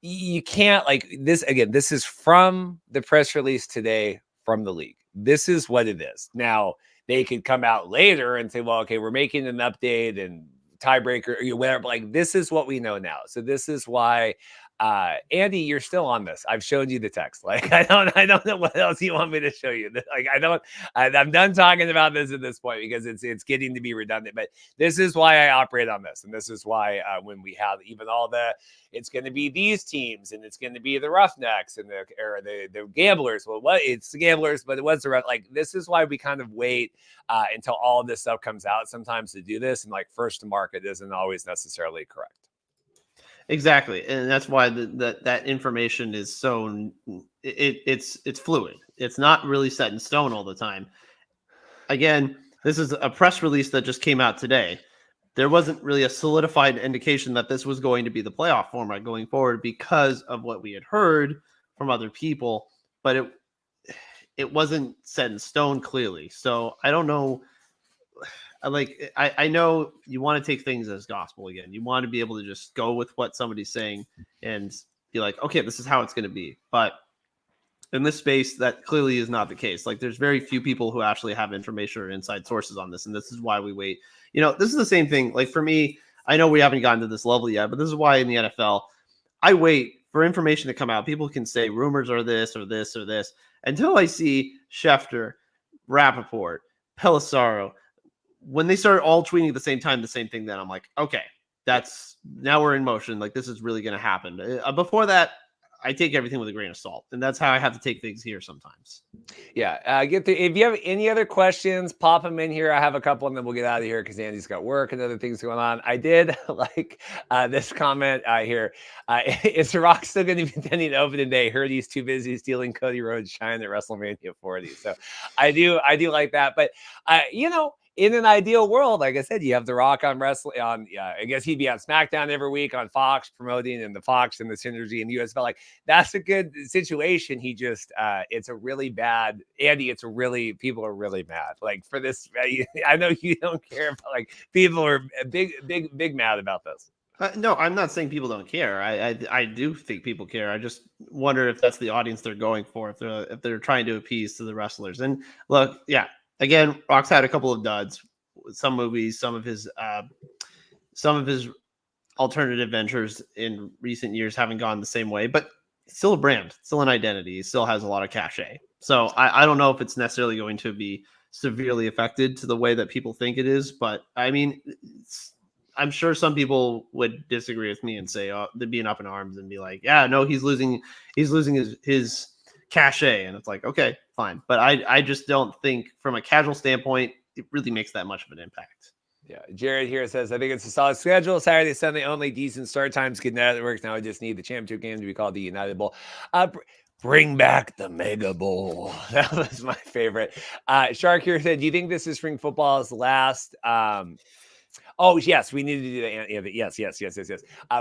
you can't like this again. This is from the press release today from the league. This is what it is. Now they could come out later and say, well, okay, we're making an update and tiebreaker or whatever. But like, this is what we know now. So this is why, Andy, you're still on this. I've shown you the text. Like, I don't know what else you want me to show you. Like, I'm done talking about this at this point because it's getting to be redundant. But this is why I operate on this, and this is why when we have even all it's going to be these teams, and it's going to be the Roughnecks and the Gamblers. Well, it's the Gamblers, but it was the like. This is why we kind of wait until all of this stuff comes out sometimes to do this, and like first to market isn't always necessarily correct. Exactly, and that's why that information is so it's fluid. It's not really set in stone all the time. Again, this is a press release that just came out today. There wasn't really a solidified indication that this was going to be the playoff format going forward because of what we had heard from other people, but it wasn't set in stone clearly. So I don't know. I know you want to take things as gospel again. You want to be able to just go with what somebody's saying and be like, okay, this is how it's going to be. But in this space, that clearly is not the case. Like, there's very few people who actually have information or inside sources on this. And this is why we wait. This is the same thing. Like, for me, I know we haven't gotten to this level yet, but this is why in the NFL, I wait for information to come out. People can say rumors are this or this or this until I see Schefter, Rappaport, Pelissaro. When they start all tweeting at the same time, the same thing, then I'm like, okay, now we're in motion. Like, this is really going to happen. Before that, I take everything with a grain of salt, and that's how I have to take things here sometimes. Yeah. If you have any other questions, pop them in here. I have a couple, and then we'll get out of here because Andy's got work and other things going on. I did like this comment here. Is The Rock still going to be attending open today? Heard he's too busy stealing Cody Rhodes' shine at WrestleMania 40. So I do like that. But in an ideal world, like I said, you have The Rock on wrestling on, I guess he'd be on SmackDown every week on Fox promoting, and the Fox and the synergy and the UFL. Like, that's a good situation. He just, it's a really bad, Andy. People are really mad. Like, for this, I know you don't care, but like, people are big mad about this. No, I'm not saying people don't care. I do think people care. I just wonder if that's the audience they're going for, if they're trying to appease to the wrestlers. And look, yeah. Again, Rock's had a couple of duds, some movies, some of his alternative ventures in recent years haven't gone the same way, but still a brand, still an identity. He still has a lot of cachet. So I don't know if it's necessarily going to be severely affected to the way that people think it is, but I mean, I'm sure some people would disagree with me and say, oh, they'd be up in arms and be like, yeah, no, he's losing his cachet. And it's like, okay, fine. But I just don't think from a casual standpoint, it really makes that much of an impact. Yeah. Jared here says, I think it's a solid schedule. Saturday, Sunday only, decent start times, getting out of the works. Now I just need the championship game to be called the United Bowl. Bring back the Mega Bowl. That was my favorite. Shark here said, do you think this is spring football's last? Oh, yes, we need to do that, Anthony. Yes.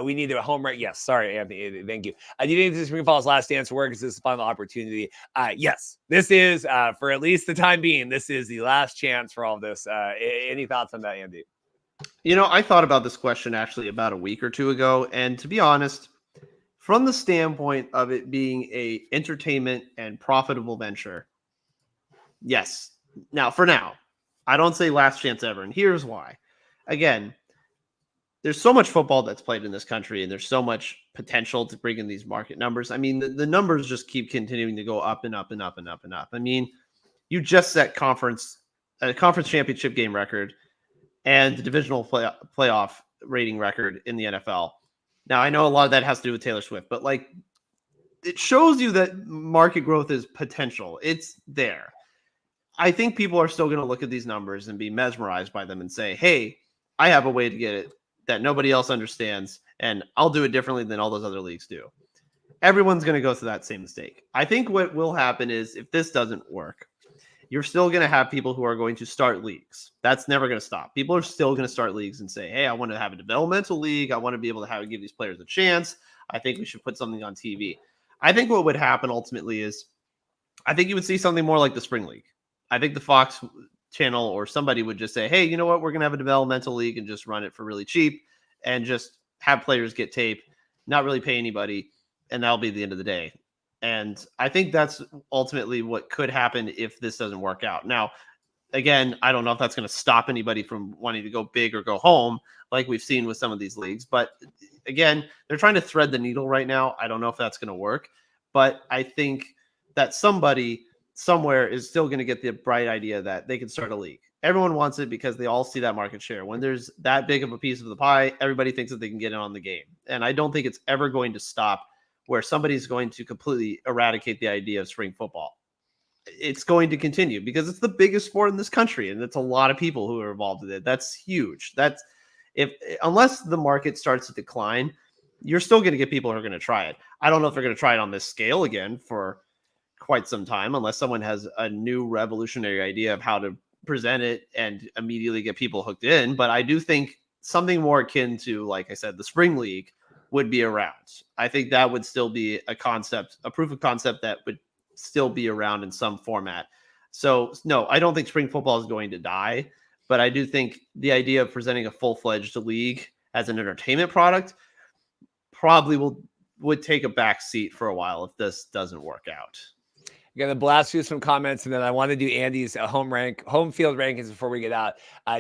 We need a home run. Yes, sorry, Anthony. Thank you. Do you think this is spring football's last dance work? Is this the final opportunity? Yes, this is, for at least the time being, this is the last chance for all of this. Any thoughts on that, Andy? I thought about this question actually about a week or two ago. And to be honest, from the standpoint of it being a entertainment and profitable venture, yes. Now, for now, I don't say last chance ever. And here's why. Again, there's so much football that's played in this country, and there's so much potential to bring in these market numbers. I mean, the numbers just keep continuing to go up and up and up and up and up. I mean, you just set a conference championship game record and the divisional playoff rating record in the NFL. Now, I know a lot of that has to do with Taylor Swift, but like, it shows you that market growth is potential. It's there. I think people are still going to look at these numbers and be mesmerized by them and say, hey, I have a way to get it that nobody else understands, and I'll do it differently than all those other leagues do. Everyone's going to go through that same mistake. I think what will happen is if this doesn't work, you're still going to have people who are going to start leagues. That's never going to stop. People are still going to start leagues and say, hey, I want to have a developmental league. I want to be able to give these players a chance. I think we should put something on TV. I think what would happen ultimately is I think you would see something more like the Spring League. I think the Fox channel or somebody would just say, hey, you know what? We're going to have a developmental league and just run it for really cheap and just have players get tape, not really pay anybody. And that'll be the end of the day. And I think that's ultimately what could happen if this doesn't work out. Now, again, I don't know if that's going to stop anybody from wanting to go big or go home like we've seen with some of these leagues. But again, they're trying to thread the needle right now. I don't know if that's going to work. But I think that somebody somewhere is still going to get the bright idea that they can start a league. Everyone wants it because they all see that market share. When there's that big of a piece of the pie, everybody thinks that they can get in on the game. And I don't think it's ever going to stop where somebody's going to completely eradicate the idea of spring football. It's going to continue because it's the biggest sport in this country, and it's a lot of people who are involved in it. That's huge. That's unless the market starts to decline, you're still going to get people who are going to try it. I don't know if they're going to try it on this scale again for quite some time, unless someone has a new revolutionary idea of how to present it and immediately get people hooked in. But I do think something more akin to, like I said, the Spring League would be around. I think that would still be a concept, a proof of concept that would still be around in some format. So no, I don't think spring football is going to die, but I do think the idea of presenting a full-fledged league as an entertainment product probably would take a back seat for a while if this doesn't work out. I'm going to blast you some comments, and then I want to do Andy's home field rankings before we get out.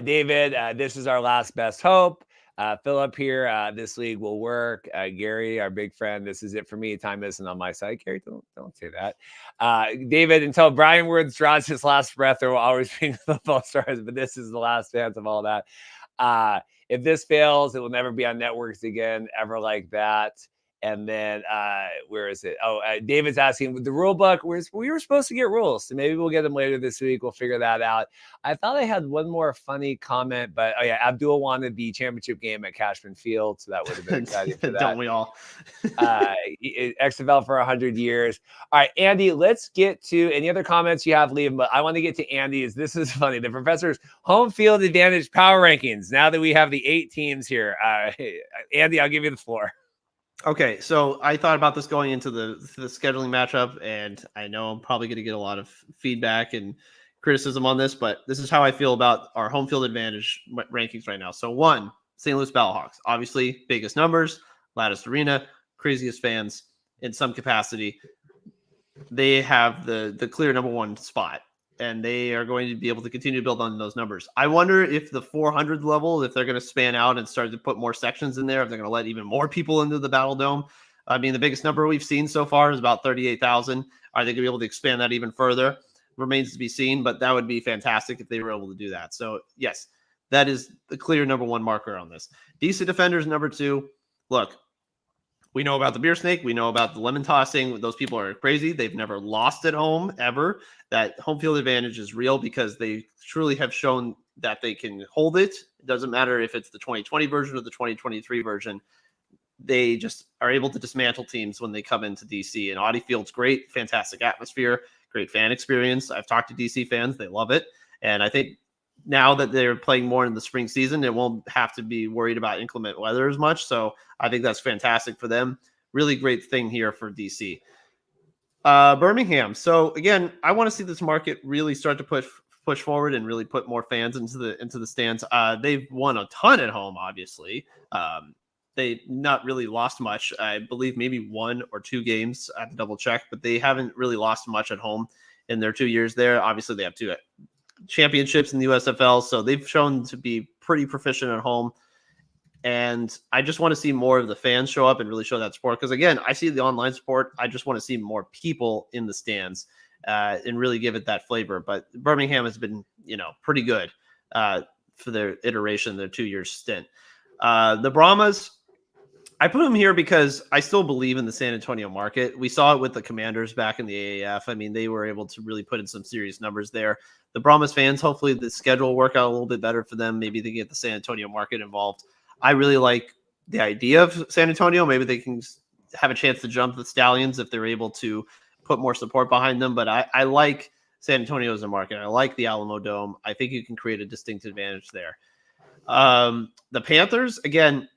David, this is our last best hope. Philip here, this league will work. Gary, our big friend, this is it for me. Time isn't on my side. Gary, don't say that. David, until Brian Woods draws his last breath, there will always be football stars, but this is the last chance of all that. If this fails, it will never be on networks again, ever like that. And then where is it? Oh, David's asking the rule book. We were supposed to get rules, so maybe we'll get them later this week. We'll figure that out. I thought I had one more funny comment, but oh yeah, Abdul wanted the championship game at Cashman Field, so that would have been exciting for that. Don't we all? XFL for 100 years. All right, Andy, let's get to any other comments you have. Leave them, but I want to get to Andy's. This is funny. The professor's home field advantage power rankings. Now that we have the 8 teams here, Andy, I'll give you the floor. Okay, so I thought about this going into the scheduling matchup, and I know I'm probably going to get a lot of feedback and criticism on this, but this is how I feel about our home field advantage rankings right now. So 1, St. Louis Battlehawks, obviously biggest numbers, loudest arena, craziest fans in some capacity. They have the clear number 1 spot, and they are going to be able to continue to build on those numbers. I wonder if the 400 level, if they're going to span out and start to put more sections in there, if they're going to let even more people into the Battle Dome. I mean, the biggest number we've seen so far is about 38,000. Are they going to be able to expand that even further? Remains to be seen, but that would be fantastic if they were able to do that. So yes, that is the clear number 1 marker on this. DC Defenders, number 2. Look, we know about the beer snake. We know about the lemon tossing. Those people are crazy. They've never lost at home ever. That home field advantage is real because they truly have shown that they can hold it. It doesn't matter if it's the 2020 version or the 2023 version. They just are able to dismantle teams when they come into DC. And Audi Field's great, fantastic atmosphere, great fan experience. I've talked to DC fans. They love it. And I think now that they're playing more in the spring season, it won't have to be worried about inclement weather as much. So I think that's fantastic for them. Really great thing here for DC. Birmingham. So again, I want to see this market really start to push forward and really put more fans into the stands. They've won a ton at home, obviously. They not really lost much. I believe maybe 1 or 2 games. I have to double check, but they haven't really lost much at home in their 2 years there. Obviously, they have 2 championships in the USFL, so they've shown to be pretty proficient at home. And I just want to see more of the fans show up and really show that support. Because again, I see the online support. I just want to see more people in the stands and really give it that flavor. But Birmingham has been, pretty good for their iteration, their 2-year stint. The Brahmas, I put them here because I still believe in the San Antonio market. We saw it with the Commanders back in the AAF. I mean, they were able to really put in some serious numbers there. The Brahmas fans, hopefully the schedule will work out a little bit better for them. Maybe they get the San Antonio market involved. I really like the idea of San Antonio. Maybe they can have a chance to jump the Stallions if they're able to put more support behind them. But I like San Antonio as a market. I like the Alamo Dome. I think you can create a distinct advantage there. The Panthers, again,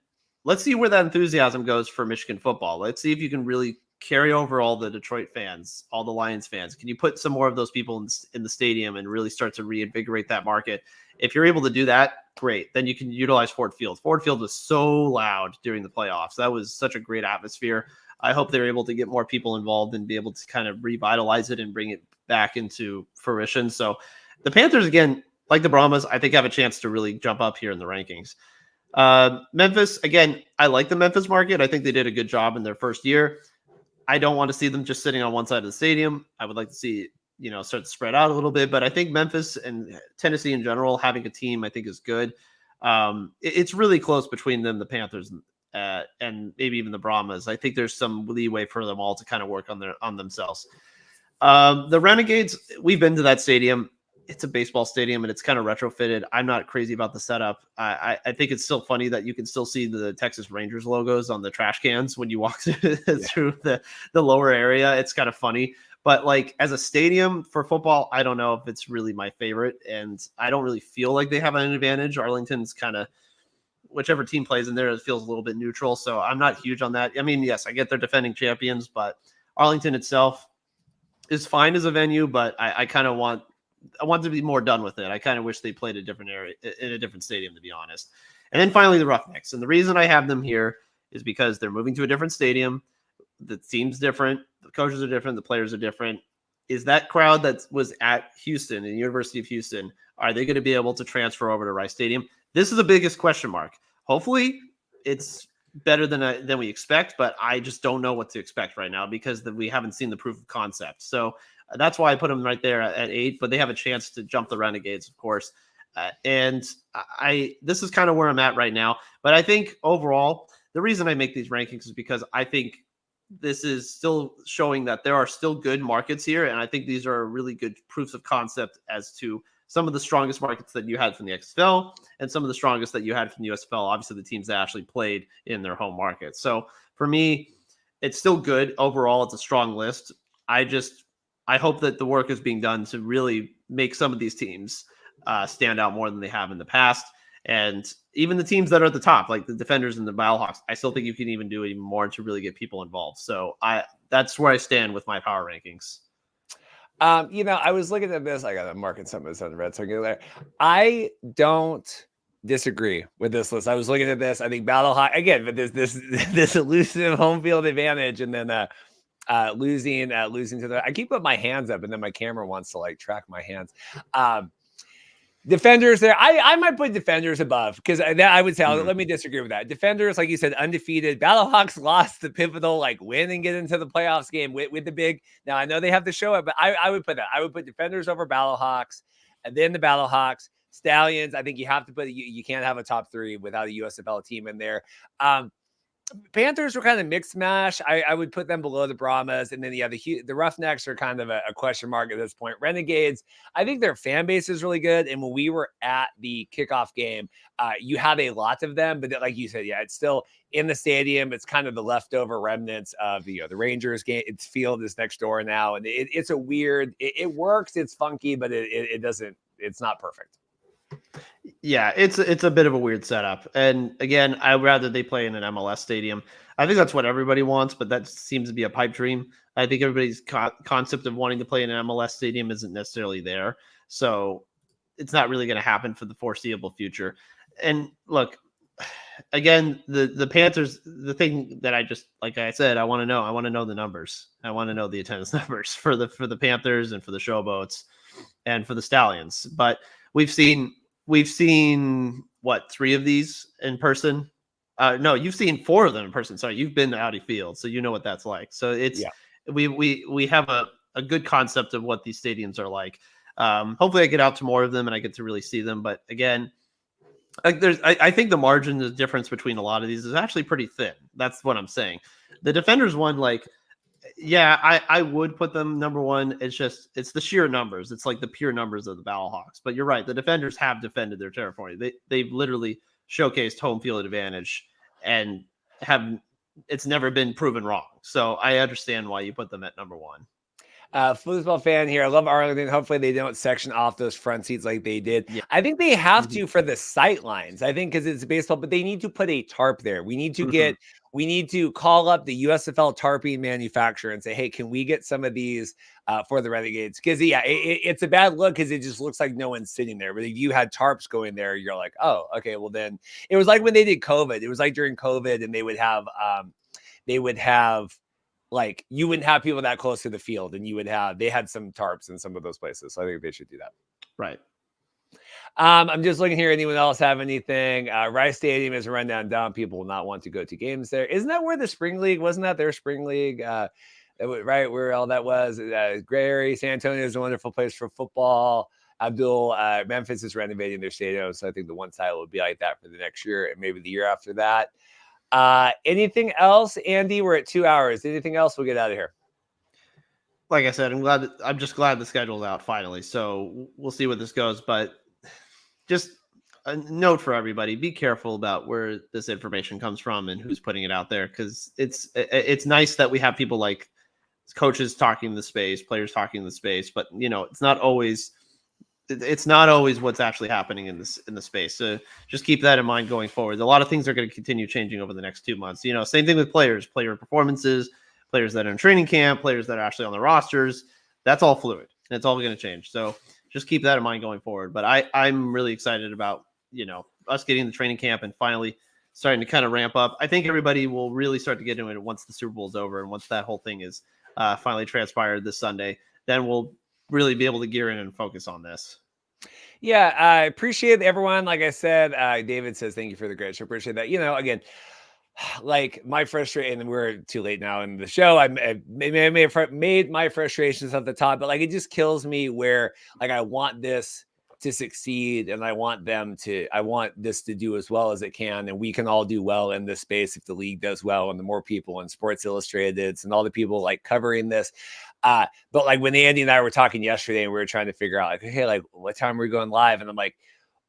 let's see where that enthusiasm goes for Michigan football. Let's see if you can really carry over all the Detroit fans, all the Lions fans. Can you put some more of those people in the stadium and really start to reinvigorate that market? If you're able to do that, great. Then you can utilize Ford Field. Ford Field was so loud during the playoffs. That was such a great atmosphere. I hope they're able to get more people involved and be able to kind of revitalize it and bring it back into fruition. So the Panthers, again, like the Brahmas, I think have a chance to really jump up here in the rankings. Memphis, again, I like the Memphis market. I think they did a good job in their first year. I don't want to see them just sitting on one side of the stadium. I would like to see, start to spread out a little bit, but I think Memphis and Tennessee in general, having a team, I think is good. It's really close between them, the Panthers, and maybe even the Brahmas. I think there's some leeway for them all to kind of work on themselves. The Renegades, we've been to that stadium. It's a baseball stadium and it's kind of retrofitted. I'm not crazy about the setup. I think it's still funny that you can still see the Texas Rangers logos on the trash cans when you walk through the lower area. It's kind of funny, but like as a stadium for football, I don't know if it's really my favorite, and I don't really feel like they have an advantage. Arlington's kind of, whichever team plays in there, it feels a little bit neutral. So I'm not huge on that. I mean, yes, I get they're defending champions, but Arlington itself is fine as a venue, but I kind of want to be more done with it. I kind of wish they played a different area in a different stadium, to be honest. And then finally, the Roughnecks. And the reason I have them here is because they're moving to a different stadium. The team's different. The coaches are different. The players are different. Is that crowd that was at Houston and University of Houston, are they going to be able to transfer over to Rice Stadium? This is the biggest question mark. Hopefully it's better than we expect, but I just don't know what to expect right now because we haven't seen the proof of concept. So that's why I put them right there at 8, but they have a chance to jump the Renegades, of course. And this is kind of where I'm at right now. But I think overall, the reason I make these rankings is because I think this is still showing that there are still good markets here. And I think these are really good proofs of concept as to some of the strongest markets that you had from the XFL and some of the strongest that you had from the USFL, obviously the teams that actually played in their home market. So for me, it's still good. Overall, it's a strong list. I hope that the work is being done to really make some of these teams stand out more than they have in the past. And even the teams that are at the top, like the Defenders and the Battlehawks, I still think you can even do even more to really get people involved. So that's where I stand with my power rankings. I was looking at this. I got to mark some of this on the red circle there. I don't disagree with this list. I was looking at this. I think Battlehawk again, but this elusive home field advantage, and then losing to the. I keep putting my hands up, and then my camera wants to like track my hands. Defenders there. I might put Defenders above because I would say, let me disagree with that. Defenders, like you said, undefeated. Battlehawks lost the pivotal win and get into the playoffs game with the big. Now I know they have to show it, but I would put that. I would put Defenders over Battlehawks, and then the Battlehawks. Stallions, I think you have to put you can't have a top 3 without a USFL team in there. Panthers were kind of mixed mash. I would put them below the Brahmas, and then the Roughnecks are kind of a question mark at this point. Renegades, I think their fan base is really good, and when we were at the kickoff game, you had a lot of them, but like you said, yeah, it's still in the stadium. It's kind of the leftover remnants of the Rangers game. Its field is next door now, and it's a weird. It works. It's funky, but it doesn't. It's not perfect. Yeah, it's a bit of a weird setup. And again, I'd rather they play in an MLS stadium. I think that's what everybody wants, but that seems to be a pipe dream. I think everybody's concept of wanting to play in an MLS stadium isn't necessarily there. So it's not really going to happen for the foreseeable future. And look, again, the Panthers, the thing that like I said, I want to know the numbers. I want to know the attendance numbers for the Panthers and for the Showboats and for the Stallions. But we've seen what, 3 of these in person? No, you've seen 4 of them in person. Sorry, you've been to Audi Field, so you know what that's like. So it's we have a good concept of what these stadiums are like. Hopefully I get out to more of them and I get to really see them. But again, Like I think the margin, the difference between a lot of these is actually pretty thin. That's what I'm saying. The Defenders one, like, yeah, I would put them number one. It's the sheer numbers. It's like the pure numbers of the Battlehawks. But you're right. The Defenders have defended their territory. They've literally showcased home field advantage and have it's never been proven wrong. So I understand why you put them at number one. Football fan here. I love Arlington. Hopefully they don't section off those front seats like they did. Yeah. I think they have to for the sight lines. I think because it's baseball, but they need to put a tarp there. We need to call up the USFL tarping manufacturer and say, hey, can we get some of these for the Renegades? Because yeah, it's a bad look because it just looks like no one's sitting there. But if you had tarps going there, you're like, oh, okay, well then it was like when they did COVID. It was like during COVID, and they would have like you wouldn't have people that close to the field, and they had some tarps in some of those places. So I think they should do that. Right. I'm just looking here. Anyone else have anything? Rice Stadium is a rundown dump. People will not want to go to games there. Isn't that where the spring league? Wasn't that their spring league? Right where all that was. Gray area. San Antonio is a wonderful place for football. Memphis is renovating their stadium, so I think the one side will be like that for the next year and maybe the year after that. Anything else, Andy? We're at 2 hours. Anything else? We'll get out of here. Like I said, I'm just glad the schedule's out finally. So we'll see where this goes. But just a note for everybody: be careful about where this information comes from and who's putting it out there, because it's nice that we have people like coaches talking the space, players talking the space, but it's not always what's actually happening in the space. So just keep that in mind going forward. A lot of things are going to continue changing over the next 2 months. Same thing with player performances, players that are in training camp, players that are actually on the rosters. That's all fluid, and it's all going to change. So just keep that in mind going forward. But I'm really excited about, us getting the training camp and finally starting to kind of ramp up. I think everybody will really start to get into it once the Super Bowl is over and once that whole thing is finally transpired this Sunday. Then we'll really be able to gear in and focus on this. Yeah, I appreciate everyone. Like I said, David says, thank you for the great show. Appreciate that. Again, like my frustration, and we're too late now in the show. I may have made my frustrations at the top, but like it just kills me where like I want this to succeed and I want this to do as well as it can, and we can all do well in this space if the league does well and the more people in Sports Illustrated and all the people like covering this. But like when Andy and I were talking yesterday and we were trying to figure out like, hey, like what time are we going live? And I'm like,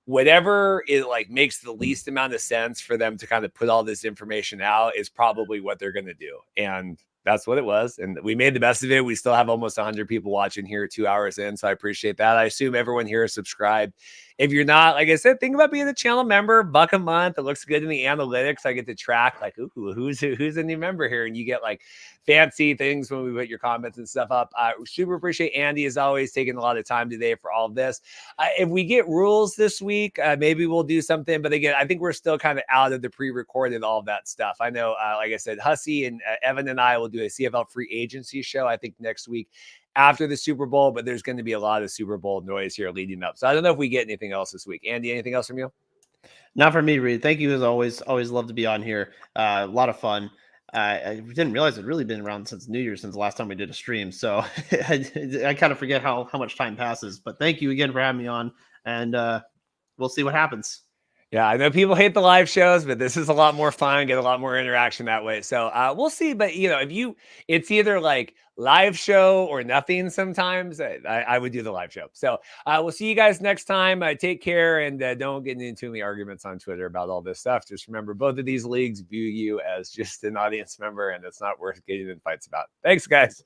whatever it like makes the least amount of sense for them to kind of put all this information out is probably what they're going to do. And that's what it was. And we made the best of it. We still have almost 100 people watching here 2 hours in. So I appreciate that. I assume everyone here is subscribed. If you're not, like I said, think about being a channel member, $1 a month. It looks good in the analytics. I get to track like, ooh, who's a new member here? And you get like fancy things when we put your comments and stuff up. I super appreciate Andy, as always, taking a lot of time today for all of this. If we get rules this week, maybe we'll do something. But again, I think we're still kind of out of the pre-recorded, all of that stuff. I know, like I said, Hussey and Evan and I will do a CFL free agency show, I think next week after the Super Bowl, but there's going to be a lot of Super Bowl noise here leading up. So I don't know if we get anything else this week. Andy, anything else from you? Not for me, Reed. Thank you as always. Always love to be on here. A lot of fun. I didn't realize it'd really been around since New Year's, since the last time we did a stream. So I kind of forget how much time passes. But thank you again for having me on, and we'll see what happens. Yeah, I know people hate the live shows, but this is a lot more fun, get a lot more interaction that way. So we'll see. But it's either like live show or nothing sometimes. I would do the live show. So we'll see you guys next time. Take care, and don't get into too many arguments on Twitter about all this stuff. Just remember, both of these leagues view you as just an audience member, and it's not worth getting in fights about. Thanks, guys.